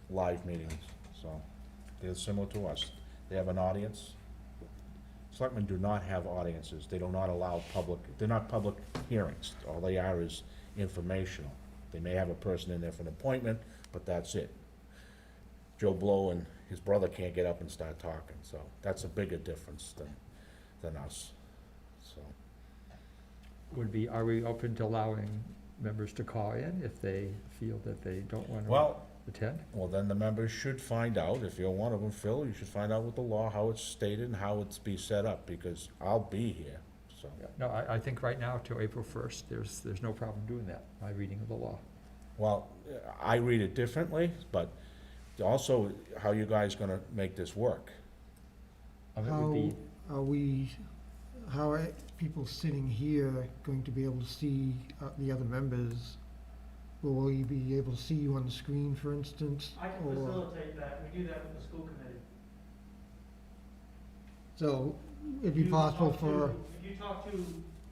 A: live meetings, so they're similar to us. They have an audience. Selectmen do not have audiences. They do not allow they're not public hearings. All they are is informational. They may have a person in there for an appointment, but that's it. Joe Blow and his brother can't get up and start talking, so that's a bigger difference than us, so.
E: Are we open to allowing members to call in if they feel that they don't want to
A: Well,
E: attend?
A: Well, then the members should find out, if you're one of them, Phil, you should find out with the law, how it's stated and how it's be set up, because I'll be here, so.
E: No, I think right now till April 1st, there's no problem doing that, my reading of the law.
A: Well, I read it differently, but Also, how you guys gonna make this work?
E: It would
H: How
E: be,
H: how are people sitting here going to be able to see the other members? Will we be able to see you on the screen, for instance?
M: I can
H: or-
M: facilitate that, we do that with the school committee.
H: So it'd be
M: You
H: possible
M: talk
H: for,
M: to- If you talk to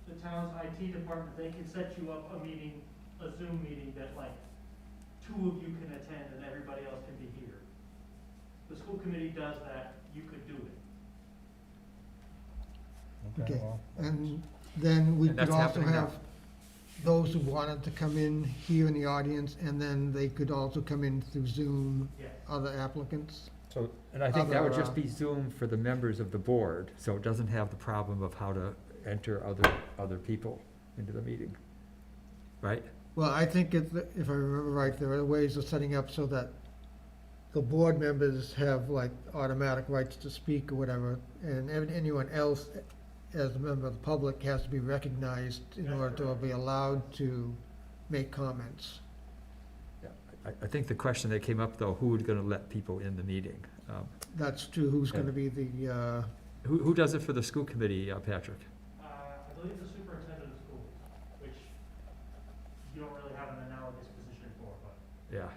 M: the town's IT department, they can set you up a meeting, a Zoom meeting that like 2 of you can attend and everybody else can be here. The school committee does that, you could do it.
H: okay,
A: well,
H: and then we
E: And
H: could
E: that's
H: also
E: happening now.
H: have those who wanted to come in here in the audience, and then they could also come in through Zoom,
M: Yes.
H: other applicants.
E: so, and I think that would
H: Other,
E: just be Zoom for the members of the board, so it doesn't have the problem of how to enter other people into the meeting, right?
H: Well, I think if I remember right, there are ways of setting up so that the board members have like automatic rights to speak or whatever, and anyone else as a member of the public has to be recognized in
M: That's
H: order to
M: correct.
H: be allowed to make comments.
E: Yeah, I think the question that came up, though, who's gonna let people in the meeting?
H: That's true, who's gonna be the,
E: Who does it for the school committee, Patrick?
M: I believe the superintendent of schools, which you don't really have an analogous position for, but.
E: Yeah.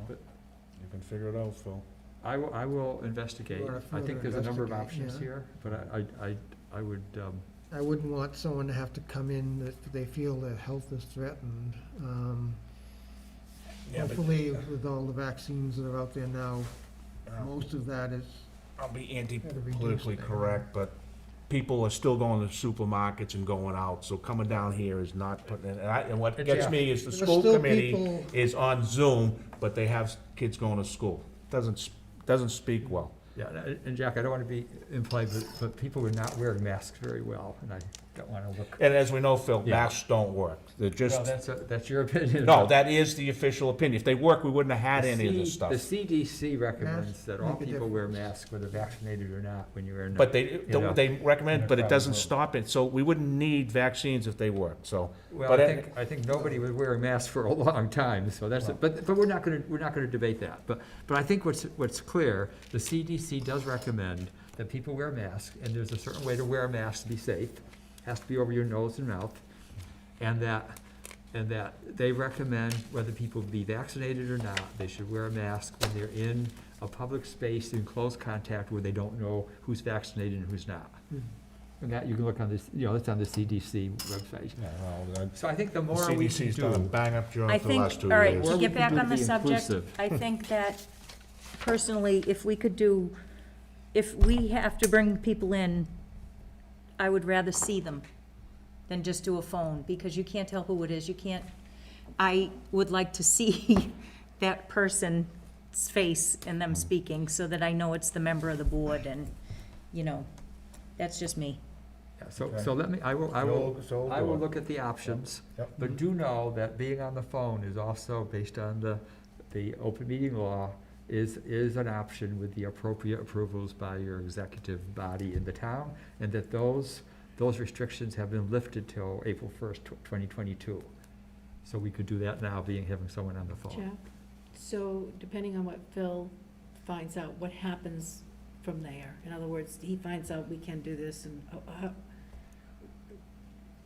A: You can figure it out, Phil.
E: I will investigate.
H: You wanna
E: I think
H: further
E: there's a number of
H: investigate,
E: options
H: yeah.
E: here, but I would,
H: I wouldn't want someone to have to come in if they feel their health is threatened.
A: Yeah, but-
H: Hopefully, with all the vaccines that are out there now, most of that is,
A: I'll be
H: Gotta reduce
A: anti-politically
H: it.
A: correct, but people are still going to supermarkets and going out, so coming down here is not putting in, and what gets me is the
H: There are
A: school
H: still
A: committee
H: people-
A: is on Zoom, but they have kids going to school. Doesn't speak well.
E: yeah, and Jack, I don't wanna be implied, but people are not wearing masks very well, and I don't wanna look.
A: And as we know, Phil,
E: Yeah.
A: masks don't work. They're just,
E: Well, that's your opinion.
A: no, that is the official opinion. If they work, we wouldn't have had any of this stuff.
E: The CDC recommends
H: Masks
E: that all
H: make a
E: people wear
H: difference.
E: masks, whether vaccinated or not, when you're in.
A: But
E: you know,
A: they recommend,
E: in a
A: but it
E: crowded
A: doesn't
E: room.
A: stop it, so we wouldn't need vaccines if they worked, so.
E: Well,
A: but
E: I think nobody was wearing masks for a long time, so that's, but we're not gonna debate that. But I think what's clear, the CDC does recommend that people wear masks, and there's a certain way to wear a mask to be safe. Has to be over your nose and mouth, and that they recommend whether people be vaccinated or not, they should wear a mask when they're in a public space in close contact where they don't know who's vaccinated and who's not. And that, you can look on this, that's on the CDC website. So I think the more we can
A: CDC's done a
E: do,
A: bang-up job
F: I
A: for the
F: think,
A: last 2
F: all right,
A: years.
F: to
E: Or we
F: get
E: can
F: back
E: do
F: on the
E: be
F: subject,
E: inclusive.
F: I think that personally, if we could do, if we have to bring people in, I would rather see them than just do a phone, because you can't tell who it is, you can't, I would like to see that person's face and them speaking, so that I know it's the member of the board, and, that's just me.
E: Yeah, so
A: Okay.
E: let me, I will
A: So do it.
E: look at the options.
A: Yep.
E: But do know that being on the phone is also, based on the open meeting law, is an option with the appropriate approvals by your executive body in the town, and that those restrictions have been lifted till April 1st, 2022. So we could do that now, having someone on the phone.
C: Jack, so depending on what Phil finds out, what happens from there? In other words, he finds out we can do this, and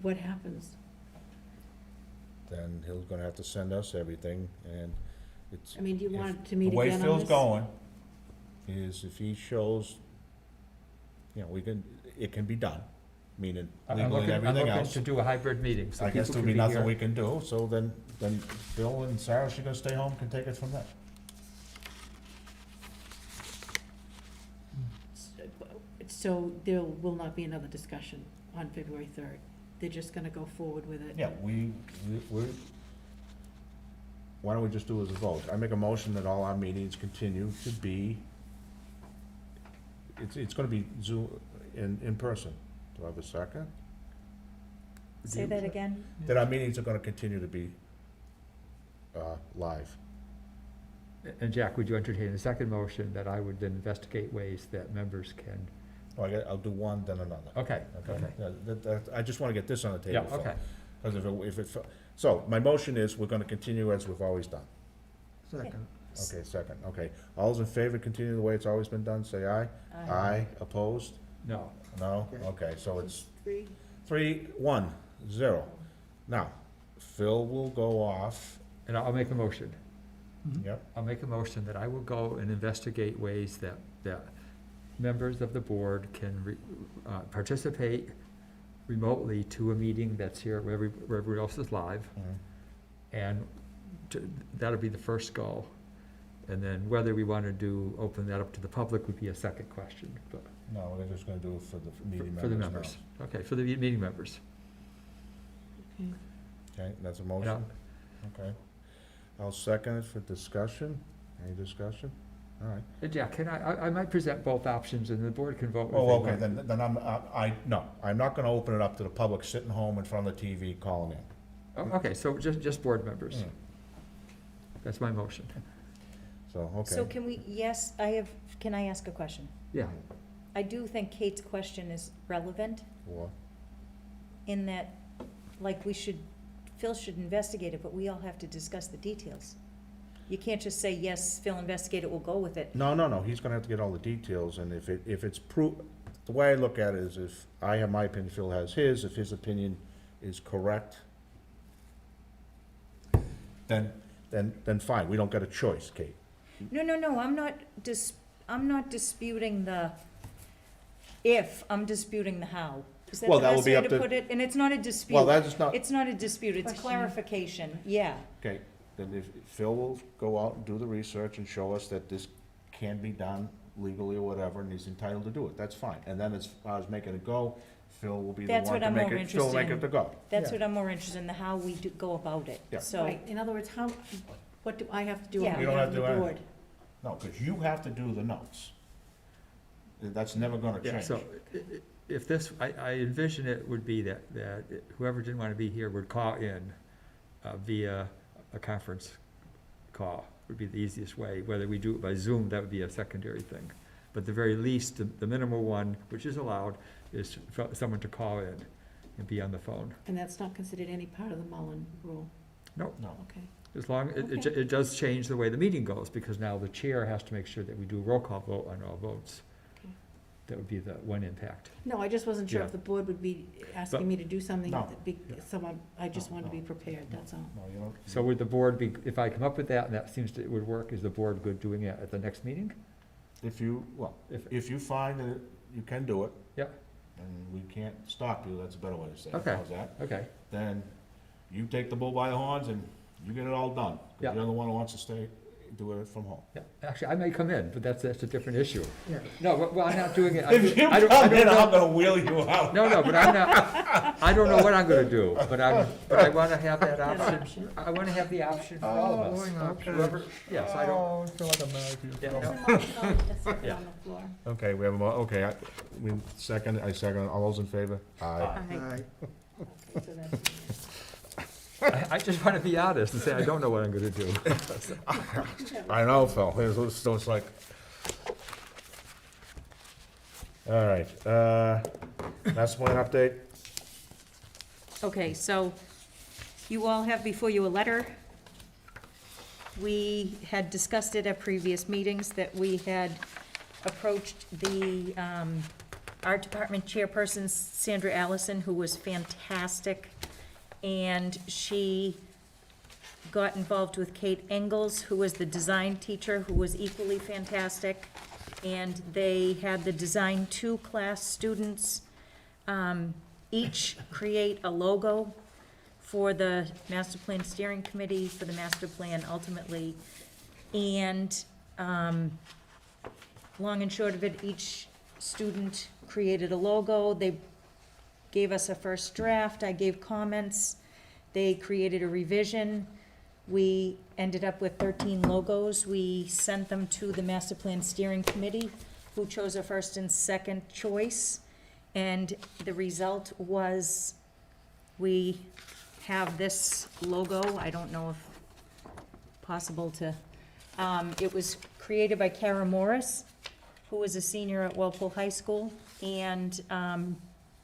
C: what happens?
A: Then he's gonna have to send us everything, and it's.
C: I mean, do you
A: if-
C: want to meet
A: The way
C: again on
A: Phil's
C: this?
A: going is if he shows, it can be done, meaning
E: I'm
A: legal and
E: looking
A: everything else.
E: to do a hybrid meeting, so
A: I guess
E: people
A: there'll
E: can
A: be nothing
E: here.
A: we can do, so then Bill and Sarah, she's gonna stay home, can take it from there.
C: So there will not be another discussion on February 3rd? They're just gonna go forward with it?
A: Yeah, why don't we just do as a vote? I make a motion that all our meetings continue to be, it's gonna be Zoom, in person. Do I have a second?
F: Say that again?
A: That our meetings are gonna continue to be, live.
E: And Jack, would you entertain a second motion that I would then investigate ways that members can?
A: I'll do one, then another.
E: Okay, okay.
A: I just wanna get this on the
E: Yeah,
A: table. Phil.
E: okay.
A: Because So, my motion is, we're gonna continue as we've always done.
H: Second.
A: Okay, second, okay. All those in favor, continue the way it's always been done, say aye.
F: Aye.
A: Opposed?
E: No.
A: No?
H: Okay.
A: Okay, so it's
C: 3,
A: 3-1-0. Now, Phil will go off,
E: And I'll make a motion.
A: yep,
E: I'll make a motion that I will go and investigate ways that members of the board can participate remotely to a meeting that's here where everyone else is live. And that'll be the first goal. And then whether we want to open that up to the public would be a second question, but
A: no, we're just gonna do it for the meeting members
E: for the
A: now.
E: members. Okay, for the meeting members.
C: okay.
A: Okay, that's a motion, okay. I'll second it for discussion. Any discussion? All right.
E: And yeah, I might present both options and the board can vote. if
A: Oh,
E: they
A: okay,
E: want.
A: then I'm not gonna open it up to the public sitting home in front of the TV calling in.
E: Oh, okay, so just board members.
A: Mm.
E: That's my motion.
A: So, okay.
F: So can can I ask a question?
E: Yeah.
F: I do think Kate's question is relevant
A: What?
F: in that, like, Phil should investigate it, but we all have to discuss the details. You can't just say, yes, Phil, investigate it, we'll go with it.
A: No, he's gonna have to get all the details, and if it's the way I look at it is if I have my opinion, Phil has his, if his opinion is correct, then fine, we don't get a choice, Kate.
F: No, I'm not disputing the if, I'm disputing the how. Is that
A: Well,
F: the
A: that will
F: best
A: be
F: way
A: up
F: to
A: to-
F: put it? And it's not a dispute.
A: Well, that is not,
F: It's not a dispute, it's
C: Question.
F: clarification, yeah.
A: okay, then if Phil will go out and do the research and show us that this can be done legally or whatever, and he's entitled to do it, that's fine. And then as far as making it go, Phil will be the
F: That's
A: one
F: what
A: to
F: I'm
A: make
F: more
A: it, Phil will
F: interested
A: make
F: in.
A: it to go.
F: That's
H: Yeah.
F: what I'm more interested in, the how we go about it,
A: Yeah.
F: so.
C: Right, in other words, what do I have to do
F: Yeah.
C: on
A: You don't
C: behalf
A: have
C: of
A: to
C: the
A: do
C: board?
A: No, because you have to do the notes. That's never gonna
E: Yeah,
A: change.
E: so if this, I envision it would be that whoever didn't want to be here would call in via a conference call, would be the easiest way. Whether we do it by Zoom, that would be a secondary thing. But the very least, the minimal one, which is allowed, is for someone to call in and be on the phone.
C: And that's not considered any part of the Mullen rule?
A: No.
C: Okay.
E: As long, it does change the way the meeting goes, because now the chair has to make sure that we do a roll call vote on all votes.
C: Okay.
E: That would be the one impact.
C: No, I just wasn't sure
E: Yeah.
C: if the board would be asking
E: But-
C: me to do something,
A: No.
C: I just wanted to be
A: No.
C: prepared, that's all.
A: No, you don't.
E: So would the board be, if I come up with that, and that seems to, it would work, is the board good doing it at the next meeting?
A: If you find that you can do it.
E: Yep.
A: And we can't stop you, that's a better way to say it.
E: Okay.
A: How's that?
E: Okay,
A: Then you take the bull by the horns and you get it all done. 'Cause
E: Yeah.
A: You're the one who wants to do it from home.
E: yeah, actually, I may come in, but that's a different issue.
H: Yeah.
E: No, well, I'm not doing it.
A: If you
E: I don't
A: come in, I'm
E: know.
A: gonna wheel you out.
E: No, but I'm not, I don't know what I'm gonna do, but I wanna have that option. I wanna have the option for all of us. Whoever, yes, I don't.
A: I feel like I'm mad at
E: Yeah,
A: you.
E: no.
C: A second
E: Yeah.
C: on the floor.
A: Okay, we have I second, all those in favor? Aye.
H: Aye.
C: So that's-
E: I just wanna be honest and say I don't know what I'm gonna do.
A: I know, Phil, it's like. All right, master plan update?
F: Okay, so you all have before you a letter. We had discussed it at previous meetings that we had approached the art department chairperson, Sandra Allison, who was fantastic. And she got involved with Kate Engels, who was the design teacher, who was equally fantastic. And they had the Design 2 class students each create a logo for the master plan steering committee, for the master plan ultimately. And long and short of it, each student created a logo. They gave us a first draft, I gave comments, they created a revision. We ended up with 13 logos. We sent them to the master plan steering committee, who chose a first and second choice. And the result was, we have this logo, I don't know if possible to, it was created by Kara Morris, who was a senior at Walpole High School, and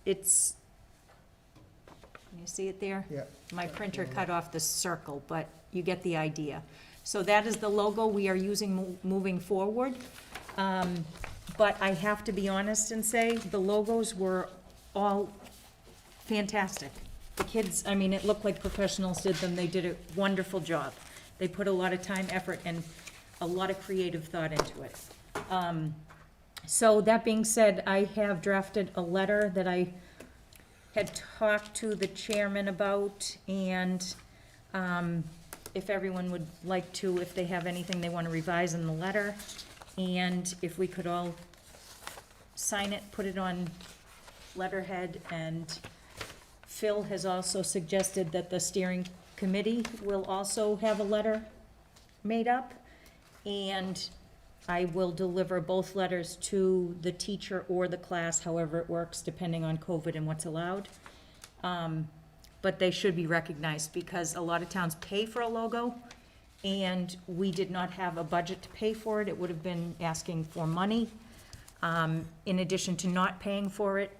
F: it's You see it there?
H: Yeah.
F: My printer cut off the circle, but you get the idea. So that is the logo we are using moving forward. But I have to be honest and say, the logos were all fantastic. The kids, I mean, it looked like professionals did them. They did a wonderful job. They put a lot of time, effort, and a lot of creative thought into it. So that being said, I have drafted a letter that I had talked to the chairman about, and if everyone would like to, if they have anything they want to revise in the letter, and if we could all sign it, put it on letterhead, and Phil has also suggested that the steering committee will also have a letter made up, and I will deliver both letters to the teacher or the class, however it works, depending on COVID and what's allowed. But they should be recognized, because a lot of towns pay for a logo, and we did not have a budget to pay for it. It would have been asking for money. In addition to not paying for it,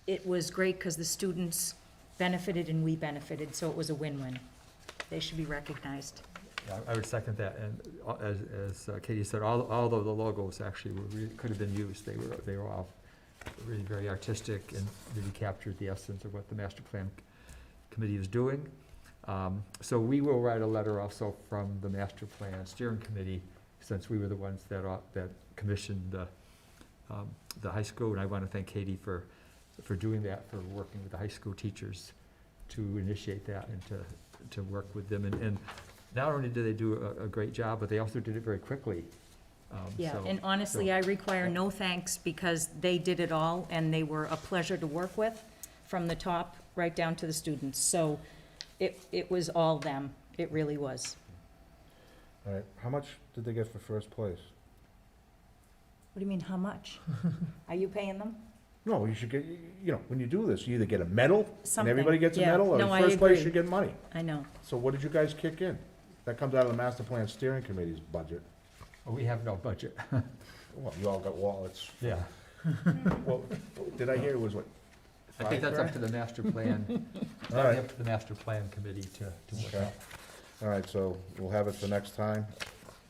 F: it was great because the students benefited and we benefited, so it was a win-win. They should be recognized.
E: Yeah, I would second that, and as Katie said, all of the logos actually could have been used. They were all really very artistic and really captured the essence of what the master plan committee is doing. So we will write a letter also from the master plan steering committee, since we were the ones that commissioned the high school, and I want to thank Katie for doing that, for working with the high school teachers to initiate that and to work with them. And not only did they do a great job, but they also did it very quickly.
F: Yeah,
E: So-
F: and honestly,
E: so-
F: I require no thanks, because they did it all, and they were a pleasure to work with, from the top right down to the students. So it was all them. It really was.
N: All right, how much did they get for first place?
F: What do you mean, how much? Are you paying them?
A: No, you should get, you know, when you do this, you either get a medal, and
F: Something,
A: everybody gets a
F: yeah.
A: medal, or
F: No, I
A: first place
F: agree.
A: should get money.
F: I know.
A: So what did you guys kick in? That comes out of the master plan steering committee's budget.
E: Well, we have no budget.
A: Well, you all got wallets.
E: Yeah.
A: Well, did I hear it was what?
E: I think that's up
A: $5,000?
E: to the master plan,
A: All
E: that'd
A: right.
E: be up to the master plan committee to work
A: Okay.
E: out.
A: All right, so we'll have it for next time.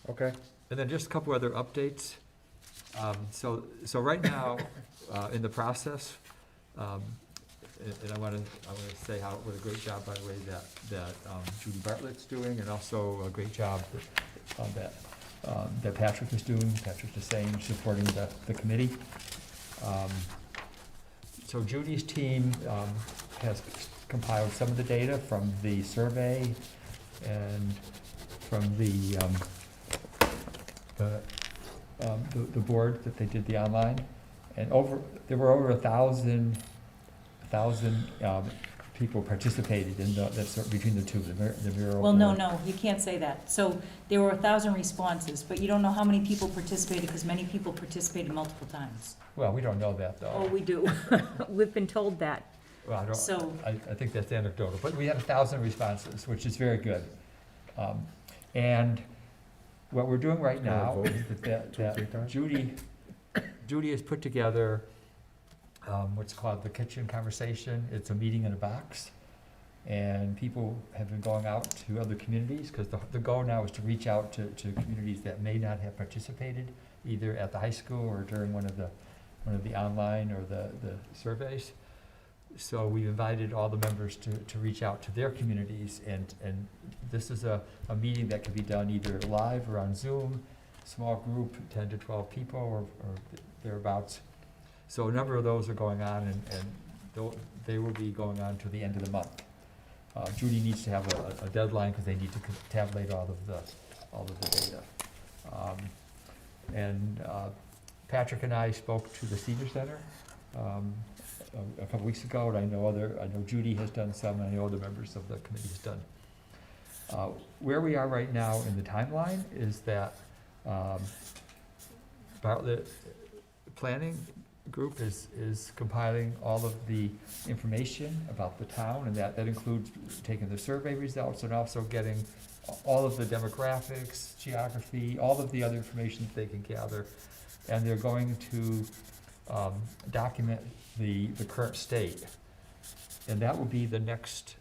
A: Okay.
E: And then just a couple other updates. So right now, in the process, and I want to say what a great job, by the way, that Judy Bartlett's doing, and also a great job that Patrick is doing, Patrick DeSange, supporting the committee. So Judy's team has compiled some of the data from the survey and from the board that they did the online, and there were over 1,000 people participated in between the two, the mural.
F: Well, no,
E: board.
F: you can't say that. So there were 1,000 responses, but you don't know how many people participated, because many people participated multiple times.
E: Well, we don't know that, though.
F: Oh, we do. We've been told that.
E: Well,
F: So-
E: I think that's anecdotal, but we had 1,000 responses, which is very good. And what we're doing right now
A: vote
E: is that
A: 2 or 3 times?
E: Judy has put together what's called the kitchen conversation. It's a meeting in a box. And people have been going out to other communities, because the goal now is to reach out to communities that may not have participated, either at the high school or during one of the online or the surveys. So we've invited all the members to reach out to their communities, and this is a meeting that can be done either live or on Zoom, small group, 10 to 12 people or thereabouts. So a number of those are going on, and they will be going on to the end of the month. Judy needs to have a deadline, because they need to tabulate all of the data. Patrick and I spoke to the Senior Center a couple weeks ago, and I know Judy has done some, and I know other members of the committee has done. Where we are right now in the timeline is that Bartlett Planning Group is compiling all of the information about the town, and that includes taking the survey results and also getting all of the demographics, geography, all of the other information that they can gather. And they're going to document the current state. And that will be the next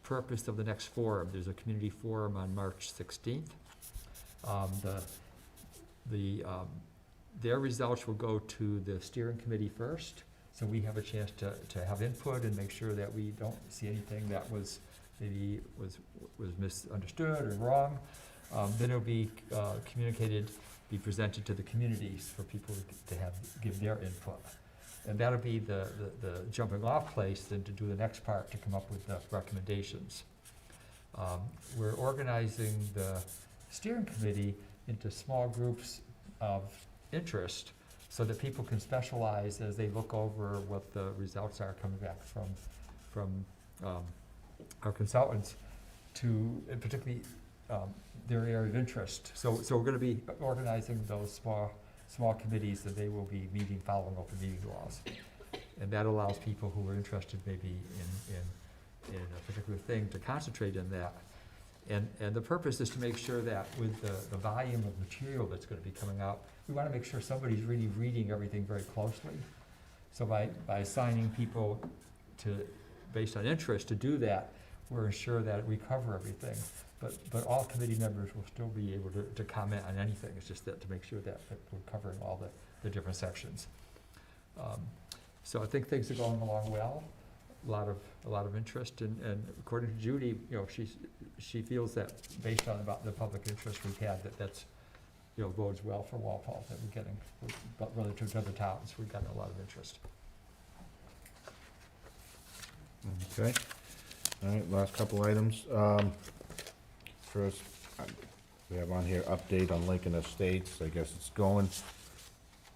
E: purpose of the next forum. There's a community forum on March 16th. Their results will go to the steering committee first, so we have a chance to have input and make sure that we don't see anything that was maybe was misunderstood or wrong. Then it'll be communicated, be presented to the communities for people to give their input. And that'll be the jumping off place then to do the next part, to come up with the recommendations. We're organizing the steering committee into small groups of interest so that people can specialize as they look over what the results are coming back from our consultants to, and particularly their area of interest. So we're gonna be organizing those small committees, and they will be meeting, following open meeting laws. And that allows people who are interested maybe in a particular thing to concentrate in that. And the purpose is to make sure that with the volume of material that's gonna be coming out, we wanna make sure somebody's really reading everything very closely. So by assigning people based on interest to do that, we're sure that we cover everything. But all committee members will still be able to comment on anything. It's just that to make sure that we're covering all the different sections. So I think things are going along well. A lot of interest, and according to Judy, she feels that based on the public interest we've had, that's bodes well for Walpole, that we're getting, but relative to other towns, we've gotten a lot of interest.
A: Okay. All right, last couple items. First, we have on here update on Lincoln Estates. I guess it's going.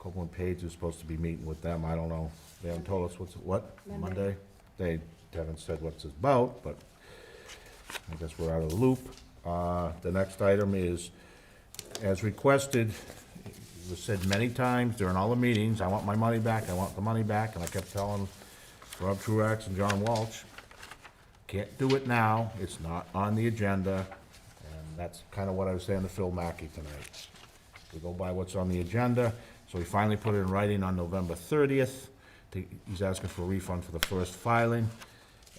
A: Copeland Page is supposed to be meeting with them. I don't know. They haven't told us what? Monday? They haven't said what it's about, but I guess we're out of the loop. The next item is, as requested, it was said many times during all the meetings, I want my money back, I want the money back, and I kept telling Rob Truax and John Walsh, can't do it now, it's not on the agenda, and that's kind of what I was saying to Phil Mackey tonight. We go by what's on the agenda, so we finally put it in writing on November 30th. He's asking for a refund for the first filing,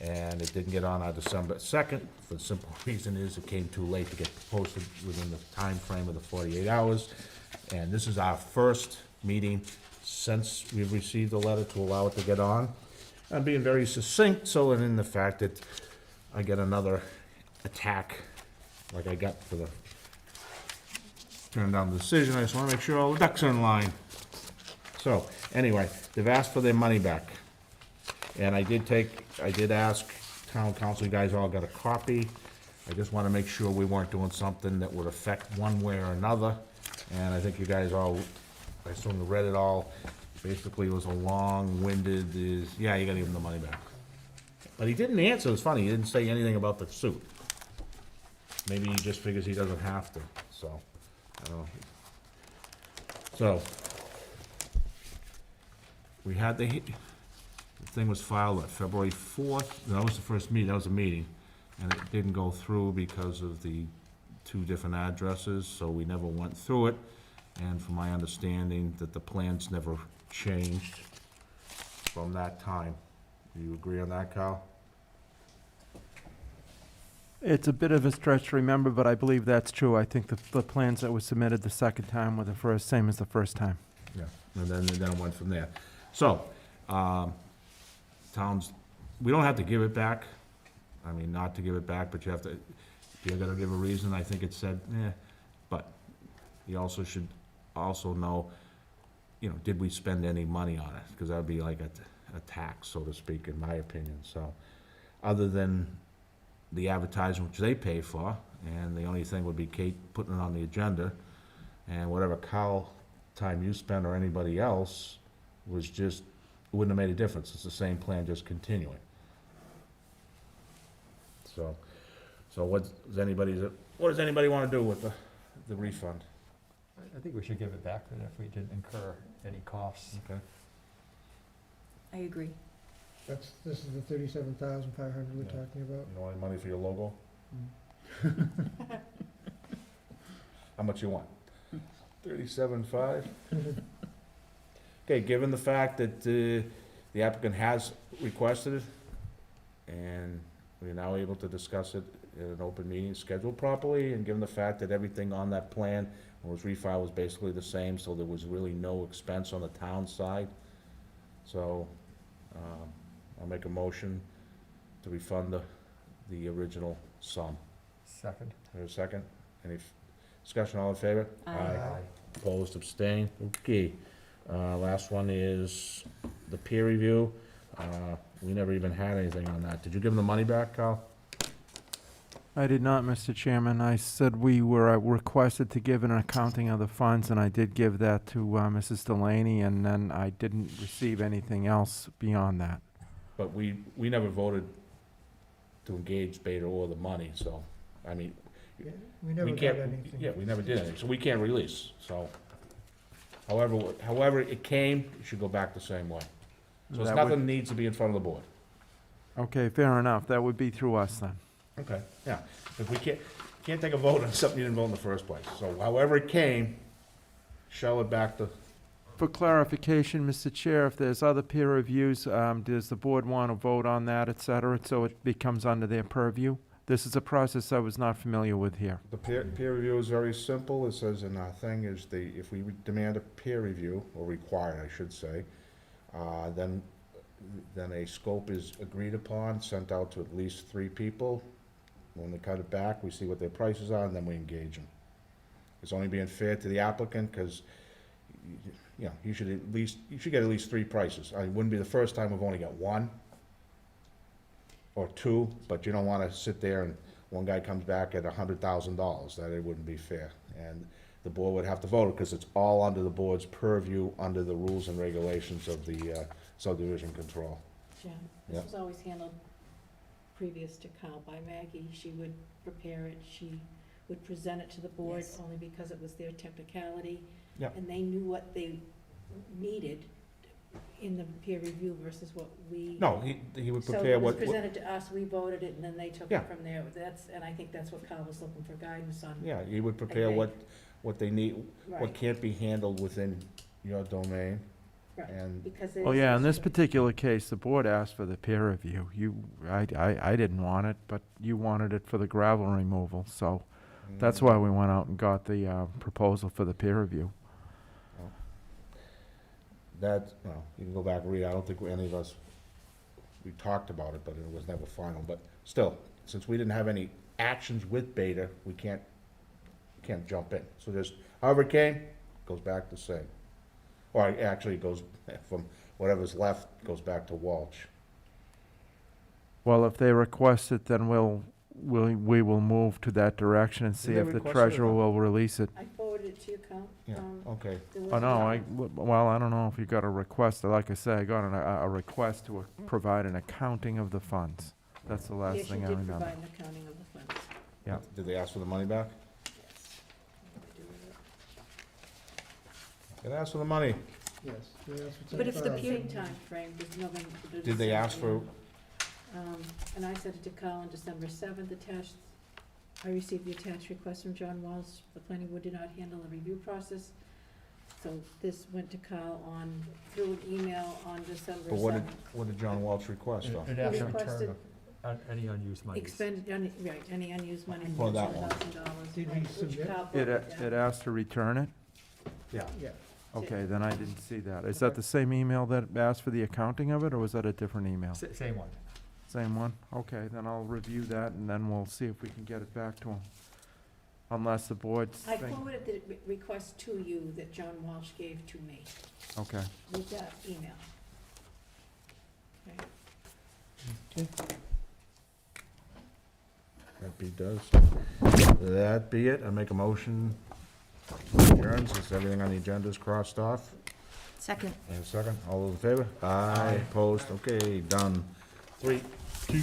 A: and it didn't get on our December 2nd. For the simple reason is it came too late to get posted within the time frame of the 48 hours. And this is our first meeting since we've received the letter to allow it to get on. I'm being very succinct, so in the fact that I get another attack like I got for the turn down the decision. I just want to make sure all the ducks are in line. So, anyway, they've asked for their money back. And I did ask town council, you guys all got a copy. I just want to make sure we weren't doing something that would affect one way or another. And I think you guys all, I assume you read it all. Basically, it was a long-winded, yeah, you gotta give him the money back. But he didn't answer, it's funny, he didn't say anything about the suit. Maybe he just figures he doesn't have to, so, I don't know. So, we had the thing was filed at February 4th, that was the first meeting, that was a meeting, and it didn't go through because of the two different addresses, so we never went through it, and from my understanding, that the plans never changed from that time. Do you agree on that, Kyle?
J: It's a bit of a stretch to remember, but I believe that's true. I think the plans that were submitted the second time were the same as the first time.
A: Yeah, and then it went from there. So, towns, we don't have to give it back. I mean, not to give it back, but you have to, you gotta give a reason. I think it said, but you also should also know, did we spend any money on it? Because that would be like a tax, so to speak, in my opinion. So, other than the advertising, which they pay for, and the only thing would be Kate putting it on the agenda, and whatever Kyle time you spent or anybody else was just, it wouldn't have made a difference. It's the same plan, just continuing. So what does anybody want to do with the refund?
E: I think we should give it back, then, if we didn't incur any costs.
A: Okay.
F: I agree.
H: This is the 37,500 we're talking about?
A: You want any money for your logo? How much you want? 37.5? Okay, given the fact that the applicant has requested it, and we're now able to discuss it in an open meeting scheduled properly, and given the fact that everything on that plan when it was refiled was basically the same, so there was really no expense on the town side. So, I'll make a motion to refund the original sum.
E: Second.
A: There's a second? Any discussion, all in favor?
F: Aye.
A: Opposed, abstained, okay. Last one is the peer review. We never even had anything on that. Did you give them the money back, Carl?
J: I did not, Mr. Chairman. I said we were requested to give an accounting of the funds, and I did give that to Mrs. Delaney, and then I didn't receive anything else beyond that.
A: But we never voted to engage Beta or the money, so, I mean,
H: Yeah, we never
A: we
H: got
A: can't,
H: anything.
A: yeah, we never did anything, so we can't release, so. However it came, it should go back the same way. So it's
J: That
A: nothing
J: would-
A: needs to be in front of the board.
J: Okay, fair enough. That would be through us then.
A: Okay, yeah. If we can't take a vote on something you didn't vote in the first place. So however it came, shell it back to,
J: For clarification, Mr. Chair, if there's other peer reviews, does the board want to vote on that, et cetera, so it becomes under their purview? This is a process I was not familiar with here.
A: the peer review is very simple. It says in our thing is if we demand a peer review, or require, I should say, then a scope is agreed upon, sent out to at least 3 people. When they cut it back, we see what their prices are, and then we engage them. It's only being fair to the applicant, because, you know, you should get at least 3 prices. It wouldn't be the first time we've only got 1 or 2, but you don't wanna sit there and one guy comes back at $100,000. That it wouldn't be fair. And the board would have to vote, because it's all under the board's purview, under the rules and regulations of the subdivision control.
C: Jen,
A: Yeah.
C: this was always handled previous to Kyle by Maggie. She would prepare it, she would present it to the board,
F: Yes.
C: only because it was their technicality.
A: Yep.
C: And they knew what they needed in the peer review versus what we.
A: No, he would
C: So
A: prepare
C: it was
A: what,
C: presented to us, we voted it, and then they took
A: Yeah.
C: it from there. And I think that's what Kyle was looking for guidance on.
A: yeah, he would prepare
C: Agreed.
A: what they need, what
C: Right,
A: can't be handled within your domain.
C: right,
A: And,
C: because
J: Oh, yeah, in this particular case, the board asked for the peer review. I didn't want it, but you wanted it for the gravel removal, so that's why we went out and got the proposal for the peer review.
A: That, well, you can go back and read, I don't think any of us, we talked about it, but it was never final, but still, since we didn't have any actions with Beta, we can't jump in. So just, however it came, goes back the same. Or actually, it goes from whatever's left, goes back to Walsh.
J: Well, if they request it, then we will move to that direction and see
A: they
J: if the
A: request it or
J: treasurer
A: not?
J: will release it.
C: I forwarded it to you, Kyle.
A: Yeah, okay.
C: There
J: Oh,
C: was
J: no, well, I don't know if you got a request. Like I said, I got a request to provide an accounting of the funds. That's the last
C: Yes, you
J: thing I
C: did
J: remember.
C: provide an accounting of the funds.
J: Yeah.
A: Did they ask for the money back?
C: Yes.
A: They asked for the money.
H: Yes. they asked for
F: But if the
H: $10,000.
F: peer-
C: Same timeframe, there's nothing.
A: Did they ask for,
C: And I sent it to Kyle on December 7th, attached, I received the attached request from John Walsh. The planning board did not handle the review process. So this went to Kyle through an email on December 7th.
A: but what did John Walsh request though?
E: It asked
C: He
E: to return
C: requested-
E: any unused monies.
C: Expended, any unused money
A: For
C: for
A: that one.
C: $10,000.
H: Did he
C: which
H: submit-
C: Kyle
J: It,
C: broke down.
J: it asked to return it?
A: Yeah.
H: Yeah.
J: Okay, then I didn't see that. Is that the same email that asked for the accounting of it, or was that a different email?
E: Same one.
J: Same one? Okay, then I'll review that, and then we'll see if we can get it back to him. Unless the board's
C: I
J: think,
C: forwarded the request to you that John Walsh gave to me
J: okay.
C: with that email. Okay.
A: That be does. That be it. I make a motion. Adjourns, is everything on the agenda is crossed off?
F: Second.
A: And a second, all those in favor? Aye. Opposed, okay, done. 3, 2,